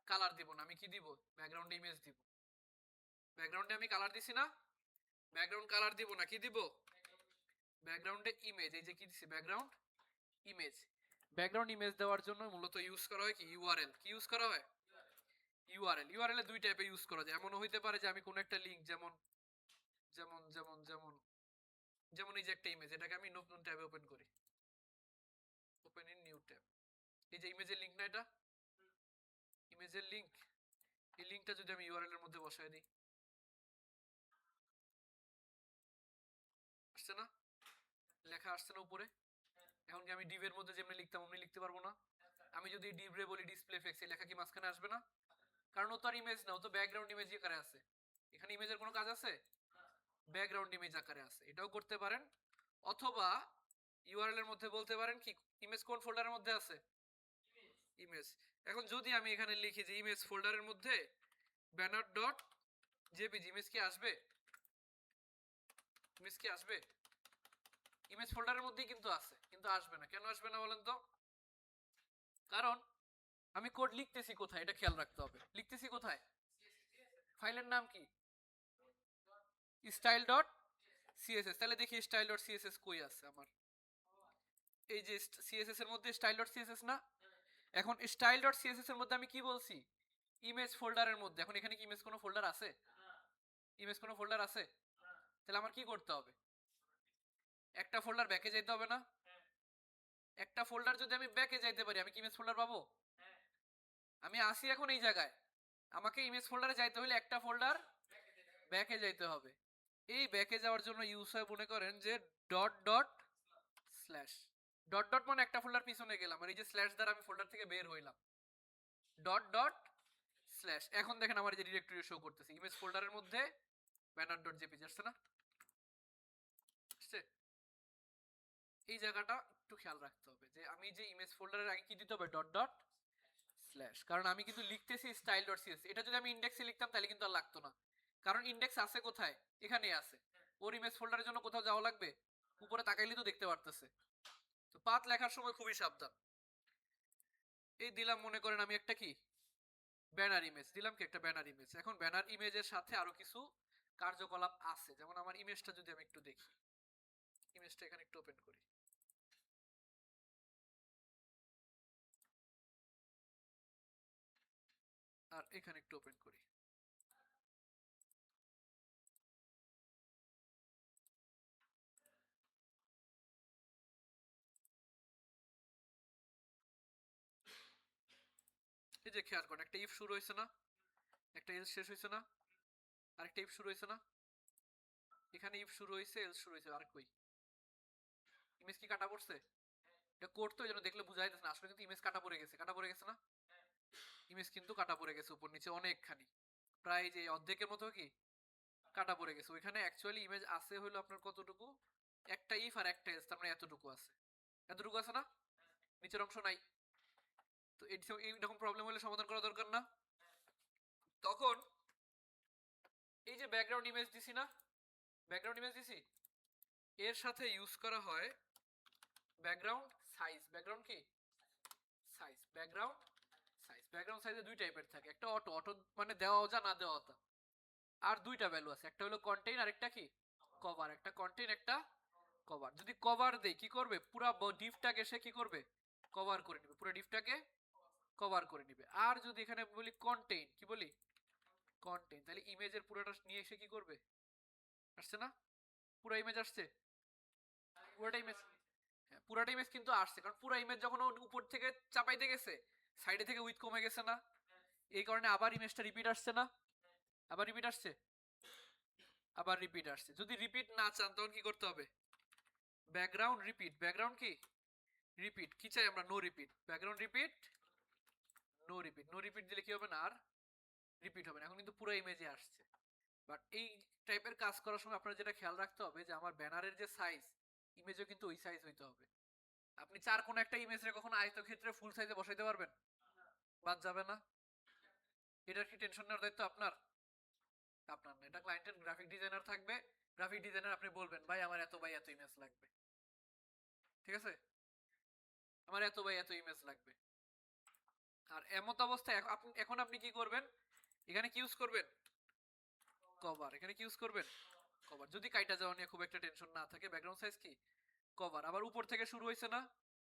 কালার দিব না, আমি কি দিব? ব্যাকগ্রাউন্ডে ইমেজ দিব। ব্যাকগ্রাউন্ডে আমি কালার দিছি না? ব্যাকগ্রাউন্ড কালার দিব না, কি দিব? ব্যাকগ্রাউন্ডে ইমেজ। এই যে কি দিছি? Background image. ব্যাকগ্রাউন্ড ইমেজ দেওয়ার জন্য মূলত ইউজ করা হয় কি? ইউআরএল। কি ইউজ করা হয়? ইউআরএল। ইউআরএল এ দুই টাইপে ইউজ করা যায়। এমনও হইতে পারে যে আমি কোন একটা লিংক, যেমন যেমন যেমন যেমন যেমন এই যে একটা ইমেজ, এটাকে আমি নতুন ট্যাবে ওপেন করি, ওপেন ইন নিউ ট্যাব। এই যে ইমেজের লিংক না, এটা ইমেজের লিংক। এই লিংকটা যদি আমি ইউআরএল এর মধ্যে বসায় দিই, আসছে না? লেখা আসছে না উপরে? এখন কি আমি ডিভের মধ্যে যেমনি লিখতাম অমনি লিখতে পারবো না? আমি যদি ডিভ রে বলি ডিসপ্লে এফেক্টস, এই লেখা কি মাঝখানে আসবে না? কারণ ও তো আর ইমেজ না, ও তো ব্যাকগ্রাউন্ড ইমেজ আকারে আছে। এখানে ইমেজের কোনো কাজ আছে? ব্যাকগ্রাউন্ড ইমেজ আকারে আছে। এটাও করতে পারেন। অথবা ইউআরএল এর মধ্যে বলতে পারেন কি, ইমেজ কোন ফোল্ডারের মধ্যে আছে? ইমেজ। এখন যদি আমি এখানে লিখি যে ইমেজ ফোল্ডারের মধ্যে ব্যানার ডট জেপিজি, ইমেজ কি আসবে? ইমেজ কি আসবে? ইমেজ ফোল্ডারের মধ্যেই কিন্তু আছে, কিন্তু আসবে না। কেন আসবে না বলেন তো? কারণ আমি কোড লিখতেছি কোথায় এটা খেয়াল রাখতে হবে। লিখতেছি কোথায়? ফাইলের নাম কি? Style dot CSS. তাহলে দেখি স্টাইল ডট সিএসএস কই আছে আমার। এই যে সিএসএস এর মধ্যে স্টাইল ডট সিএসএস না। এখন স্টাইল ডট সিএসএস এর মধ্যে আমি কি বলছি? ইমেজ ফোল্ডারের মধ্যে। এখন এখানে কি ইমেজ কোনো ফোল্ডার আছে? ইমেজ কোনো ফোল্ডার আছে? তাহলে আমার কি করতে হবে? একটা ফোল্ডার ব্যাকে যেতে হবে না? একটা ফোল্ডার যদি আমি ব্যাকে যাইতে পারি আমি কি ইমেজ ফোল্ডার পাবো? আমি আসি এখন এই জায়গায়, আমাকে ইমেজ ফোল্ডারে যাইতে হলে একটা ফোল্ডার ব্যাকে যাইতে হবে। এই ব্যাকে যাওয়ার জন্য ইউজ হয় মনে করেন যে dot dot slash. Dot dot মানে একটা ফোল্ডার পিছনে গেলাম, আর এই যে স্ল্যাশ দ্বারা আমি ফোল্ডার থেকে বের হইলাম। Dot dot slash. এখন দেখেন আমার যে ডিরেক্টরি শো করতেছে ইমেজ ফোল্ডারের মধ্যে ব্যানার ডট জেপিজি আসছে না? আসছে? এই জায়গাটা একটু খেয়াল রাখতে হবে যে আমি যে ইমেজ ফোল্ডারের আগে কি দিতে হবে? Dot dot slash. কারণ আমি কিন্তু লিখতেছি স্টাইল ডট সিএস। এটা যদি আমি ইন্ডেক্সে লিখতাম তাহলে কিন্তু আর লাগতো না, কারণ ইন্ডেক্স আছে কোথায়? এখানেই আছে। ওর ইমেজ ফোল্ডারের জন্য কোথাও যাওয়া লাগবে? উপরে তাকাইলেই তো দেখতে পারতেছে। তো পাথ লেখার সময় খুবই সাবধান। এই দিলাম মনে করেন আমি একটা কি ব্যানার ইমেজ দিলাম, কি একটা ব্যানার ইমেজ। এখন ব্যানার ইমেজের সাথে আরো কিছু কার্যকলাপ আছে, যেমন আমার ইমেজটা যদি আমি একটু দেখি, ইমেজটা এখানে একটু ওপেন করি। আর এখানে একটু ওপেন করি। এই যে খেয়াল করেন একটা ইফ শুরু হয়েছে না, একটা এলস শেষ হয়েছে না, আরেকটা ইফ শুরু হয়েছে না। এখানে ইফ শুরু হয়েছে এলস শুরু হয়েছে, আর কই ইমেজ কি কাটা পড়ছে? এটা কোড তো, এই জন্য দেখলে বোঝা যাইতেছে না, আসলে কিন্তু ইমেজ কাটা পড়ে গেছে। কাটা পড়ে গেছে না? ইমেজ কিন্তু কাটা পড়ে গেছে উপর নিচে অনেকখানি, প্রায় যে অর্ধেকের মতো কি কাটা পড়ে গেছে। ওইখানে অ্যাকচুয়ালি ইমেজ আছে হলো আপনার কতটুকু? একটা ইফ আর একটা এলস, তার মানে এতটুকু আছে। এতটুকু আছে না? নিচের অংশ নাই। তো এইরকম প্রবলেম হলে সমাধান করা দরকার না? তখন এই যে ব্যাকগ্রাউন্ড ইমেজ দিছি না, ব্যাকগ্রাউন্ড ইমেজ দিছি, এর সাথে ইউজ করা হয় ব্যাকগ্রাউন্ড সাইজ। ব্যাকগ্রাউন্ড কি সাইজ? Background size. ব্যাকগ্রাউন্ড সাইজে দুই টাইপের থাকে, একটা অটো। অটো মানে দেওয়া যা না দেওয়া তা। আর দুইটা ভ্যালু আছে, একটা হলো কন্টেইন আর একটা কি কভার। একটা কন্টেইন একটা কভার। যদি কভার দেই কি করবে? পুরো ডিপটাকে সে কি করবে? কভার করে নেবে, পুরো ডিপটাকে কভার করে নেবে। আর যদি এখানে বলি কন্টেইন, কি বলি? কন্টেইন, তাহলে ইমেজের পুরোটা নিয়ে এসে কি করবে? আসছে না? পুরো ইমেজ আসছে? পুরোটা ইমেজ, হ্যাঁ পুরোটা ইমেজ কিন্তু আসছে, কারণ পুরো ইমেজ যখন ও উপর থেকে চাপাইতে গেছে সাইডে থেকে উইথ কমে গেছে না, এই কারণে আবার ইমেজটা রিপিট আসছে না? আবার রিপিট আসছে, আবার রিপিট আসছে। যদি রিপিট না চান তখন কি করতে হবে? Background repeat. ব্যাকগ্রাউন্ড কি রিপিট। কি চাই আমরা? No repeat. Background repeat no repeat. No repeat দিলে কি হবে না? আর রিপিট হবে না। এখন কিন্তু পুরো ইমেজে আসছে। বাট এই টাইপের কাজ করার সময় আপনার যেটা খেয়াল রাখতে হবে যে আমার ব্যানারের যে সাইজ, ইমেজও কিন্তু ওই সাইজ হইতে হবে। আপনি চার কোন একটা ইমেজে কখনো আয়তক্ষেত্রে ফুল সাইজে বসাইতে পারবেন? বাদ যাবে না। এটার কি টেনশন নেওয়ার দায়িত্ব আপনার? আপনার না, এটা ক্লায়েন্টের গ্রাফিক ডিজাইনার থাকবে। গ্রাফিক ডিজাইনার আপনি বলবেন ভাই আমার এত বাই এত ইমেজ লাগবে, ঠিক আছে, আমার এত বাই এত ইমেজ লাগবে। আর এমত অবস্থায় এখন আপনি কি করবেন? এখানে কি ইউজ করবেন? কভার। এখানে কি ইউজ করবেন? কভার। যদি কাইটা যাওয়া নিয়ে খুব একটা টেনশন না থাকে, ব্যাকগ্রাউন্ড সাইজ কি কভার। আবার উপর থেকে শুরু হয়েছে না,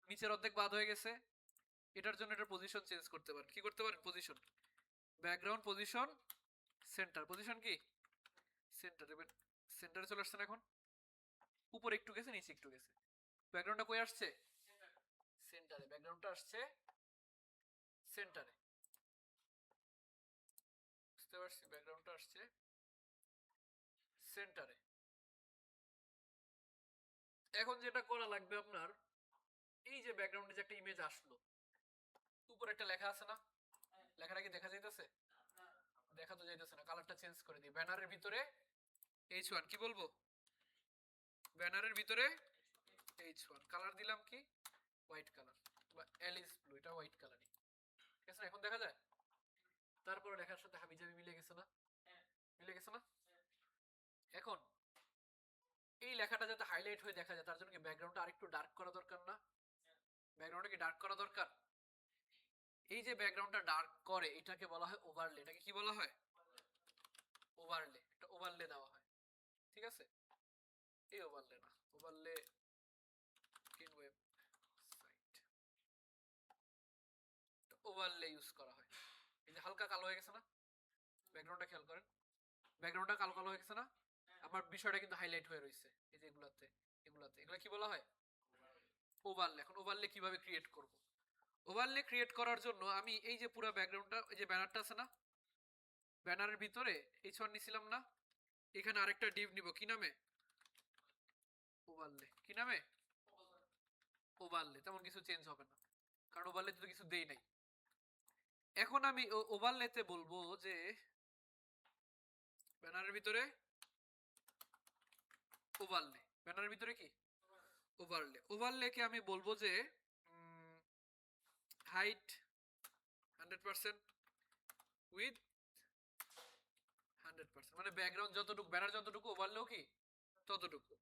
নিচের অর্ধেক বাদ হয়ে গেছে, এটার জন্য এটার পজিশন চেঞ্জ করতে পারেন। কি করতে পারেন? Position, background position centre. Position কি সেন্টার। এবার সেন্টারে চলে আসছে না, এখন উপরে একটু গেছে নিচে একটু গেছে, ব্যাকগ্রাউন্ডটা কই আসছে? সেন্টারে। ব্যাকগ্রাউন্ডটা আসছে সেন্টারে, বুঝতে পারছি। ব্যাকগ্রাউন্ডটা আসছে সেন্টারে। এখন যেটা করা লাগবে আপনার, এই যে ব্যাকগ্রাউন্ডে যে একটা ইমেজ আসলো, উপরে একটা লেখা আছে না, লেখাটা কি দেখা যাইতেছে? দেখা তো যাইতেছে না। কালারটা চেঞ্জ করে দিই। ব্যানারের ভিতরে H1 কি বলবো? ব্যানারের ভিতরে H1 কালার দিলাম কি হোয়াইট কালার বা অ্যালিস ব্লু, এটা হোয়াইট কালারই, ঠিক আছে। এখন দেখা যায় তারপরে লেখার সাথে হাবিজাবি মিলে গেছে না? মিলে গেছে না? এখন এই লেখাটা যাতে হাইলাইট হয়ে দেখা যায় তার জন্য কি ব্যাকগ্রাউন্ডটা আরেকটু ডার্ক করা দরকার না? ব্যাকগ্রাউন্ডটা কি ডার্ক করা দরকার? এই যে ব্যাকগ্রাউন্ডটা ডার্ক করে এটাকে বলা হয় ওভারলে। এটাকে কি বলা হয়? ওভারলে। এটা ওভারলে দেওয়া হয়, ঠিক আছে? এই ওভারলে না, overlay in web site, overlay use করা হয়। এই যে হালকা কালো হয়ে গেছে না ব্যাকগ্রাউন্ডটা, খেয়াল করেন ব্যাকগ্রাউন্ডটা কালো কালো হয়ে গেছে না, আমার বিষয়টা কিন্তু হাইলাইট হয়ে রয়েছে এই যে এগুলাতে, এগুলা কি বলা হয়? ওভারলে। এখন ওভারলে কিভাবে ক্রিয়েট করব? ওভারলে ক্রিয়েট করার জন্য আমি এই যে পুরো ব্যাকগ্রাউন্ডটা, এই যে ব্যানারটা আছে না, ব্যানারের ভিতরে H1 নিছিলাম না, এখানে আরেকটা ডিভ নিব, কি নামে? ওভারলে। কি নামে? ওভারলে। তেমন কিছু চেঞ্জ হবে না, কারণ ওভারলেতে তো কিছু দেই নাই। এখন আমি ওভারলেতে বলবো যে ব্যানারের ভিতরে ওভারলে, ব্যানারের ভিতরে কি ওভারলে, ওভারলেকে আমি বলবো যে হাইট 100% উইথ 100%, মানে ব্যাকগ্রাউন্ড যতটুকু, ব্যানার যতটুকু, ওভারলেও কি ততটুকু।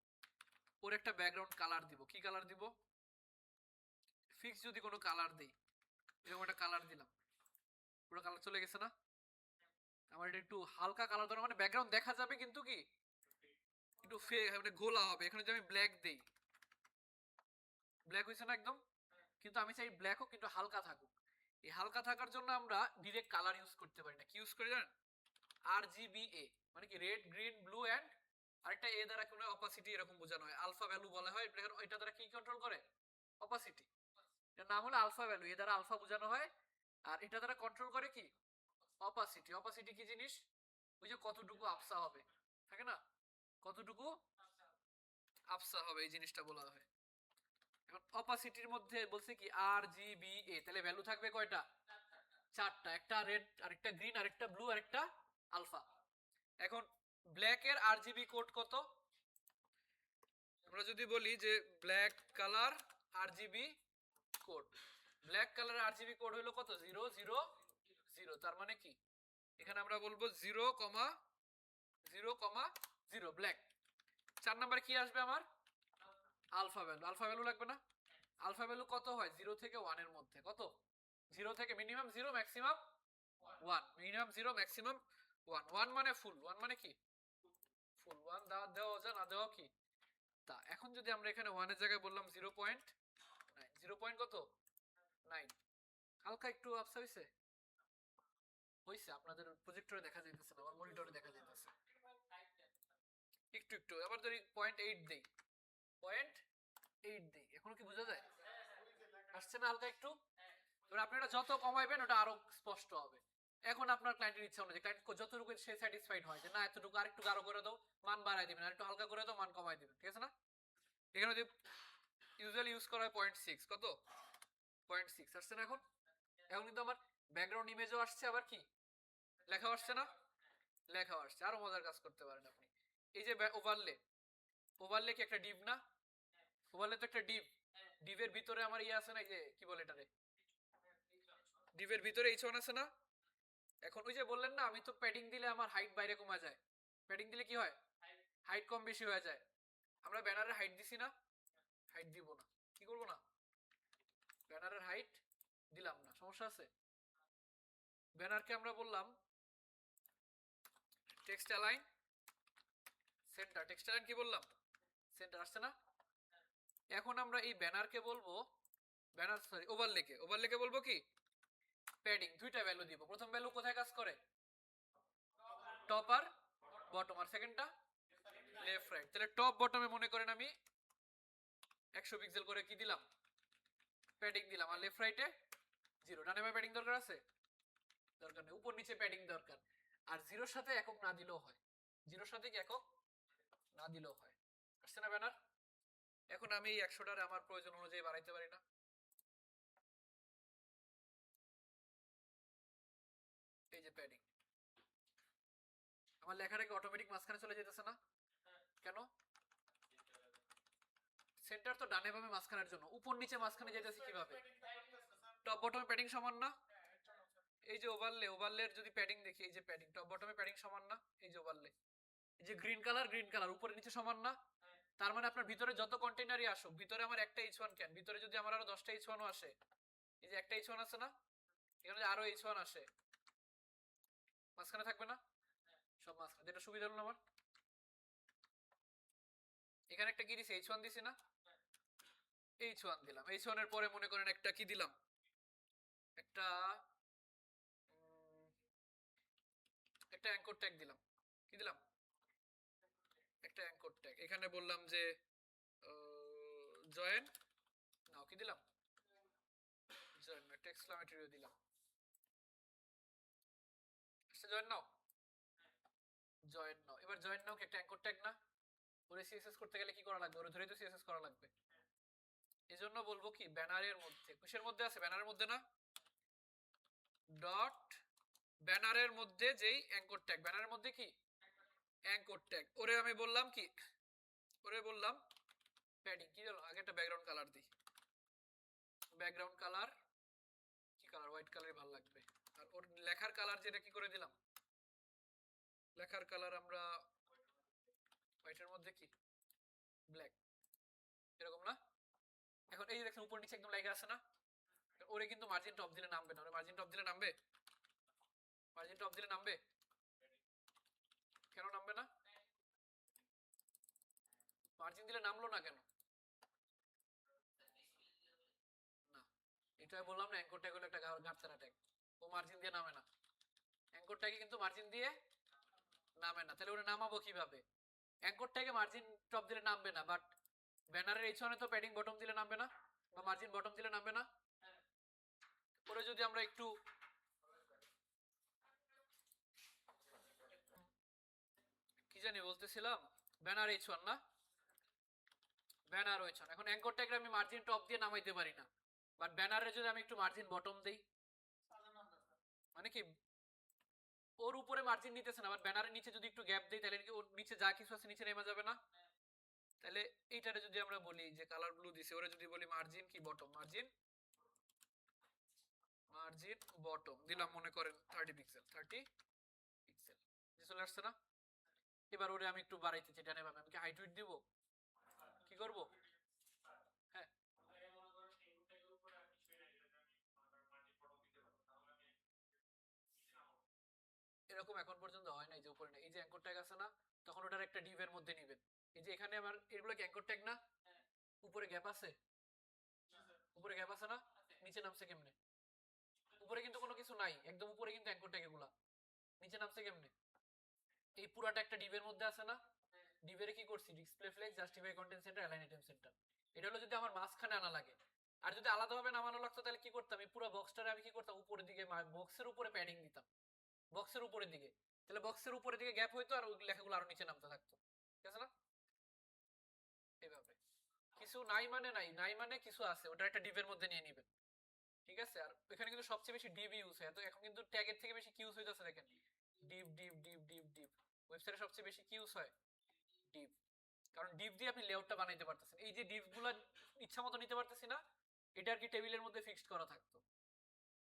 ওর একটা ব্যাকগ্রাউন্ড কালার দিব। কি কালার দিব? ফিক্স যদি কোনো কালার দেই, এরকম একটা কালার দিলাম, পুরো কালার চলে গেছে না? আমার এটা একটু হালকা কালার দেওয়া, মানে ব্যাকগ্রাউন্ড দেখা যাবে কিন্তু কি একটু মানে গোলা হবে। এখানে যদি আমি ব্ল্যাক দেই, ব্ল্যাক হয়েছে না একদম, কিন্তু আমি চাই ব্ল্যাকও কিন্তু হালকা থাকুক। এই হালকা থাকার জন্য আমরা ডিরেক্ট কালার ইউজ করতে পারি না। কি ইউজ করি জানেন? RGBA, মানে কি রেড গ্রিন ব্লু এন্ড আরেকটা এ দ্বারা কোনো অপাসিটি এরকম বোঝানো হয়, আলফা ভ্যালু বলা হয়। এটা দ্বারা কি কন্ট্রোল করে? অপাসিটি। এর নাম হলো আলফা ভ্যালু, এ দ্বারা আলফা বোঝানো হয়। আর এটা দ্বারা কন্ট্রোল করে কি? অপাসিটি। অপাসিটি কি জিনিস? ওই যে কতটুকু আবসা হবে, থাকে না, কতটুকু আবসা হবে, এই জিনিসটা বলা হয়। এখন অপাসিটির মধ্যে বলছে কি RGBA, তাহলে ভ্যালু থাকবে কয়টা? চারটা, একটা রেড, আরেকটা গ্রিন, আরেকটা ব্লু, আরেকটা আলফা। এখন ব্ল্যাকের RGB কোড কত? আমরা যদি বলি যে black colour RGB code, black colour RGB code হলো কত? 000। তার মানে কি এখানে আমরা বলবো 0,0,0 ব্ল্যাক। 4 নাম্বার কি আসবে আমার? Alpha value. আলফা ভ্যালু লাগবে না? আলফা ভ্যালু কত হয়? 0 থেকে 1 এর মধ্যে। কত? 0 থেকে মিনিমাম 0 ম্যাক্সিমাম 1, মিনিমাম 0 ম্যাক্সিমাম 1। 1 মানে ফুল, 1 মানে কি ফুল। 1 দেওয়া যায় না, দেওয়া কি তা। এখন যদি আমরা এখানে 1 এর জায়গায় বললাম 0.9, 0 পয়েন্ট কত 9, হালকা একটু আপসা হইছে, হইছে। আপনাদের প্রজেক্টরে দেখা যাইতেছে না, আমার মনিটরে দেখা যাইতেছে একটু একটু। আবার যদি 0.8 দেই, 0.8 দেই, এখনো কি বোঝা যায়? আসছে না হালকা একটু? এবার আপনি এটা যত কমাইবেন ওটা আরো স্পষ্ট হবে। এখন আপনার ক্লায়েন্টের ইচ্ছা অনুযায়ী, ক্লায়েন্ট যতটুকু সে স্যাটিসফাইড হয় যে না এতটুকু আরেকটু গাঢ় করে দাও, মান বাড়াই দিবেন, আরেকটু হালকা করে দাও, মান কমাই দিবেন, ঠিক আছে না? এখানে যদি ইউজুয়ালি ইউজ করা হয় 0.6, কত 0.6 আসছে না এখন? এখন কিন্তু আমার ব্যাকগ্রাউন্ড ইমেজও আসছে, আবার কি লেখাও আসছে না? লেখাও আসছে। আরো মজার কাজ করতে পারেন আপনি। এই যে ওভারলে, ওভারলে কি একটা ডিভ না? ওভারলে তো একটা ডিভ। ডিভের ভিতরে আমার ইয়ে আছে না, এই যে কি বলে এটারে, ডিভের ভিতরে H1 আছে না? এখন ওই যে বললেন না আমি তো প্যাডিং দিলে আমার হাইট বাইরে কমা যায়, প্যাডিং দিলে কি হয়? হাইট কম বেশি হয়ে যায়। আমরা ব্যানারের হাইট দিছি না, হাইট দিব না, কি করব না, ব্যানারের হাইট দিলাম না, সমস্যা আছে? ব্যানারকে আমরা বললাম text align centre, text align কি বললাম? সেন্টার, আসছে না? এখন আমরা এই ব্যানারকে বলবো, ব্যানার সরি ওভারলেকে, ওভারলেকে বলবো কি প্যাডিং। দুইটা ভ্যালু দিব। প্রথম ভ্যালু কোথায় কাজ করে? টপ আর বটম। আর সেকেন্ডটা লেফট রাইট। তাহলে টপ বটমে মনে করেন আমি 100 পিক্সেল করে কি দিলাম? প্যাডিং দিলাম। আর লেফট রাইটে 0। ডানে বামে প্যাডিং দরকার আছে? দরকার নেই। উপর নিচে প্যাডিং দরকার। আর 0 সাথে একক না দিলেও হয়, 0 সাথে কি একক না দিলেও হয়। আসছে না ব্যানার? এখন আমি এই 100টারে আমার প্রয়োজন অনুযায়ী বাড়াইতে পারি না? এই যে প্যাডিং, আমার লেখাটা কি অটোমেটিক মাঝখানে চলে যেতেছে না? কেন? সেন্টার তো ডানে বামে মাঝখানের জন্য, উপর নিচে মাঝখানে যেতেছে কিভাবে? টপ বটমে প্যাডিং সমান না? এই যে ওভারলে, ওভারলের যদি প্যাডিং দেখি, এই যে প্যাডিং টপ বটমে প্যাডিং সমান না? এই যে ওভারলে, এই যে গ্রিন কালার, গ্রিন কালার উপরে নিচে সমান না? তার মানে আপনার ভিতরে যত কন্টেইনারই আসুক, ভিতরে আমার একটা H1 কেন, ভিতরে যদি আমার আরো 10টা H1ও আসে, এই যে একটা H1 আছে না, এখানে যে আরো h1 আসে মাঝখানে থাকবে না, সব মাঝখানে, এটা সুবিধা হলো না আমার। এখানে একটা কি দিছি, h1 দিছি না, h1 দিলাম, h1 এর পরে মনে করেন একটা কি দিলাম, একটা একটা অ্যাঙ্কর ট্যাগ দিলাম, কি দিলাম, একটা অ্যাঙ্কর ট্যাগ। এখানে বললাম যে জয়েন নাও, কি দিলাম, জয়েন, একটা এক্সক্লামেটরিও দিলাম, জয়েন নাও, জয়েন নাও। এবার জয়েন নাও কি একটা অ্যাঙ্কর ট্যাগ না, ওরে সিএসএস করতে গেলে কি করা লাগবে, ওরে ধরেই তো সিএসএস করা লাগবে। এজন্য বলবো কি ব্যানারের মধ্যে, কিসের মধ্যে আছে, ব্যানারের মধ্যে না, ডট ব্যানারের মধ্যে যেই অ্যাঙ্কর ট্যাগ, ব্যানারের মধ্যে কি অ্যাঙ্কর ট্যাগ, ওরে আমি বললাম কি, ওরে বললাম প্যাডিং। কি হলো, আগে একটা ব্যাকগ্রাউন্ড কালার দিই, ব্যাকগ্রাউন্ড কালার কি কালার, হোয়াইট কালারই ভালো লাগবে। আর ওর লেখার কালার যেটা কি করে দিলাম, লেখার কালার আমরা হোয়াইটের মধ্যে কি ব্ল্যাক, এরকম না। এখন এই যে দেখেন উপর নিচে একদম লেখা আছে না, ওরে কিন্তু মার্জিন টপ দিলে নামবে না, ওরে মার্জিন টপ দিলে নামবে, মার্জিন টপ দিলে নামবে, কেন নামবে না, মার্জিন দিলে নামলো না কেন, না, এটা বললাম না অ্যাঙ্কর ট্যাগ হলো একটা ঘাটতারা ট্যাগ, ও মার্জিন দিয়ে নামে না, অ্যাঙ্কর ট্যাগে কিন্তু মার্জিন দিয়ে নামে না, তাহলে ওটা নামাবো কিভাবে, অ্যাঙ্কর ট্যাগে মার্জিন টপ দিলে নামবে না, বাট ব্যানারের এইখানে তো প্যাডিং বটম দিলে নামবে না, বা মার্জিন বটম দিলে নামবে না। পরে যদি আমরা একটু কি জানি বলতেছিলাম, ব্যানার এইচ1 না, ব্যানার এইচ1, এখন অ্যাঙ্কর ট্যাগে আমি মার্জিন টপ দিয়ে নামাইতে পারি না, বাট ব্যানারে যদি আমি একটু মার্জিন বটম দেই, মানে কি ওর উপরে মার্জিন নিতেছে না, বাট ব্যানারের নিচে যদি একটু গ্যাপ দেই, তাহলে কি ওর নিচে যা কিছু আছে নিচে নেমে যাবে না। তাহলে এইটারে যদি আমরা বলি যে কালার ব্লু দিছে, ওরে যদি বলি মার্জিন কি বটম, মার্জিন, মার্জিন বটম দিলাম মনে করেন 30 পিক্সেল, 30 পিক্সেল, যে চলে আসছে না। এবার ওরে আমি একটু বাড়াইতে চাই ডানে বামে, আমি কি হাইট উইডথ দিব, কি করব, হ্যাঁ এরকম এখন পর্যন্ত হয় নাই যে উপরে না, এই যে অ্যাঙ্কর ট্যাগ আছে না, তখন ওটার একটা ডিভের মধ্যে নিবেন, এই যে এখানে আমার এগুলো কি অ্যাঙ্কর ট্যাগ না, উপরে গ্যাপ আছে, উপরে গ্যাপ আছে না, নিচে নামছে কেমনে, উপরে কিন্তু কোনো কিছু নাই, একদম উপরে কিন্তু অ্যাঙ্কর ট্যাগ এগুলা, নিচে নামছে কেমনে, এই পুরাটা একটা ডিভের মধ্যে আছে না, ডিভের কি করছি, display flex, justify content centre, align item centre, এটা হলো যদি আমার মাঝখানে আনা লাগে। আর যদি আলাদাভাবে নামানো লাগতো তাহলে কি করতাম, এই পুরো বক্সটারে আমি কি করতাম, উপরের দিকে বক্সের উপরে প্যাডিং দিতাম, বক্সের উপরের দিকে, তাহলে বক্সের উপরের দিকে গ্যাপ হইতো আর ওই লেখাগুলো আরো নিচে নামতে থাকতো, ঠিক আছে না, এইভাবে। কিছু নাই মানে নাই, নাই মানে কিছু আছে, ওটা একটা ডিভের মধ্যে নিয়ে নিবেন, ঠিক আছে। আর এখানে কিন্তু সবচেয়ে বেশি ডিভ ইউজ হয়, তো এখন কিন্তু ট্যাগের থেকে বেশি কি ইউজ হইতাছে দেখেন, Depp Depp Depp Depp Depp, ওয়েবসাইটে সবচেয়ে বেশি কি ইউজ হয়, ডিভ, কারণ ডিভ দিয়ে আপনি লেআউটটা বানাইতে পারতেছেন, এই যে ডিভগুলো ইচ্ছা মতো নিতে পারতেছি না, এটা আর কি টেবিলের মধ্যে ফিক্সড করা থাকতো,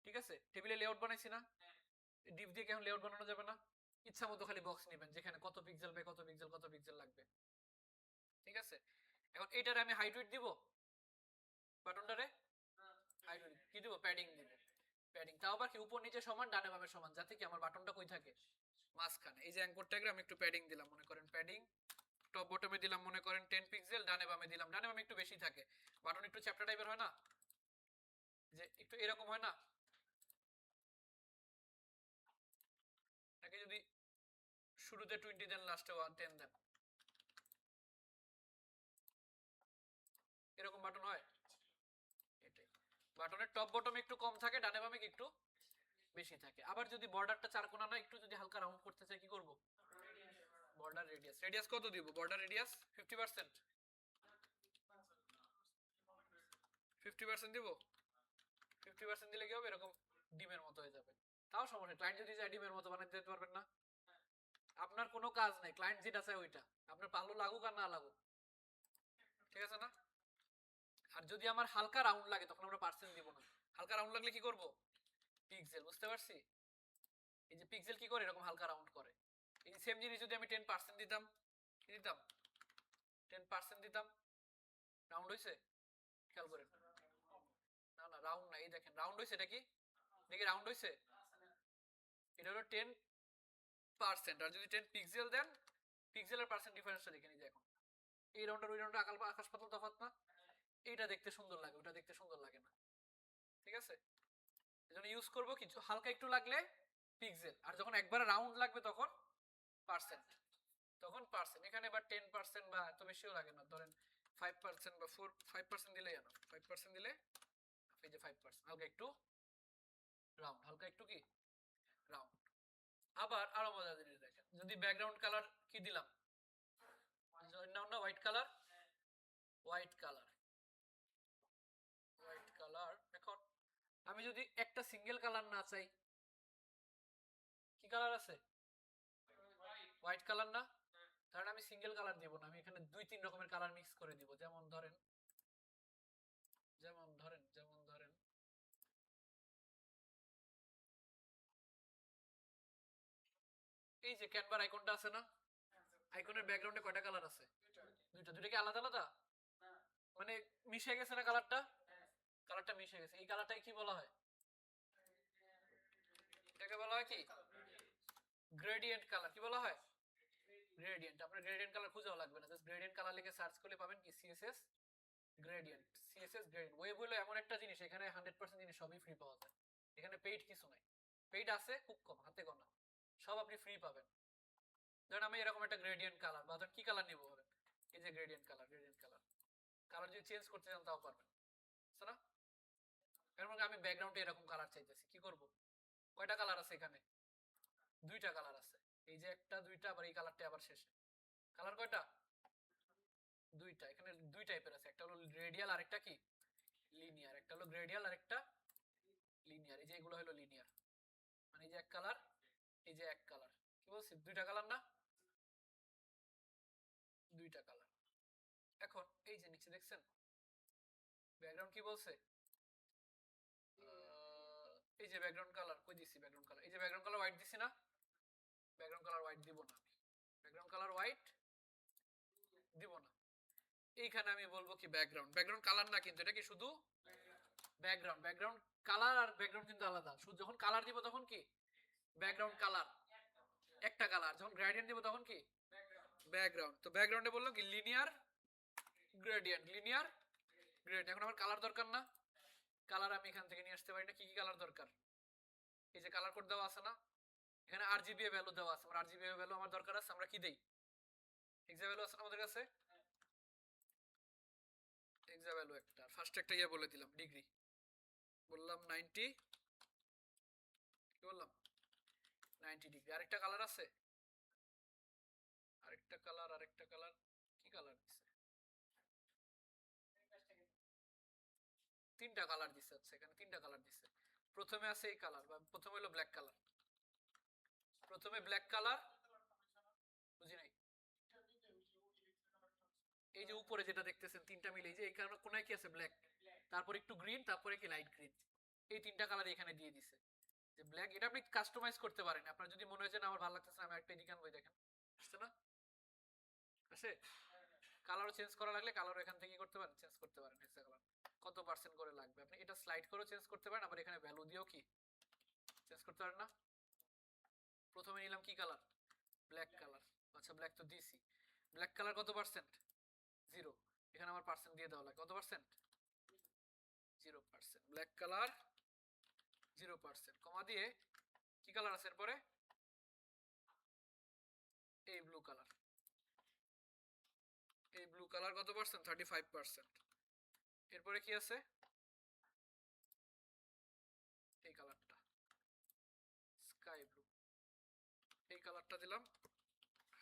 ঠিক আছে, টেবিলে লেআউট বানাইছি না, ডিভ দিয়ে কেমন লেআউট বানানো যাবে না, ইচ্ছা মতো খালি বক্স নেবেন যেখানে কত পিক্সেল বাই কত পিক্সেল কত পিক্সেল লাগবে, ঠিক আছে। এখন এটারে আমি হাইট উইডথ দিব, বাটনটারে হাইট উইডথ কি দিব, প্যাডিং দিব, প্যাডিং তাও আবার কি উপর নিচে সমান ডানে বামে সমান, যাতে কি আমার বাটনটা কই থাকে, মাঝখানে। এই যে অ্যাঙ্কর ট্যাগে আমি একটু প্যাডিং দিলাম, মনে করেন প্যাডিং টপ বটমে দিলাম মনে করেন 10 পিক্সেল, ডানে বামে দিলাম, ডানে বামে একটু বেশি থাকে, বাটন একটু চ্যাপ্টা টাইপের হয় না, যে একটু এরকম হয় না, নাকি যদি শুরুতে 20 দেন লাস্টে 10 দেন, এরকম বাটন হয়, এটাই, বাটনের টপ বটম একটু কম থাকে, ডানে বামে একটু বেশি থাকে। আবার যদি বর্ডারটা চার কোণা না, একটু যদি হালকা রাউন্ড করতে চাই কি করব, বর্ডার রেডিয়াস, রেডিয়াস কত দিব, বর্ডার রেডিয়াস 50%, 50% দিব, 50% দিলে কি হবে, এরকম ডিমের মতো হয়ে যাবে, তাও সমস্যা, ক্লায়েন্ট যদি চায় ডিমের মতো বানাতে দিতে পারবেন না, আপনার কোনো কাজ নাই, ক্লায়েন্ট যেটা চায় ওইটা, আপনার ভালো লাগুক আর না লাগুক, ঠিক আছে না। আর যদি আমার হালকা রাউন্ড লাগে তখন আমরা পার্সেন্ট দিব না, হালকা রাউন্ড লাগলে কি করব, পিক্সেল, বুঝতে পারছি, এই যে পিক্সেল কি করে এরকম হালকা রাউন্ড করে, এই সেম জিনিস যদি আমি 10% দিতাম, কি দিতাম, 10% দিতাম, রাউন্ড হইছে, খেয়াল করেন, না না রাউন্ড না, এই দেখেন রাউন্ড হইছে, এটা কি দেখি রাউন্ড হইছে, এটা হলো 10%, আর যদি 10 পিক্সেল দেন, পিক্সেলের পার্সেন্ট ডিফারেন্সটা দেখে নিই এখন। এই রাউন্ডার ওই রাউন্ডার আকাশ পাতাল তফাৎ না? এইটা দেখতে সুন্দর লাগে, ওটা দেখতে সুন্দর লাগে না, ঠিক আছে? এজন্য ইউজ করব কিছু হালকা একটু লাগলে পিক্সেল, আর যখন একবার রাউন্ড লাগবে তখন পার্সেন্ট, তখন পার্সেন্ট। এখানে এবার 10% বা এত বেশিও লাগে না, ধরেন 5% বা 5% দিলেই এনাফ। 5% দিলে এই যে 5%, হালকা একটু রাউন্ড, হালকা একটু কি রাউন্ড। আবার আরো মজার জিনিস দেখেন, যদি ব্যাকগ্রাউন্ড কালার কি দিলাম, নাও না white colour, white colour, white colour. এখন আমি যদি একটা সিঙ্গেল কালার না চাই, কি কালার আছে? হোয়াইট কালার না? কারণ আমি সিঙ্গেল কালার দিব না, আমি এখানে 2-3 রকমের কালার মিক্স করে দিব। যেমন ধরেন এই যে ক্যানভার আইকনটা আছে না, আইকনের ব্যাকগ্রাউন্ডে কয়টা কালার আছে? দুইটা। দুইটা কি আলাদা আলাদা, মানে মিশে গেছে না কালারটা? কালারটা মিশে গেছে, এই কালারটাকে কি বলা হয়? এটাকে বলা হয় কি? Gradient colour. কি বলা হয়? গ্রেডিয়েন্ট। আপনার গ্রেডিয়েন্ট কালার খুঁজেও লাগবে না, জাস্ট গ্রেডিয়েন্ট কালার লিখে সার্চ করলে পাবেন কি CSS gradient. CSS gradient. Web হলো এমন একটা জিনিস, এখানে 100% জিনিস সবই ফ্রি পাওয়া যায়। এখানে পেইড কিছু নাই, পেইড আছে খুব কম, হাতে গোনা, সব আপনি ফ্রি পাবেন। ধরেন আমি এরকম একটা গ্রেডিয়েন্ট কালার, বা ধরেন কি কালার নিব বলেন, এই যে gradient colour, gradient colour. Colour যদি চেঞ্জ করতে চান তাও পারবেন, বুঝছো না? এর মধ্যে আমি ব্যাকগ্রাউন্ডে এরকম কালার চাইতেছি, কি করব? কয়টা কালার আছে এখানে? দুইটা কালার আছে, এই যে একটা, দুইটা, আবার এই কালারটা আবার শেষে। কালার কয়টা? দুইটা। এখানে দুই টাইপের আছে, একটা হলো রেডিয়াল আর একটা কি লিনিয়ার। একটা হলো গ্রেডিয়াল আর একটা লিনিয়ার। এই যে এগুলো হলো লিনিয়ার, মানে এই যে এক কালার, এই যে এক কালার। কি বলছি? দুইটা কালার না? দুইটা কালার। এখন এই যে নিচে দেখছেন ব্যাকগ্রাউন্ড কি বলছে? এই যে ব্যাকগ্রাউন্ড কালার কই দিছি? ব্যাকগ্রাউন্ড কালার, এই যে ব্যাকগ্রাউন্ড কালার হোয়াইট দিছি না? ব্যাকগ্রাউন্ড কালার হোয়াইট দিব না, ব্যাকগ্রাউন্ড কালার হোয়াইট দিব না। এইখানে আমি বলবো কি ব্যাকগ্রাউন্ড, ব্যাকগ্রাউন্ড কালার না কিন্তু, এটা কি শুধু ব্যাকগ্রাউন্ড। ব্যাকগ্রাউন্ড কালার আর ব্যাকগ্রাউন্ড কিন্তু আলাদা। শুধু যখন কালার দিব তখন কি ব্যাকগ্রাউন্ড কালার, একটা কালার। যখন গ্রেডিয়েন্ট দিব তখন কি ব্যাকগ্রাউন্ড। তো ব্যাকগ্রাউন্ডে বললো কি লিনিয়ার গ্রেডিয়েন্ট, লিনিয়ার গ্রেডিয়েন্ট। এখন আমার কালার দরকার না? কালার আমি এখান থেকে নিয়ে আসতে পারি না। কি কি কালার দরকার? এই যে কালার কোড দেওয়া আছে না, এখানে আরজিবি ভ্যালু দেওয়া আছে। আমার আরজিবি ভ্যালু আমার দরকার আছে, আমরা কি দেই? এক্সা ভ্যালু আছে আমাদের কাছে, এক্সা ভ্যালু একটা। ফার্স্ট একটা ইয়ে বলে দিলাম, ডিগ্রি বললাম 90, কি বললাম 90 ডিগ্রি। আরেকটা কালার আছে, আরেকটা কালার, আরেকটা কালার, কি কালার দিছে? তিনটা কালার দিছে। আচ্ছা এখানে তিনটা কালার দিছে। প্রথমে আছে এই কালার, বা প্রথমে হলো ব্ল্যাক কালার। প্রথমে ব্ল্যাক কালার, বুঝি নাই। এই যে উপরে যেটা দেখতেছেন তিনটা মিলে, এই যে এই কারণে কোনায় কি আছে? ব্ল্যাক, তারপর একটু গ্রিন, তারপরে কি লাইট গ্রিন। এই তিনটা কালার এখানে দিয়ে দিছে যে ব্ল্যাক। এটা আপনি কাস্টমাইজ করতে পারেন, আপনার যদি মনে হয় যে না আমার ভালো লাগতেছে না, আমি একটা এদিকে আনবো। দেখেন আসছে না? আসে? কালারও চেঞ্জ করা লাগলে কালারও এখান থেকে করতে পারেন, চেঞ্জ করতে পারেন। এক্সট্রা কালার কত পার্সেন্ট করে লাগবে আপনি এটা স্লাইড করেও চেঞ্জ করতে পারেন, আবার এখানে ভ্যালু দিয়েও কি চেঞ্জ করতে পারেন না? প্রথমে নিলাম কি কালার? Black colour. আচ্ছা ব্ল্যাক তো দিছি। ব্ল্যাক কালার কত পার্সেন্ট? 0। এখানে আমার পার্সেন্ট দিয়ে দেওয়া লাগে, কত পার্সেন্ট? 0%। ব্ল্যাক কালার 0%, কমা দিয়ে কি কালার আছে এরপরে? এই ব্লু কালার। এই ব্লু কালার কত পার্সেন্ট? 35%। এরপরে কি আছে? এই কালারটা স্কাই ব্লু, এই কালারটা দিলাম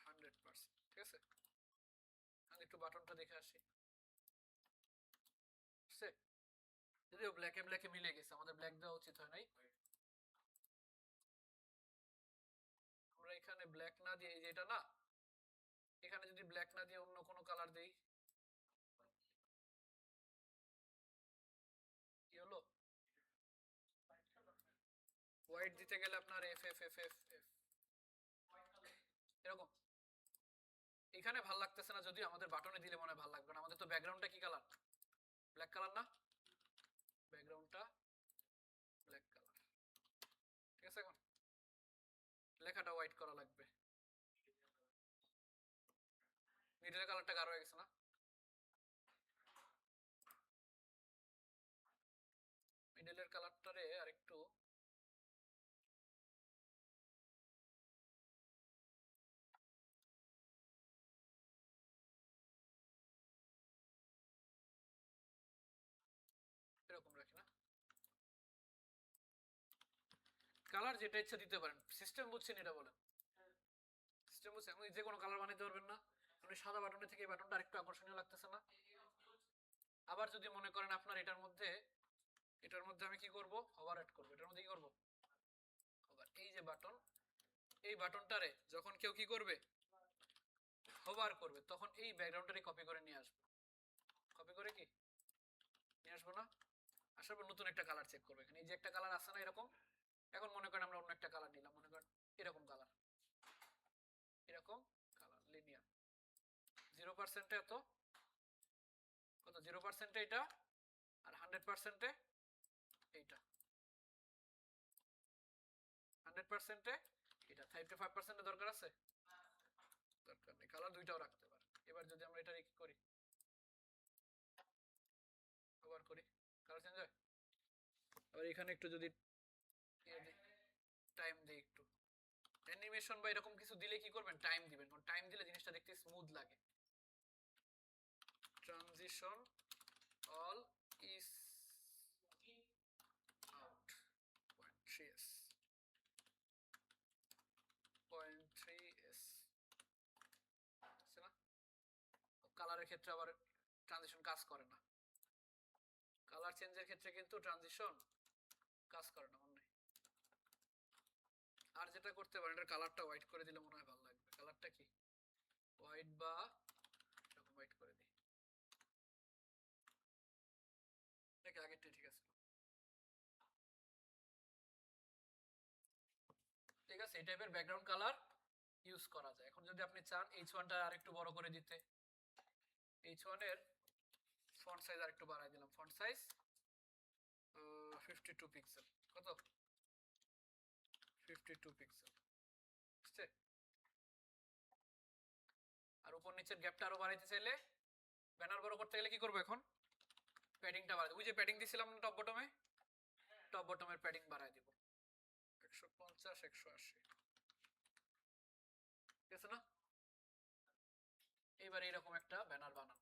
100%। ঠিক আছে, আমি একটু বাটনটা দেখে আসি। যদিও ব্ল্যাকে ব্ল্যাকে মিলে গেছে, আমাদের ব্ল্যাক দেওয়া উচিত হয় নাই। আমরা এখানে ব্ল্যাক না দিয়ে, এই যে এটা না, এখানে যদি ব্ল্যাক না দিয়ে অন্য কোনো কালার দেই, কি হলো? হোয়াইট দিতে গেলে আপনার F F F F F এরকম। এখানে ভাল লাগতেছে না, যদিও আমাদের বাটনে দিলে মনে হয় ভালো লাগবে না। আমাদের তো ব্যাকগ্রাউন্ডটা কি কালার? ব্ল্যাক কালার না? ব্যাকগ্রাউন্ডটা ব্ল্যাক কালার। লেখাটা হোয়াইট করা লাগবে। মিডলের কালারটা গাঢ় হয়ে গেছে না? মিডলের কালারটারে আরেকটু এরকম রাখি না? কালার যেটা ইচ্ছা দিতে পারেন। সিস্টেম বুঝছেন এটা বলেন? সিস্টেম বুঝছেন? আপনি যে কোনো কালার বানাইতে পারবেন না? আপনি সাদা বাটনের থেকে এই বাটনটা আরেকটু আকর্ষণীয় লাগতেছে না? আবার যদি মনে করেন আপনার এটার মধ্যে আমি কি করব, ওভার অ্যাড করব। এটার মধ্যে কি করব, ওভার। এই যে বাটন, এই বাটনটারে যখন কেউ কি করবে, হোভার করবে, তখন এই ব্যাকগ্রাউন্ডটারে কপি করে নিয়ে আসবে। কপি করে কি নিয়ে আসবো না? আসার পর নতুন একটা কালার চেক করবে। এখানে এই যে একটা কালার আছে না এরকম, এখন মনে করেন আমরা অন্য একটা কালার নিলাম, মনে করেন এরকম কালার, এরকম কালার লিনিয়ার 0% এত কত, 0% এটা, আর 100% এইটা, 100% এটা, 35% দরকার আছে? দরকার নেই, কালার দুইটাও রাখতে পারে। এবার যদি আমরা এটা কি করি, কভার করি, কালার চেঞ্জ হয়। আবার এখানে একটু যদি টাইম দিই, একটু অ্যানিমেশন বা এরকম কিছু দিলে কি করবেন, টাইম দিবেন, কারণ টাইম দিলে জিনিসটা দেখতে স্মুথ লাগে। Transition all is out 0.3s 0.3s আছে না? কালারের ক্ষেত্রে আবার ট্রানজিশন কাজ করে না। কালার চেঞ্জের ক্ষেত্রে কিন্তু ট্রানজিশন কাজ করে না মনে। আর যেটা করতে পারেন, এটার কালারটা হোয়াইট করে দিলে মনে হয় ভালো লাগবে। কালারটা কি হোয়াইট বা এরকম হোয়াইট করে দিই, নাকি আগেরটা ঠিক আছে? ঠিক আছে, এই টাইপের ব্যাকগ্রাউন্ড কালার ইউজ করা যায়। এখন যদি আপনি চান H1টা আরেকটু বড় করে দিতে, H1 এর ফন্ট সাইজ আরেকটু বাড়ায় দিলাম। Font size 52 pixel. কত? 52 পিক্সেল। বুঝছে? আর উপর নিচের গ্যাপটা আরো বাড়াইতে চাইলে, ব্যানার বড় করতে গেলে কি করব, এখন প্যাডিংটা বাড়াই। ওই যে প্যাডিং দিছিলাম না টপ বটমে, টপ বটমের প্যাডিং বাড়ায় দিব 150 180, ঠিক আছে না? এবার এইরকম একটা ব্যানার বানান।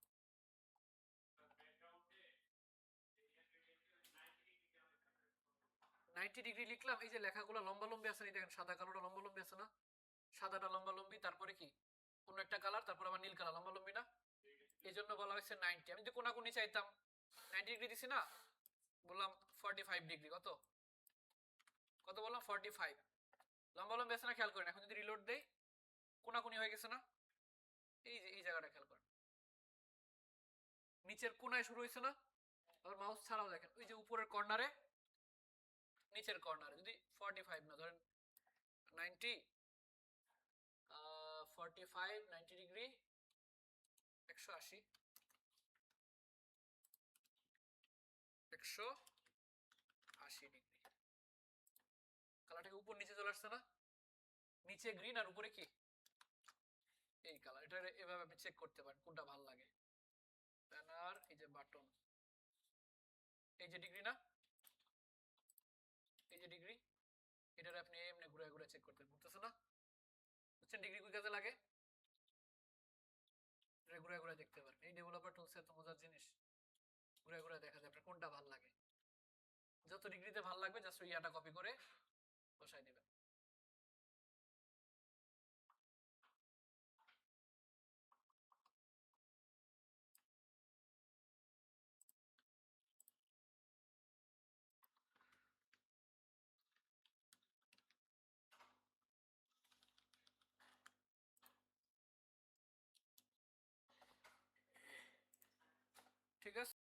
90 ডিগ্রি লিখলাম। এই যে লেখাগুলো লম্বা লম্বি আছে না, দেখেন সাদা কালোটা লম্বা লম্বি আছে না? সাদাটা লম্বা লম্বি, তারপরে কি অন্য একটা কালার, তারপর আবার নীল কালার, লম্বা লম্বি না? এই জন্য বলা হয়েছে 90। আমি যদি কোনাকুনি চাইতাম 90 ডিগ্রি দিছি না, বললাম 45 ডিগ্রি। কত কত বললাম? 45। লম্বা লম্বি আছে না? খেয়াল করেন। এখন যদি রিলোড দেই, কোনাকুনি হয়ে গেছে না? এই যে এই জায়গাটা খেয়াল করেন, নিচের কোনায় শুরু হয়েছে না? আবার মাউস ছাড়াও দেখেন, ওই যে উপরের কর্নারে, নিচের কর্নারে যদি 45 না ধরেন 90, 45 90 ডিগ্রি 180, 180 ডিগ্রি। কালারটাকে উপর নিচে চলে আসছে না? নিচে গ্রিন আর উপরে কি এই কালার। এটা এভাবে আপনি চেক করতে পারেন কোনটা ভালো লাগে। ব্যানার, এই যে বাটন, এই যে ডিগ্রি না, এই যে ডিগ্রি, এটারে আপনি এমনি ঘুরে ঘুরে চেক করতে বুঝতেছে না? বুঝছেন ডিগ্রি কোন কাজে লাগে? এটা ঘুরে ঘুরে দেখতে পারেন। এই ডেভেলপার টুলস এত মজার জিনিস, ঘুরে ঘুরে দেখা যায় আপনার কোনটা ভালো লাগে। যত ডিগ্রিতে ভালো লাগবে জাস্ট ওই ইয়াটা কপি করে বসাই দিবেন। ঠিক আছে।